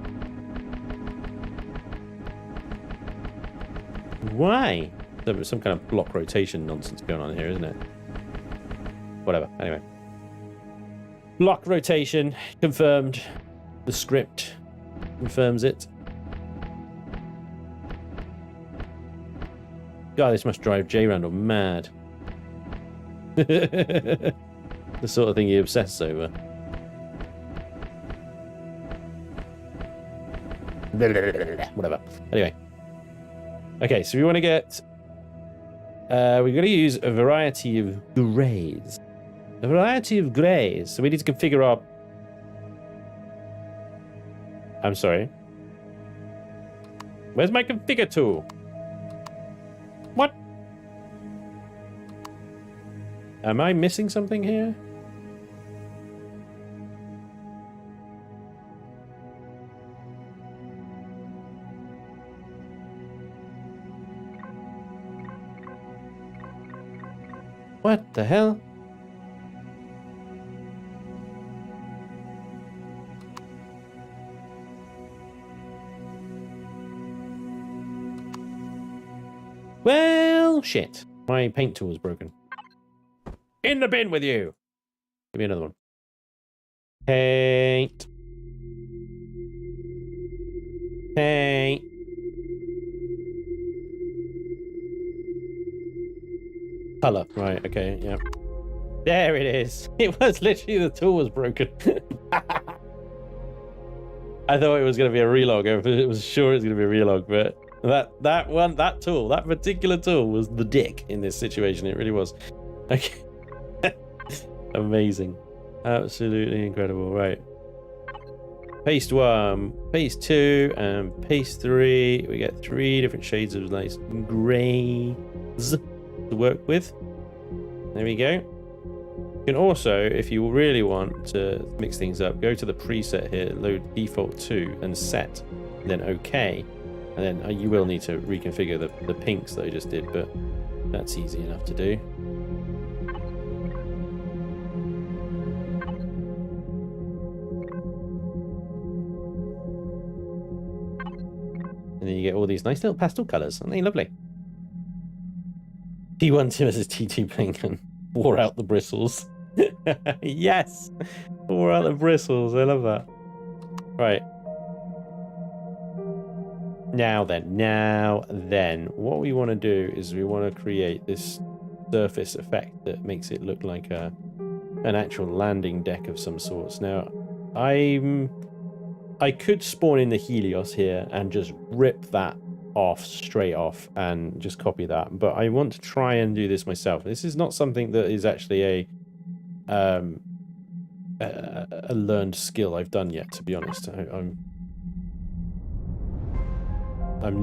Why? There's some kind of block rotation nonsense going on here, isn't it? Whatever. Anyway. Block rotation confirmed. The script confirms it. God, this must drive J. Randall mad. The sort of thing he obsesses over. Whatever. Anyway. Okay, so we want to get... we're going to use a variety of grays. A variety of grays. So we need to configure our... I'm sorry. Where's my configure tool? What? Am I missing something here? What the hell? Well, shit. My paint tool is broken. In the bin with you! Give me another one. Paint. Paint. Color. Right, okay, yeah. There it is. It was literally the tool was broken. I thought it was going to be a relog. I was sure it was going to be a relog, but that particular tool was the dick in this situation. It really was. Okay. Amazing. Absolutely incredible. Right. Paste 1, paste 2, and paste 3. We get 3 different shades of nice grays to work with. There we go. You can also, if you really want to mix things up, go to the preset here, load default 2, and set, and then OK. And then you will need to reconfigure the pinks that I just did, but that's easy enough to do. And then you get all these nice little pastel colours. Aren't they lovely? T1 Tim versus T2 Blinken wore out the bristles. Yes! Wore out the bristles. I love that. Right. Now then, what we want to do is we want to create this surface effect that makes it look like an actual landing deck of some sorts. Now, I could spawn in the Helios here and just rip that off straight off and just copy that, but I want to try and do this myself. This is not something that is actually a learned skill I've done yet, to be honest. I'm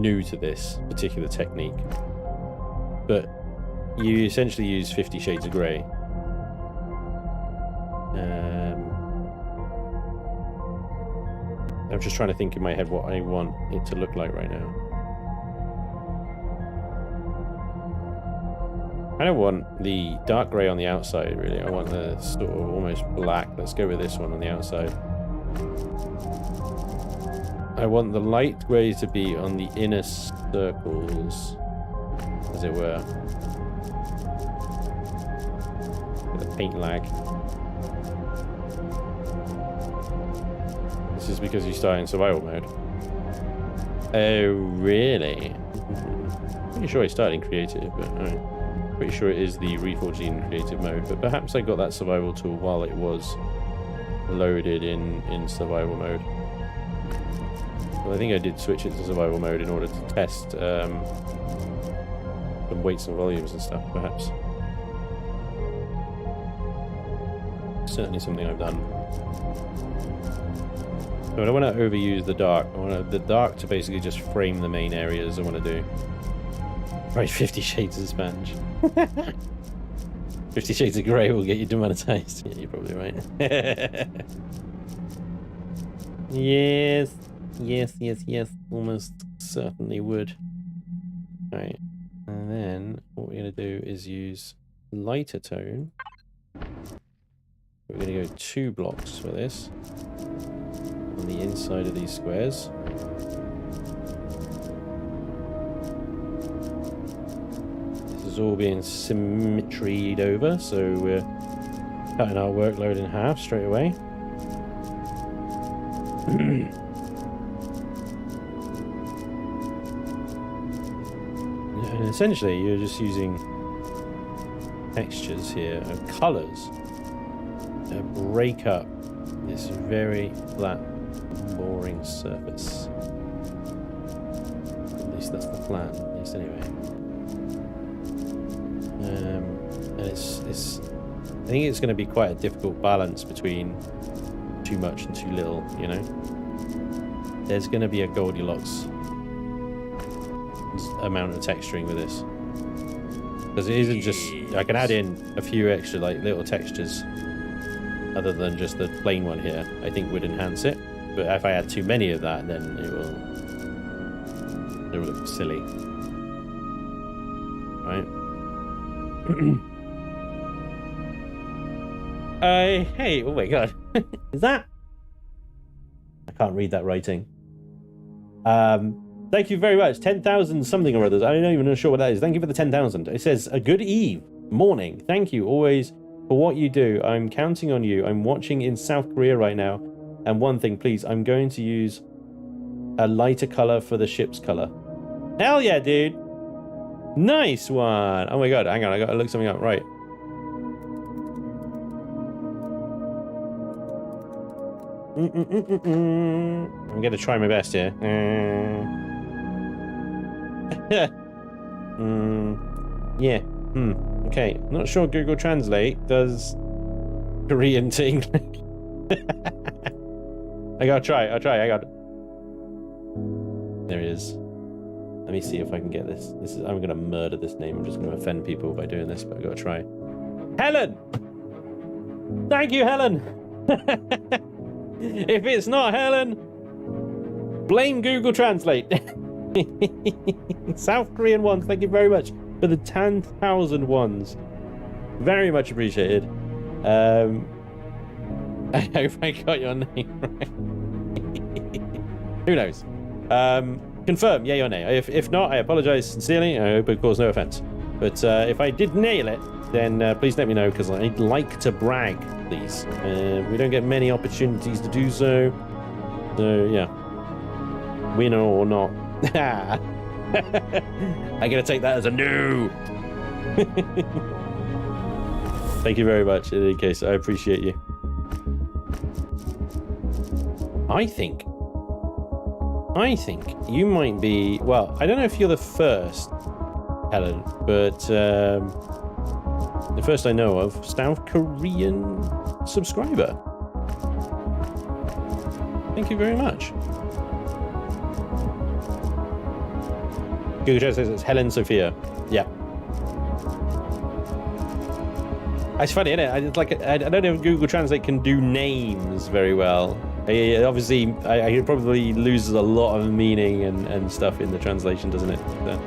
new to this particular technique, but you essentially use 50 Shades of Grey. I'm just trying to think in my head what I want it to look like right now. I don't want the dark grey on the outside, really. I want the sort of almost black. Let's go with this one on the outside. I want the light grey to be on the inner circles, as it were. The paint lag. This is because you start in survival mode. Oh, really? Pretty sure I started in creative, but alright. Pretty sure it is the Reforging creative mode, but perhaps I got that survival tool while it was loaded in survival mode. Well, I think I did switch it to survival mode in order to test some weights and volumes and stuff, perhaps. Certainly something I've done. But I don't want to overuse the dark. I want the dark to basically just frame the main areas I want to do. Right, 50 Shades of Sponge. 50 Shades of Grey will get you demonetized. Yeah, you're probably right. Yes. Yes. Almost certainly would. Right. And then what we're going to do is use lighter tone, We're going to go 2 blocks for this on the inside of these squares. This is all being symmetried over, so we're cutting our workload in half straight away. And essentially, you're just using textures here and colors to break up this very flat, boring surface. At least that's the plan, at least anyway. And it's I think it's going to be quite a difficult balance between too much and too little, you know? There's going to be a Goldilocks amount of texturing with this. Because it isn't just... I can add in a few extra, like, little textures other than just the plain one here, I think would enhance it. But if I add too many of that, then it will look silly. Right? Hey, oh my god. Is that? I can't read that writing. Thank you very much. 10,000 something or others. I'm not even sure what that is. Thank you for the 10,000. It says, a good eve. Morning. Thank you always for what you do. I'm counting on you. I'm watching in South Korea right now. And one thing, please, I'm going to use a lighter color for the ship's color. Hell yeah, dude. Nice one. Oh my god, hang on. I gotta look something up. Right. I'm gonna try my best here. Yeah. Okay. Not sure Google Translate does Korean to English. I gotta try. I got it. There it is. Let me see if I can get this. I'm gonna murder this name. I'm just gonna offend people by doing this, but I gotta try. Helen! Thank you, Helen! If it's not Helen, blame Google Translate. South Korean ones, thank you very much for the 10,000 ones. Very much appreciated. I hope I got your name right. Who knows? Confirm, yay or nay. If not, I apologize sincerely. I hope it caused no offense. But if I did nail it, then please let me know, because I'd like to brag, please. We don't get many opportunities to do so. So, yeah. Winner or not. I'm going to take that as a no. Thank you very much, in any case. I appreciate you. I think you might be... Well, I don't know if you're the first, Helen, but... the first I know of, South Korean subscriber. Thank you very much. Google Translate says it's Helen Sophia. Yeah. It's funny, isn't it? It's like, I don't know if Google Translate can do names very well. Obviously, it probably loses a lot of meaning and stuff in the translation, doesn't it? So,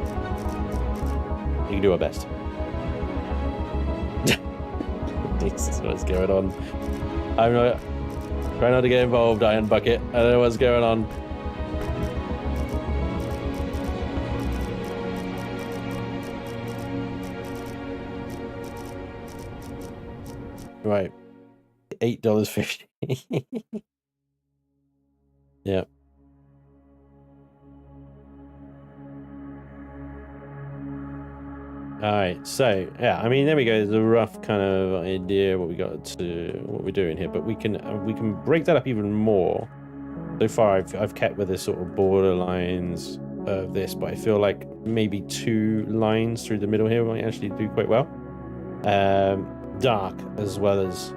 you can do our best. What's going on? I'm not trying not to get involved, Iron Bucket. I don't know what's going on. Right. $8.50. Yeah. Alright, so yeah, I mean, there we go. There's a rough kind of idea what we're doing here, but we can break that up even more. So far, I've kept with the sort of borderlines of this, but I feel like maybe 2 lines through the middle here might actually do quite well. Dark as well as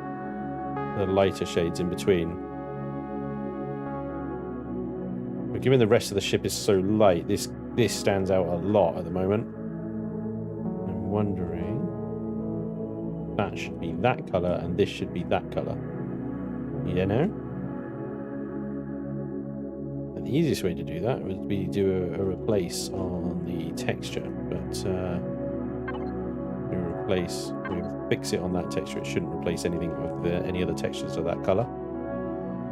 the lighter shades in between. But given the rest of the ship is so light, this stands out a lot at the moment. I'm wondering, that should be that color and this should be that color. You know? And the easiest way to do that would be do a replace on the texture, but replace, we fix it on that texture. It shouldn't replace anything of any other textures of that color.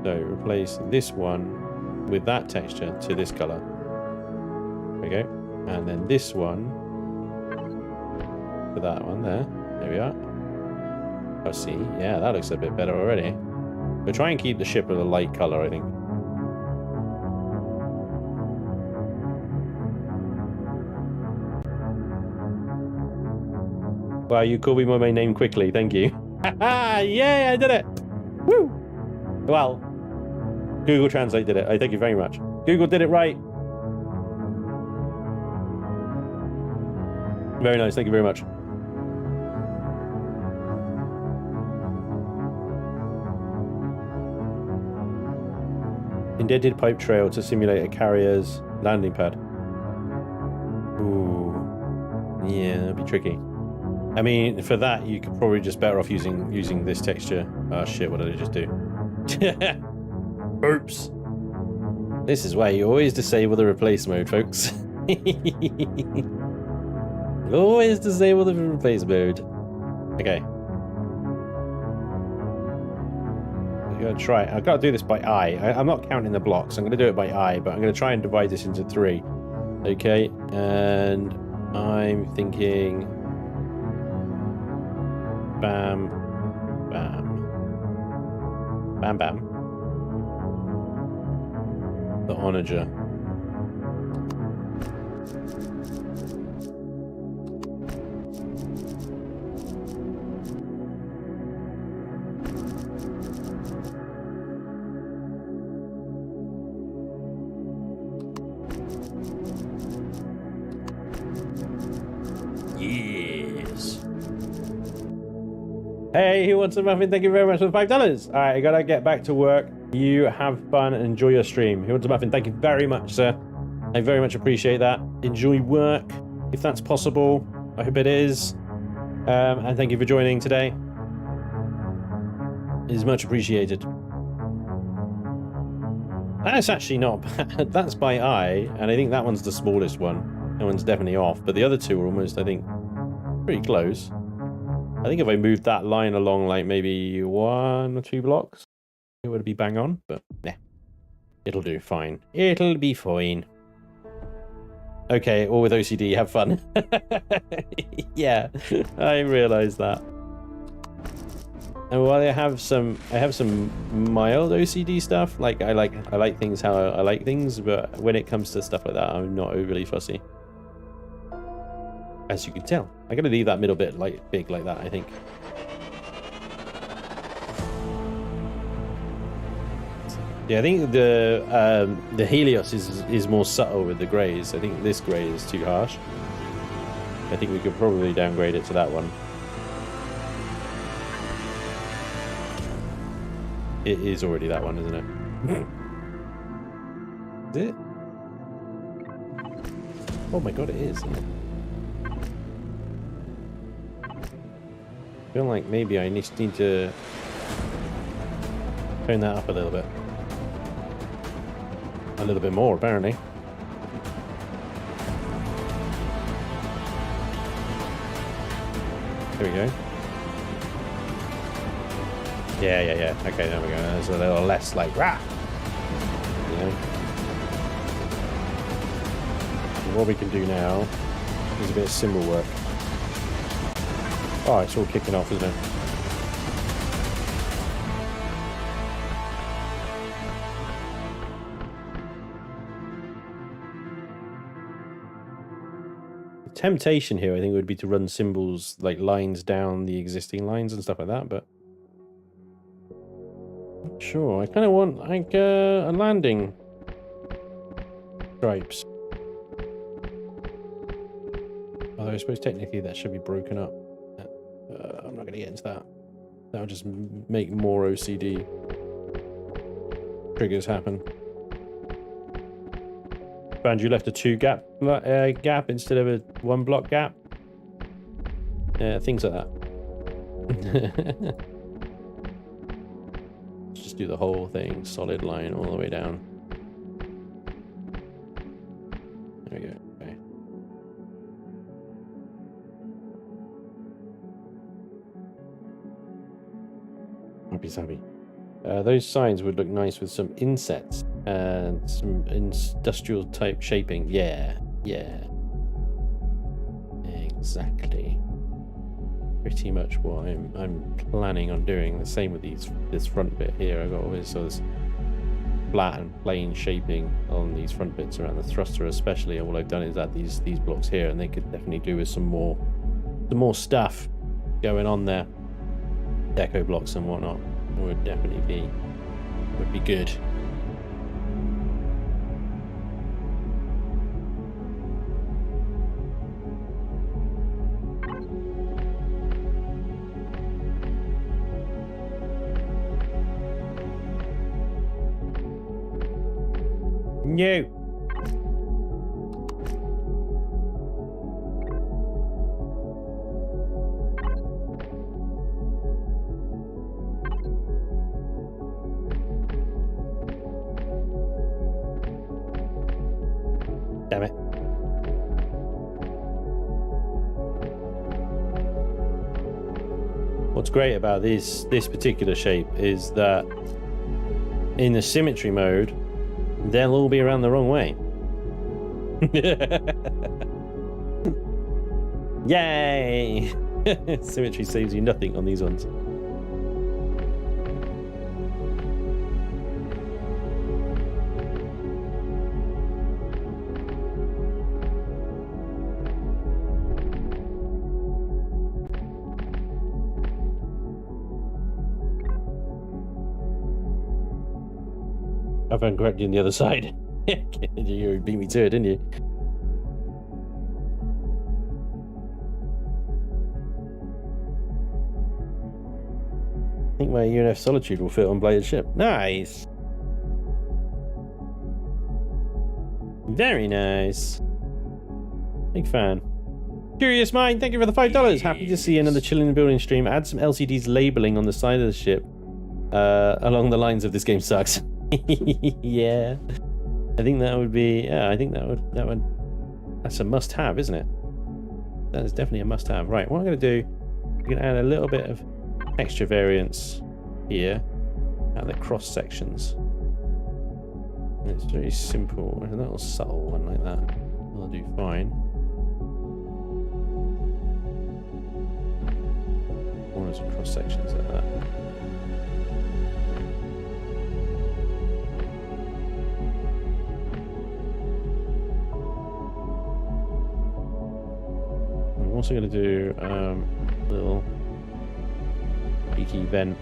So replace this one with that texture to this color. There we go. And then this one for that one there. There we are. Oh, see, yeah, that looks a bit better already. We'll try and keep the ship of a light color, I think. Wow, you called me by my name quickly. Thank you. Yay, I did it. Woo! Well, Google Translate did it. I thank you very much. Google did it right. Very nice. Thank you very much. Indented pipe trail to simulate a carrier's landing pad. Ooh. Yeah, that'd be tricky. I mean, for that, you could probably just better off using this texture. Oh shit, what did I just do? Oops. This is why you always disable the replace mode, folks. Always disable the replace mode. Okay. I'm gonna try. I've got to do this by eye. I'm not counting the blocks. I'm gonna do it by eye, but I'm gonna try and divide this into 3. Okay, and I'm thinking. Bam, bam, bam, bam. The onager. Yes. Hey, who wants a muffin? Thank you very much for the $5. All right, I gotta get back to work. You have fun and enjoy your stream. Who wants a muffin? Thank you very much, sir. I very much appreciate that. Enjoy work, if that's possible. I hope it is. And thank you for joining today. It is much appreciated. That's actually not bad. That's by eye, and I think that one's the smallest one. That one's definitely off, but the other two are almost, I think, pretty close. I think if I moved that line along like maybe 1 or 2 blocks, it would be bang on, but yeah, it'll do fine. It'll be fine. Okay, all with OCD, have fun. Yeah, I realize that. And while I have some mild OCD stuff, like I like things how I like things, but when it comes to stuff like that, I'm not overly fussy. As you can tell, I'm gonna leave that middle bit like big like that, I think. Yeah, I think the Helios is more subtle with the greys. I think this grey is too harsh. I think we could probably downgrade it to that one. It is already that one, isn't it? Is it? Oh my god, it is, isn't it? I feel like maybe I need to turn that up a little bit. A little bit more, apparently. There we go. Yeah. Okay, there we go. There's a little less like rah. You know. And what we can do now is a bit of symbol work. Oh, it's all kicking off, isn't it? The temptation here, I think, would be to run symbols like lines down the existing lines and stuff like that, but not sure. I kind of want like a landing stripes. Although I suppose technically that should be broken up. I'm not going to get into that. That would just make more OCD triggers happen. And you left a 2 gap instead of a 1 block gap. Things like that. Let's just do the whole thing, solid line all the way down. There we go. Okay. Sappy sappy. Those signs would look nice with some insets and some industrial type shaping. Yeah, yeah. Exactly. Pretty much what I'm planning on doing. The same with this front bit here. I've got all this flat and plain shaping on these front bits around the thruster especially. All I've done is add these blocks here, and they could definitely do with some more stuff going on there. Deco blocks and whatnot would definitely be good. No. Damn it. What's great about this particular shape is that in the symmetry mode, they'll all be around the wrong way. Yay! Symmetry saves you nothing on these ones. I found correctly on the other side. You beat me to it, didn't you? I think my UNF Solitude will fit on Blited ship. Nice. Very nice. Big fan. Curious Mind, thank you for the $5. Happy to see another Chillin Building stream. Add some LCDs labeling on the side of the ship along the lines of this game sucks. Yeah, I think that would be. Yeah, I think that would. That's a must-have, isn't it? That is definitely a must-have. Right, what I'm going to do, I'm going to add a little bit of extra variance here at the cross sections. And it's very simple. A little subtle one like that will do fine. Corners and cross sections like that. I'm also going to do a little peaky vent.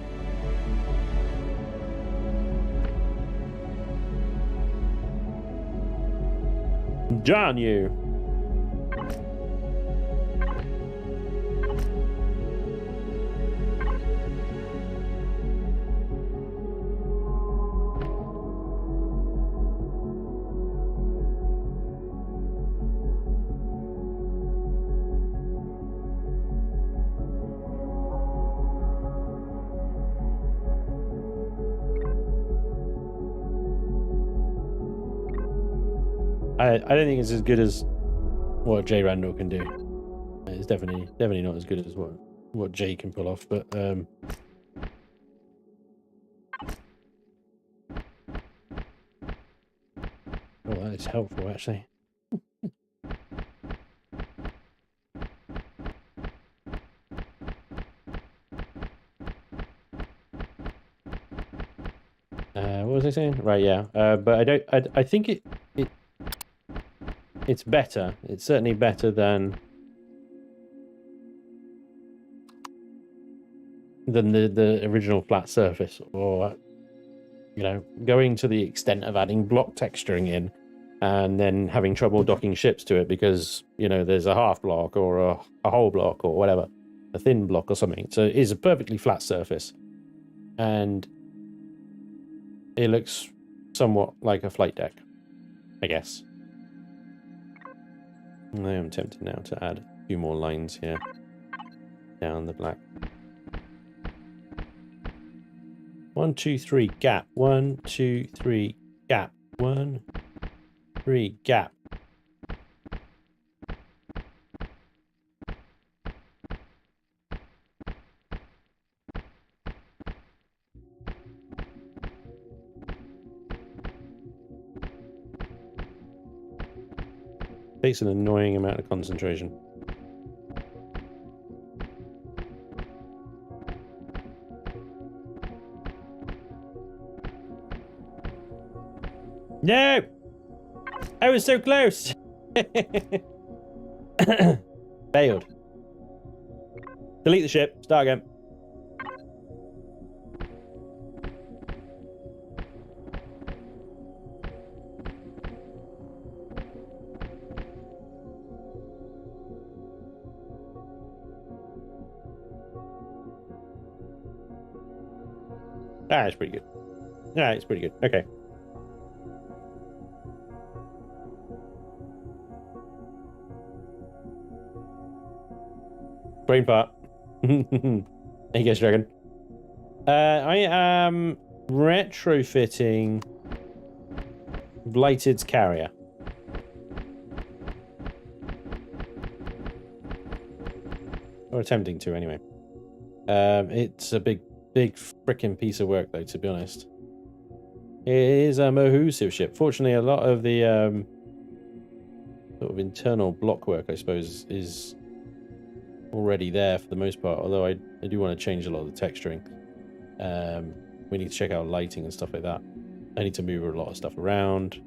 John, you. I don't think it's as good as what Jay Randall can do. It's definitely not as good as what Jay can pull off, but oh, that is helpful actually. What was I saying? Right, yeah. But I think it's better. It's certainly better than the original flat surface, or you know, going to the extent of adding block texturing in and then having trouble docking ships to it because, you know, there's a half block or a whole block or whatever, a thin block or something. So it is a perfectly flat surface and it looks somewhat like a flight deck, I guess. I am tempted now to add a few more lines here down the black. 1, 2, 3 gap. 1, 2, 3 gap. 1, 3 gap. Takes an annoying amount of concentration. No! I was so close! Failed. Delete the ship. Start again. Ah, it's pretty good. Yeah, it's pretty good. Okay. Brain fart. There you go, Dragon. I am retrofitting Blighted's carrier. Or attempting to, anyway. It's a big frickin' piece of work, though, to be honest. It is a Mohusive ship. Fortunately, a lot of the sort of internal block work, I suppose, is already there for the most part, although I do want to change a lot of the texturing. We need to check out lighting and stuff like that. I need to move a lot of stuff around.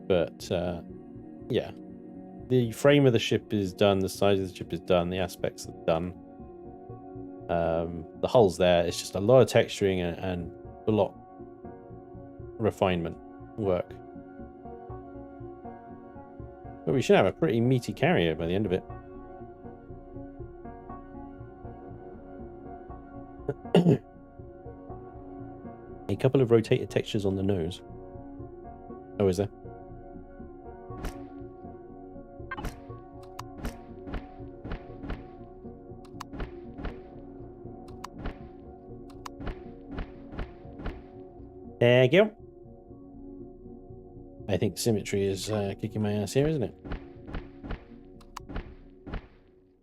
But, yeah. The frame of the ship is done, the size of the ship is done, the aspects are done. The hull's there. It's just a lot of texturing and a lot refinement work. But we should have a pretty meaty carrier by the end of it. A couple of rotated textures on the nose. Oh, is there? There you go. I think symmetry is kicking my ass here, isn't it?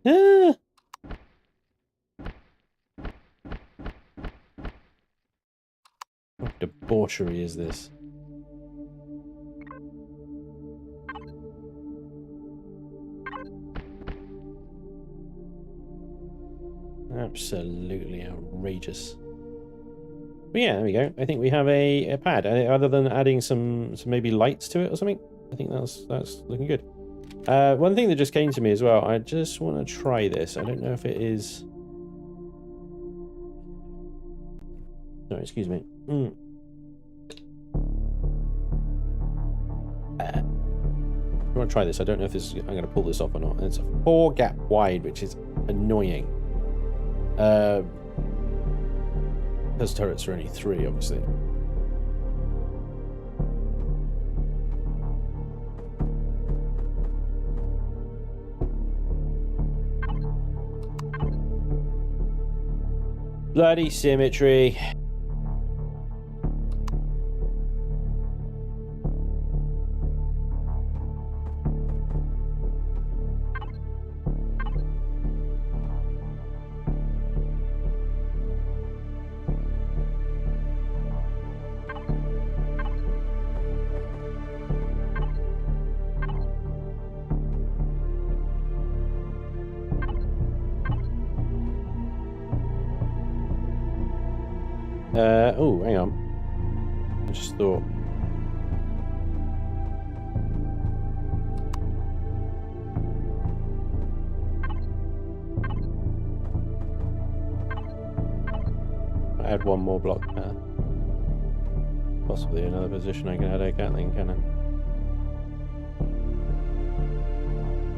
Ah! What debauchery is this? Absolutely outrageous. But yeah, there we go. I think we have a pad. Other than adding some maybe lights to it or something, I think that's looking good. One thing that just came to me as well. I just want to try this. I don't know if it is. Sorry, excuse me. I want to try this. I don't know if this. I'm going to pull this off or not. And it's a 4-gap wide, which is annoying. Those turrets are only 3, obviously. Bloody symmetry. Oh, hang on. I just thought. I add one more block there. Possibly another position I can add a Gatling cannon.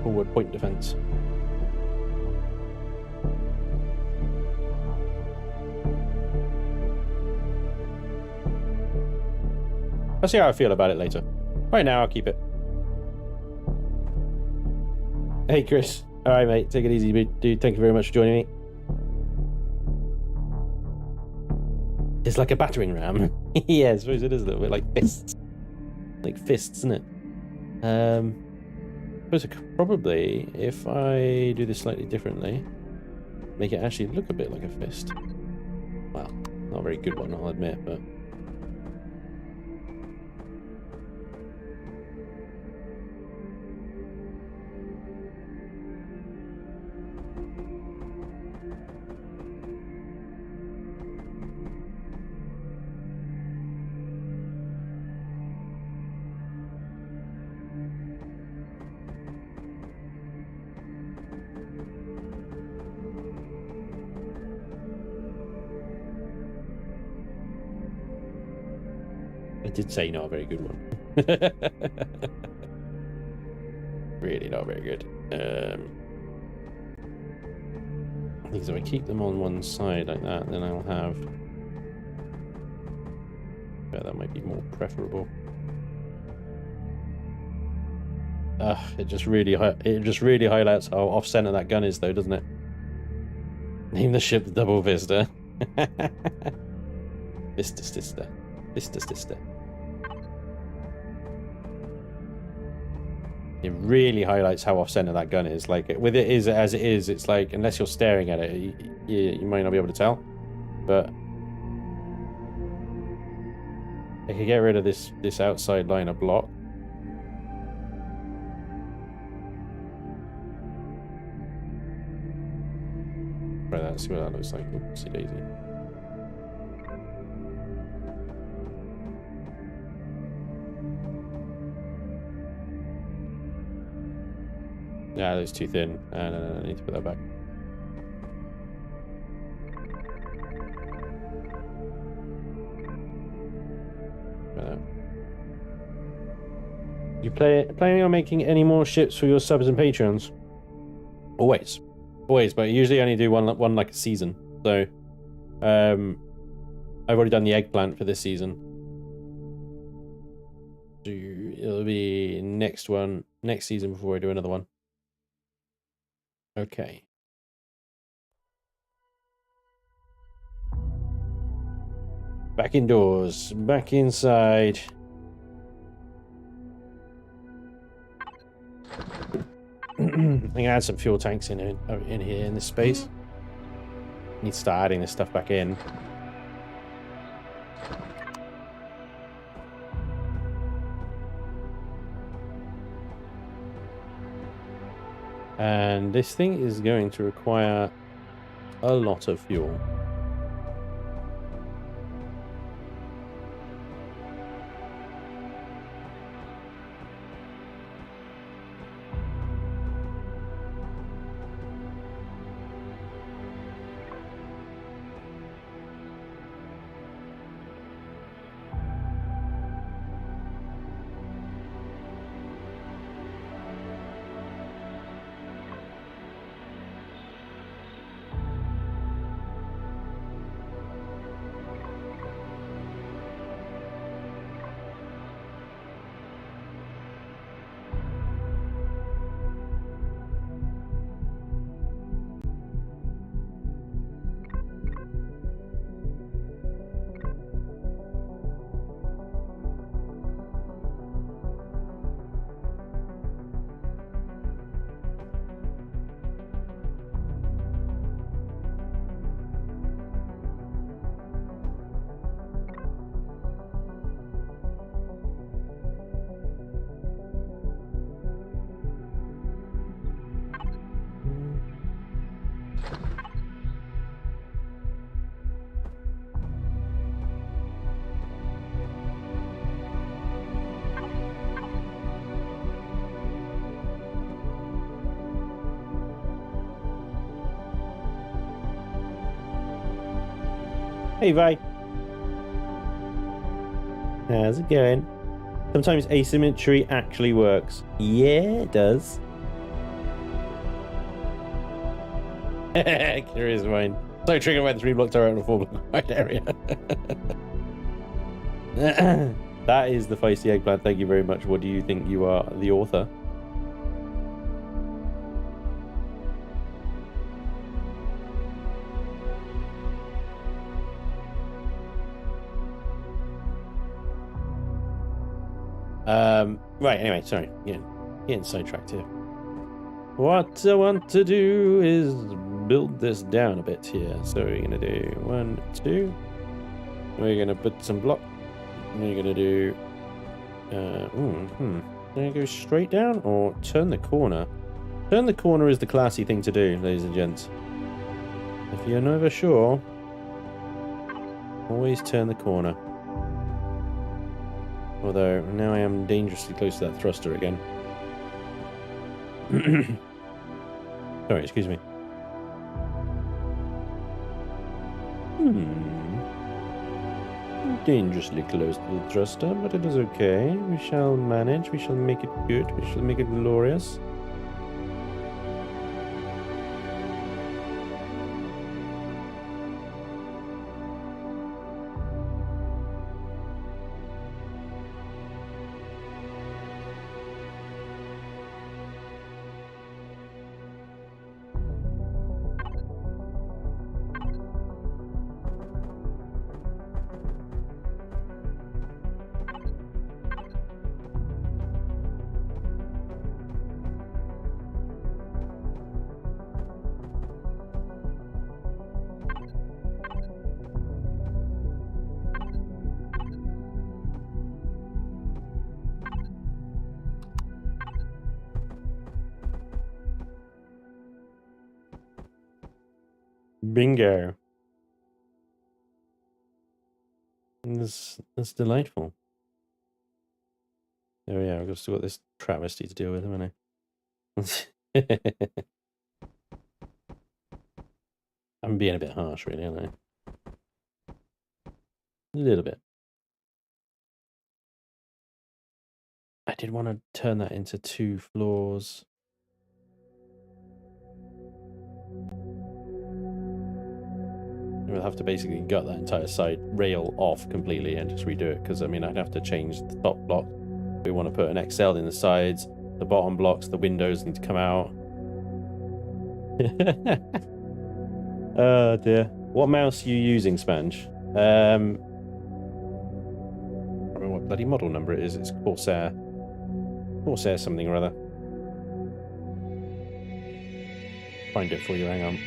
Forward point defense. I'll see how I feel about it later. Right now, I'll keep it. Hey, Chris. All right, mate. Take it easy, dude. Thank you very much for joining me. It's like a battering ram. Yeah, I suppose it is a little bit like fists. Like fists, isn't it? I suppose I could probably, if I do this slightly differently, make it actually look a bit like a fist. Well, not a very good one, I'll admit, but... I did say not a very good one. Really not very good. I think if I keep them on one side like that, then I'll have... Yeah, that might be more preferable. It just really highlights how off-center that gun is, though, doesn't it? Name the ship Double Vista. Vista Sister. Vista Sister. It really highlights how off-center that gun is. Like, with it is as it is, it's like, unless you're staring at it, you might not be able to tell. But I could get rid of this outside line of block. Try that, see what that looks like. Oopsie daisy. Yeah, that's too thin. No, I need to put that back. You planning on making any more ships for your subs and patrons? Always, but I usually only do one like a season. So, I've already done the eggplant for this season. So it'll be next season before I do another one. Okay. Back indoors, back inside. I'm gonna add some fuel tanks in here in this space. Need to start adding this stuff back in. And this thing is going to require a lot of fuel. Hey, Vi. How's it going? Sometimes asymmetry actually works. Yeah, it does. Curious mind. So triggered by the 3-block turret and a 4-block wide area. That is the feisty eggplant. Thank you very much. What do you think? You are the author. Right, anyway, sorry. Getting sidetracked here. What I want to do is build this down a bit here. So we're going to do 1, 2. We're going to put some block. We're going to do... Can I go straight down or turn the corner? Turn the corner is the classy thing to do, ladies and gents. If you're never sure, always turn the corner. Although, now I am dangerously close to that thruster again. Sorry, excuse me. dangerously close to the thruster, but it is okay. We shall manage. We shall make it good. We shall make it glorious. Bingo. That's delightful. Oh yeah, I've still got this travesty to deal with, haven't I? I'm being a bit harsh, really, aren't I? A little bit. I did want to turn that into 2 floors. We'll have to basically gut that entire side rail off completely and just redo it, because I mean I'd have to change the top block. We want to put an XL in the sides, the bottom blocks, the windows need to come out. Oh dear. What mouse are you using, Spange? I don't remember what bloody model number it is. It's Corsair. Corsair something or other. Find it for you, hang on.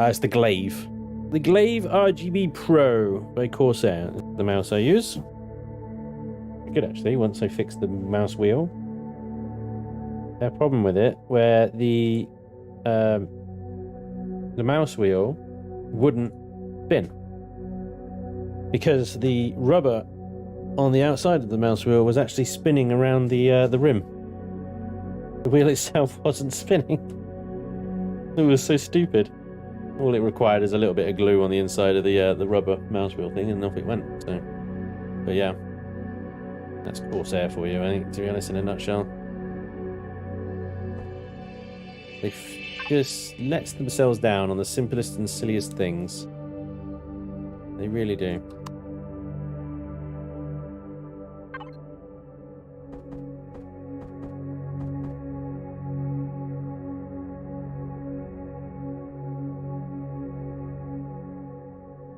It's the Glaive. The Glaive RGB Pro by Corsair. The mouse I use. Good actually, once I fix the mouse wheel. A problem with it where the mouse wheel wouldn't spin. Because the rubber on the outside of the mouse wheel was actually spinning around the rim. The wheel itself wasn't spinning. It was so stupid. All it required is a little bit of glue on the inside of the rubber mouse wheel thing, and off it went. So, but yeah, that's Corsair for you, I think, to be honest, in a nutshell. They just let themselves down on the simplest and silliest things. They really do.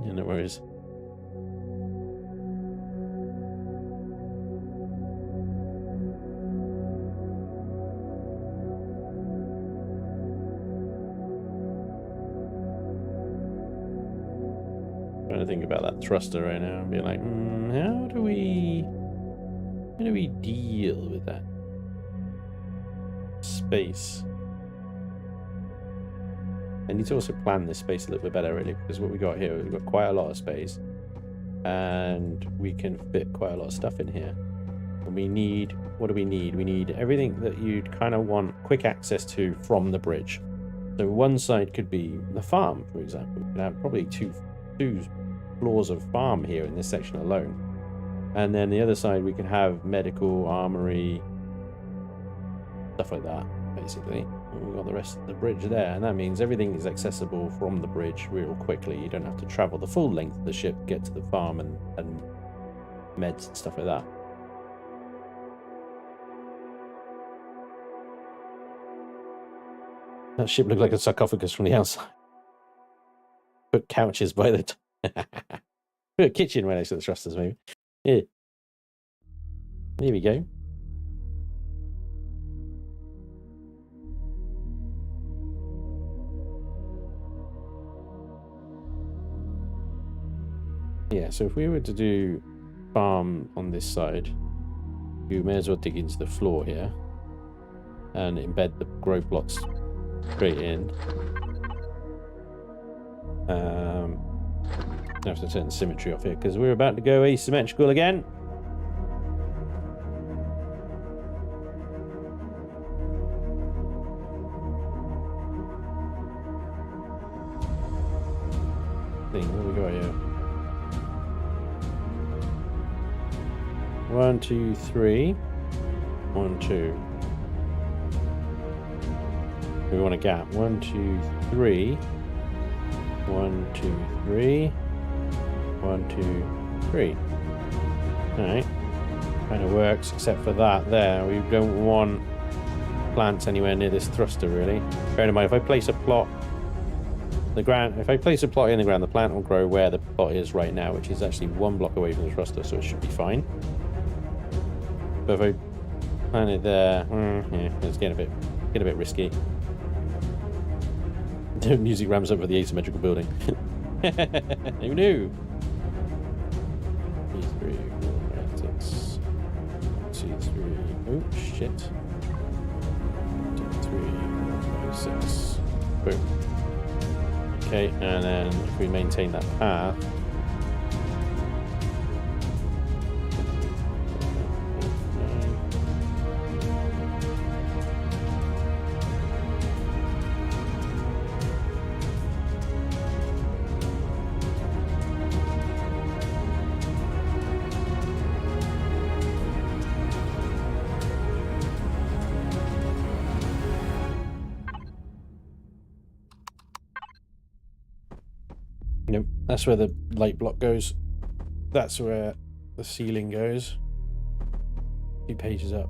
Yeah, no worries. Trying to think about that thruster right now and be like, how do we deal with that space? I need to also plan this space a little bit better, really, because what we got here, we've got quite a lot of space, and we can fit quite a lot of stuff in here. And we need, what do we need? We need everything that you'd kind of want quick access to from the bridge. So one side could be the farm, for example. We could have probably two floors of farm here in this section alone. And then the other side, we could have medical, armory, stuff like that, basically. And we've got the rest of the bridge there, and that means everything is accessible from the bridge real quickly. You don't have to travel the full length of the ship to get to the farm and meds and stuff like that. That ship looked like a sarcophagus from the outside. Put couches by the put a kitchen right next to the thrusters, maybe. Yeah. There we go. Yeah, so if we were to do farm on this side, you may as well dig into the floor here and embed the grow blocks straight in. I have to turn the symmetry off here because we're about to go asymmetrical again. 1, 2, 3. 1, 2. We want a gap. 1, 2, 3. 1, 2, 3. 1, 2, 3. Alright. Kind of works, except for that there. We don't want plants anywhere near this thruster, really. Bear in mind, if I place a plot in the ground, the plant will grow where the plot is right now, which is actually 1 block away from the thruster, so it should be fine. But if I plant it there, yeah, it's getting a bit risky. The music ramps up for the asymmetrical building. Who knew? E3, 6, C3. Oh shit. 2, 3, 6. Boom. Okay, and then if we maintain that path. Nope, that's where the light block goes. That's where the ceiling goes. 2 pages up.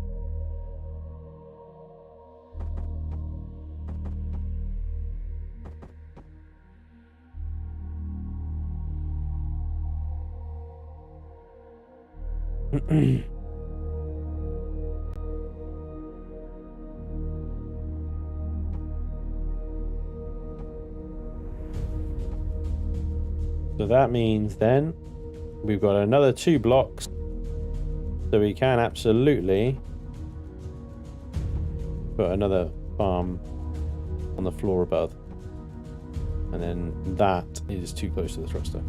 So that means then we've got another 2 blocks, so we can absolutely put another farm on the floor above, and then that is too close to the thruster.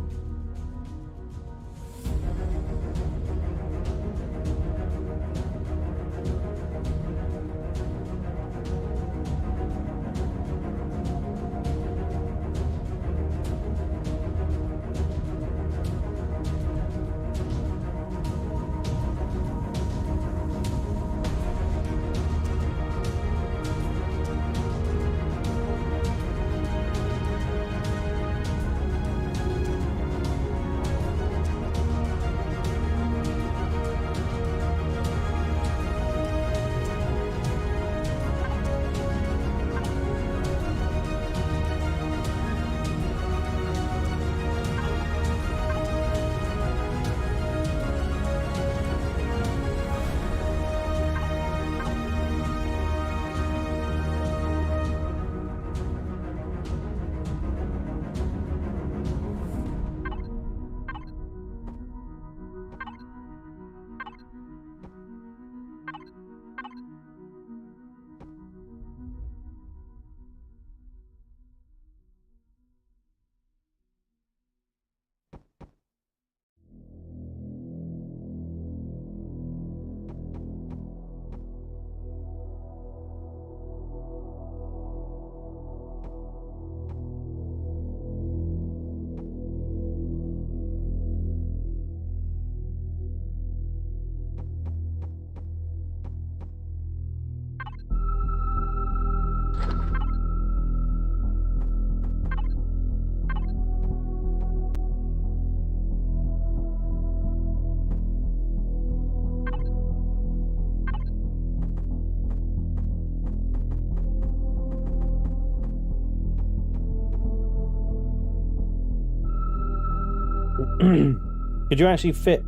Could you actually fit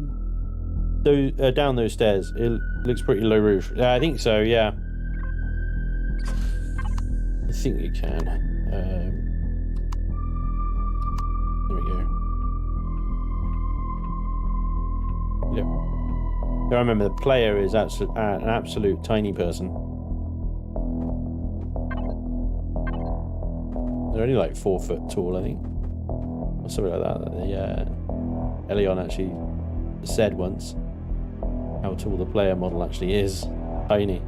those down those stairs? It looks pretty low roof. I think so, yeah. I think you can. There we go. Yep. I remember the player is an absolute tiny person. They're only like 4 foot tall, I think. Or something like that. Elion actually said once how tall the player model actually is. Tiny.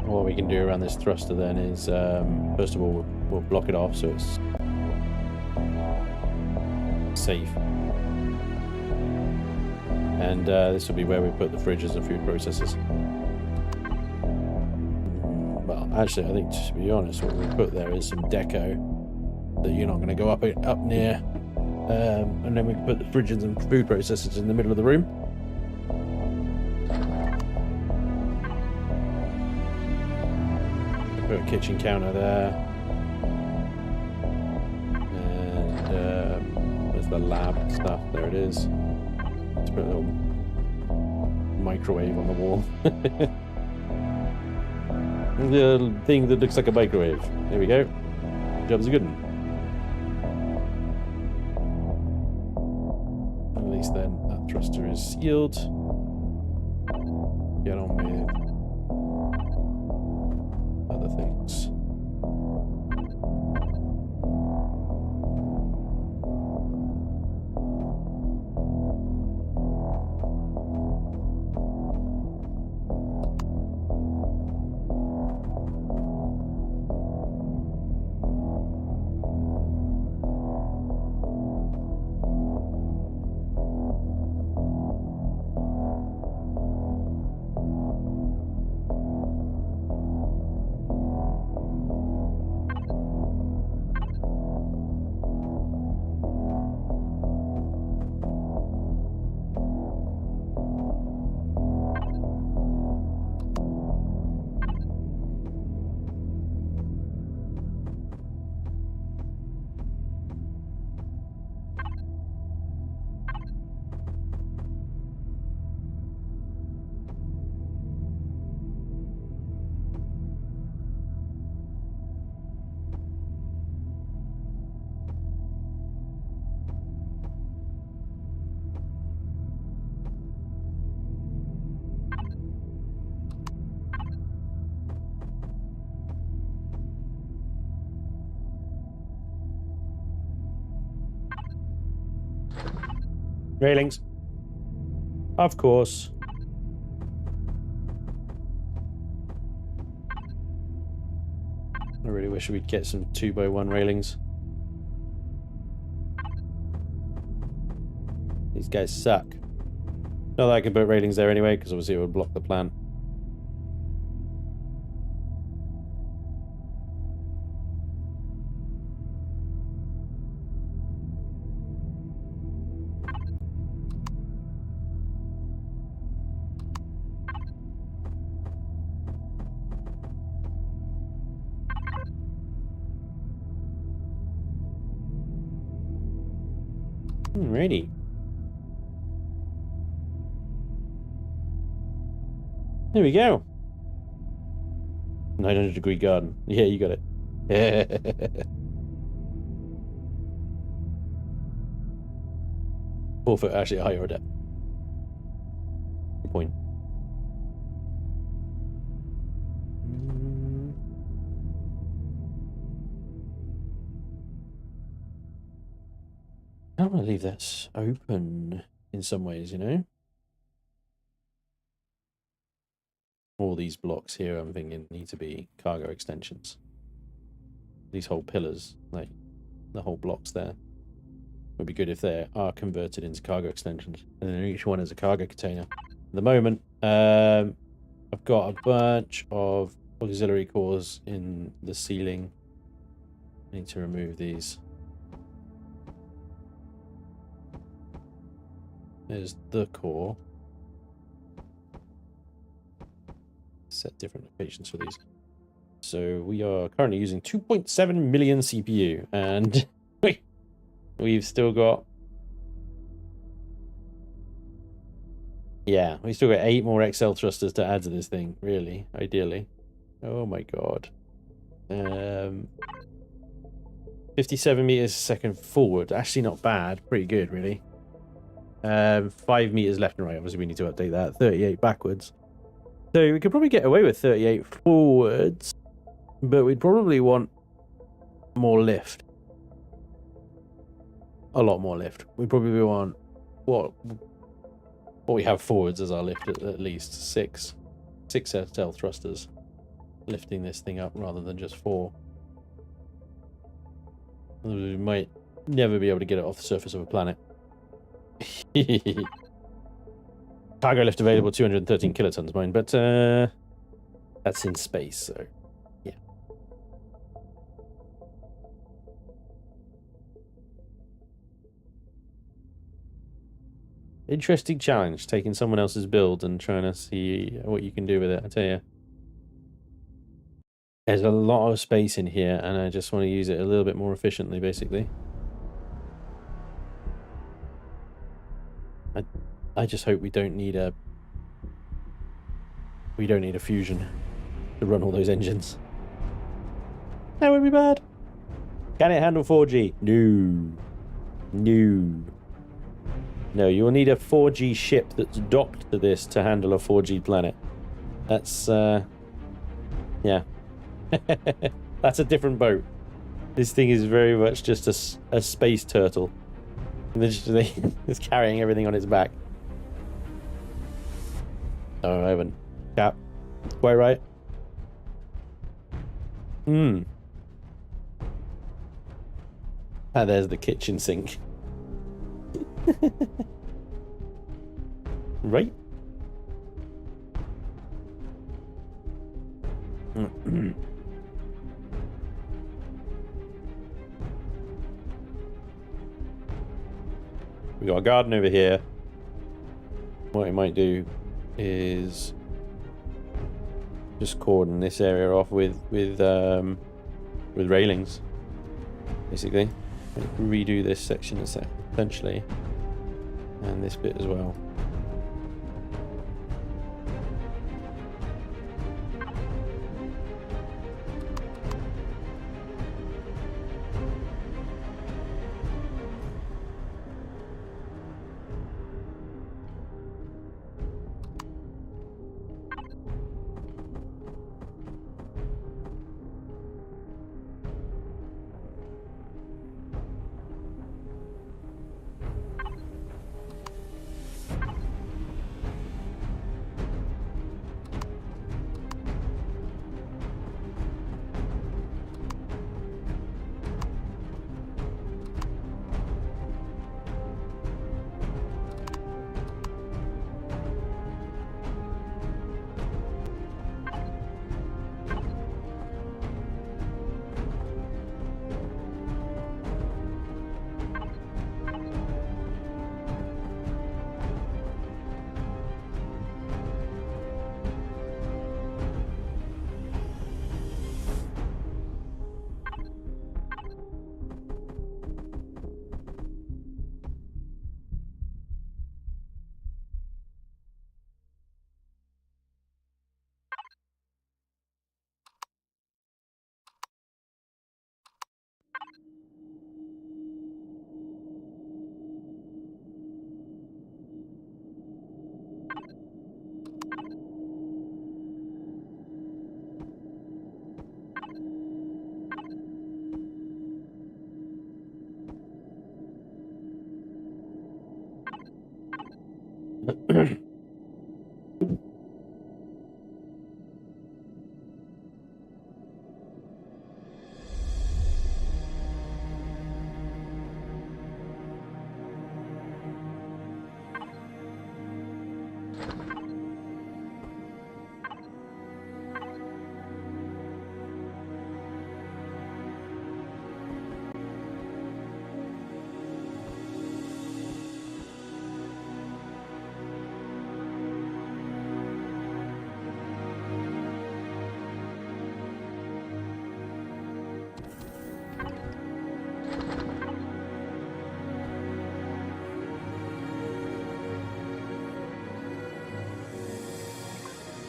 what we can do around this thruster then is, first of all, we'll block it off so it's safe. And this will be where we put the fridges and food processors. Well, actually, I think, to be honest, what we'll put there is some deco that you're not going to go up near. And then we can put the fridges and food processors in the middle of the room. Put a kitchen counter there. And there's the lab stuff. There it is. Let's put a little microwave on the wall. The thing that looks like a microwave. There we go. Job's a good one. At least then that thruster is sealed. Get on with other things. Railings. Of course. I really wish we'd get some 2x1 railings. These guys suck. Not that I can put railings there anyway, because obviously it would block the plan. Alrighty. There we go. 900-degree garden. Yeah, you got it. 4 foot actually a higher depth. Good point. I'm going to leave that open in some ways, you know? All these blocks here, I'm thinking, need to be cargo extensions. These whole pillars, like the whole blocks there, would be good if they are converted into cargo extensions. And then each one is a cargo container. At the moment, I've got a bunch of auxiliary cores in the ceiling. I need to remove these. There's the core. Set different locations for these. So we are currently using 2.7 million CPU, and we've still got... Yeah, we've still got 8 more XL thrusters to add to this thing, really, ideally. Oh my god. 57 meters a second forward. Actually not bad. Pretty good, really. 5 meters left and right. Obviously, we need to update that. 38 backwards. So we could probably get away with 38 forwards, but we'd probably want more lift. A lot more lift. We probably want what we have forwards as our lift at least 6 SL thrusters. lifting this thing up rather than just 4. We might never be able to get it off the surface of a planet. Cargo lift available 213 kilotons, mine, but that's in space, so yeah. Interesting challenge, taking someone else's build and trying to see what you can do with it, I tell you. There's a lot of space in here, and I just want to use it a little bit more efficiently, basically. I just hope we don't need a fusion to run all those engines. That would be bad. Can it handle 4G? No. No. No, you'll need a 4G ship that's docked to this to handle a 4G planet. That's, yeah. That's a different boat. This thing is very much just a space turtle. It's carrying everything on its back. Oh, I haven't. Cap. Quite right. Hmm. Ah, there's the kitchen sink. Right? We got a garden over here. What I might do is just cordon this area off with railings, basically. Redo this section essentially, and this bit as well.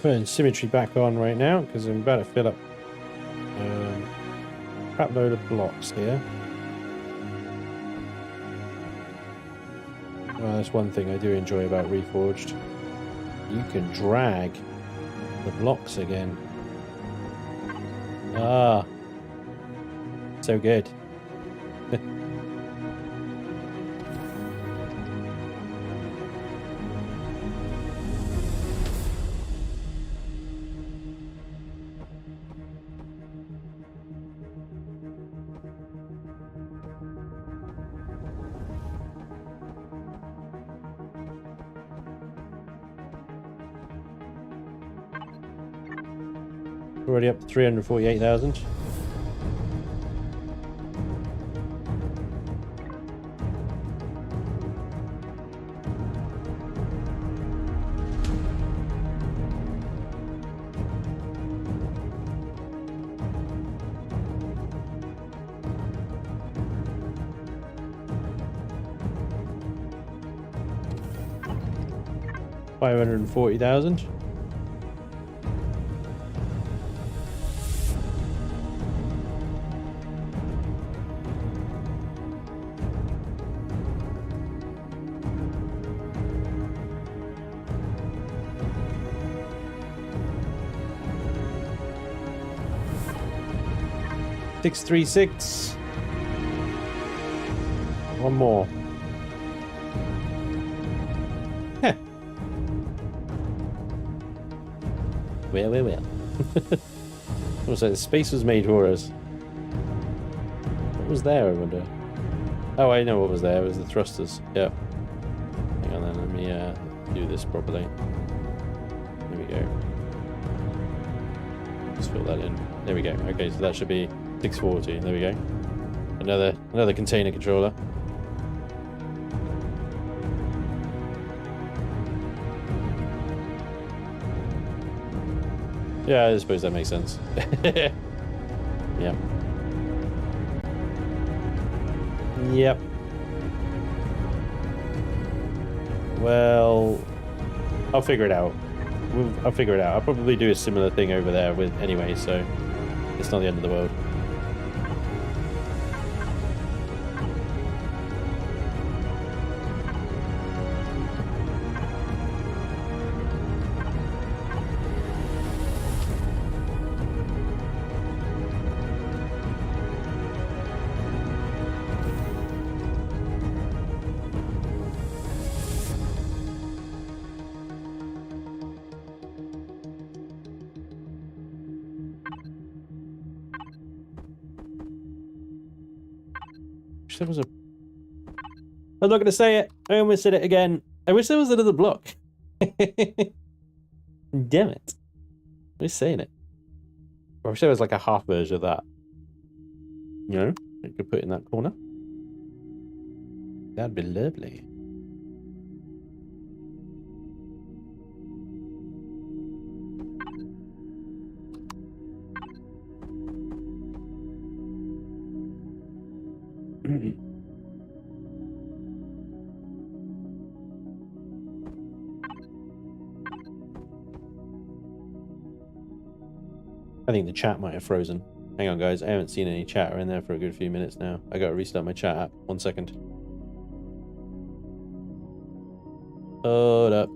Putting symmetry back on right now because I'm about to fill up a crap load of blocks here. Well, that's one thing I do enjoy about Reforged. You can drag the blocks again. Ah, so good. Already up to 348,000. $540,000. $636. One more. Heh. Well. Also, the space was made for us. What was there, I wonder? Oh, I know what was there. It was the thrusters. Yep. Hang on then, let me do this properly. There we go. Just fill that in. There we go. Okay, so that should be 640. There we go. Another container controller. Yeah, I suppose that makes sense. Yep. Yep. Well, I'll figure it out. I'll figure it out. I'll probably do a similar thing over there with anyway, so it's not the end of the world. There was a... I'm not going to say it. I almost said it again. I wish there was another block. Damn it. I'm just saying it. I wish there was like a half version of that. You know? I could put it in that corner. That'd be lovely. I think the chat might have frozen. Hang on, guys. I haven't seen any chatter in there for a good few minutes now. I gotta restart my chat app. 1 second. Hold up.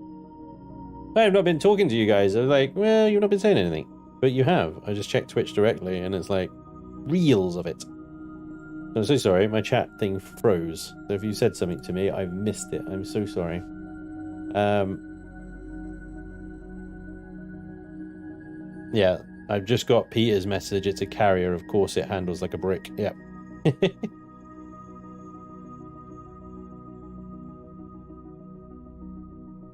I have not been talking to you guys. I was like, well, you've not been saying anything. But you have. I just checked Twitch directly, and it's like reels of it. I'm so sorry. My chat thing froze. So if you said something to me, I've missed it. I'm so sorry. Yeah. I've just got Peter's message. It's a carrier. Of course, it handles like a brick. Yep.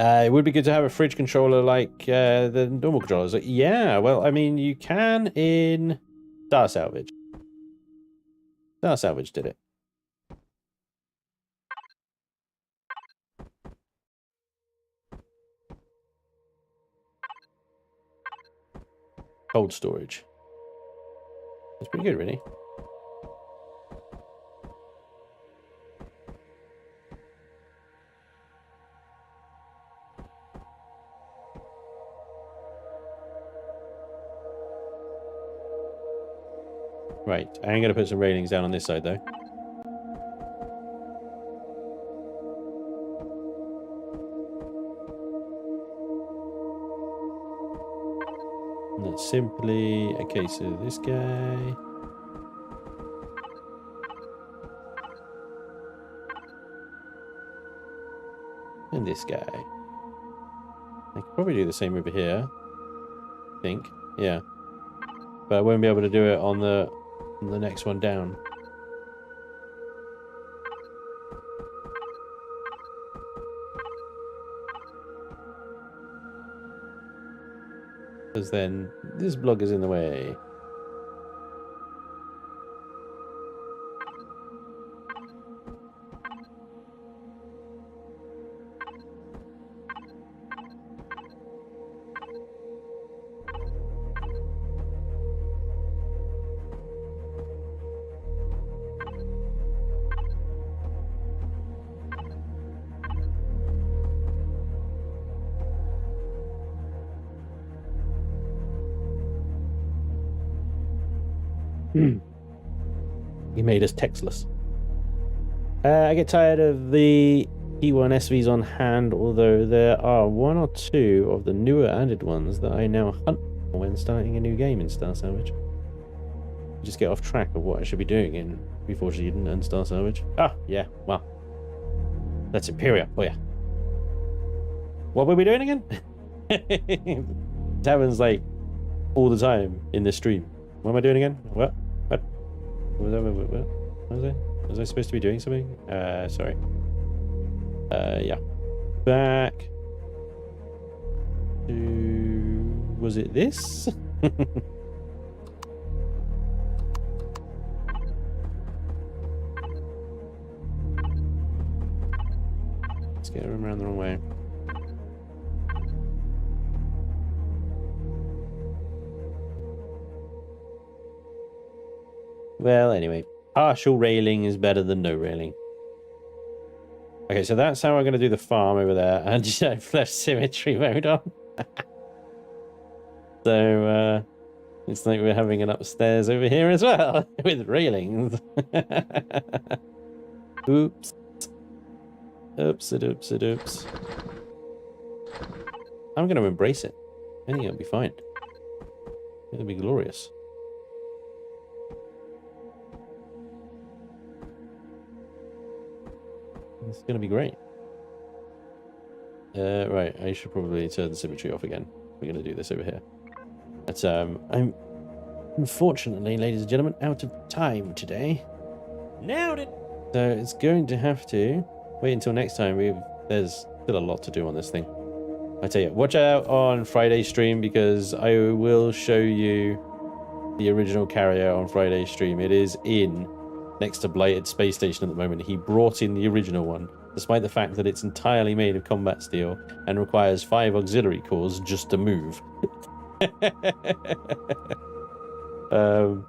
It would be good to have a fridge controller like the normal controllers. Like, yeah, well, I mean, you can in Star Salvage. Star Salvage did it. Cold storage. It's pretty good, really. Right, I am going to put some railings down on this side, though. And that's simply a case of this guy. And this guy. I could probably do the same over here. I think. Yeah. But I won't be able to do it on the next one down. because then this block is in the way. He made us textless. I get tired of the T1 SVs on hand, although there are one or two of the newer added ones that I now hunt for when starting a new game in Star Salvage. Just get off track of what I should be doing in Reforged Eden and Star Salvage. Ah, yeah, well. That's Empyrion. Oh, yeah. What were we doing again? It happens like all the time in this stream. What am I doing again? What? Was I supposed to be doing something? Sorry. Yeah. Back to... Was it this? Let's get him around the wrong way. Well, anyway, partial railing is better than no railing. Okay, so that's how I'm going to do the farm over there. And I've left symmetry mode on. So, it's like we're having an upstairs over here as well, with railings. Oops. Oops. I'm going to embrace it. I think it'll be fine. It'll be glorious. It's going to be great. Right, I should probably turn the symmetry off again. We're going to do this over here. But I'm unfortunately, ladies and gentlemen, out of time today. Nailed it. So it's going to have to wait until next time. There's still a lot to do on this thing. I tell you, watch out on Friday's stream because I will show you the original carrier on Friday's stream. It is in next to Blited Space Station at the moment. He brought in the original one, despite the fact that it's entirely made of combat steel and requires 5 auxiliary cores just to move. So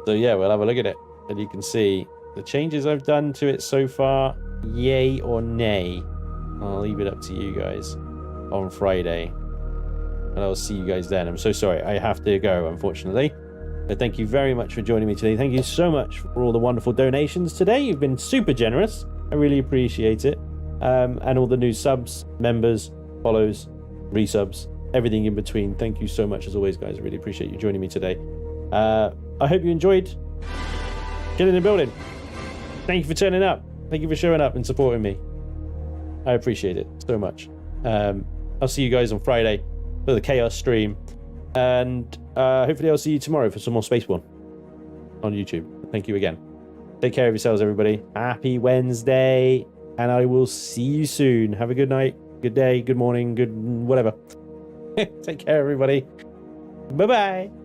yeah, we'll have a look at it, and you can see the changes I've done to it so far. Yay or nay? I'll leave it up to you guys on Friday, and I'll see you guys then. I'm so sorry, I have to go, unfortunately. But thank you very much for joining me today. Thank you so much for all the wonderful donations today. You've been super generous. I really appreciate it. And all the new subs, members, follows, resubs, everything in between. Thank you so much as always, guys. I really appreciate you joining me today. I hope you enjoyed Chillin and Buildin. Thank you for turning up. Thank you for showing up and supporting me. I appreciate it so much. I'll see you guys on Friday for the Chaos stream. And hopefully I'll see you tomorrow for some more Spaceborne on YouTube. Thank you again. Take care of yourselves, everybody. Happy Wednesday. And I will see you soon. Have a good night, good day, good morning, good whatever. Take care, everybody. Bye-bye.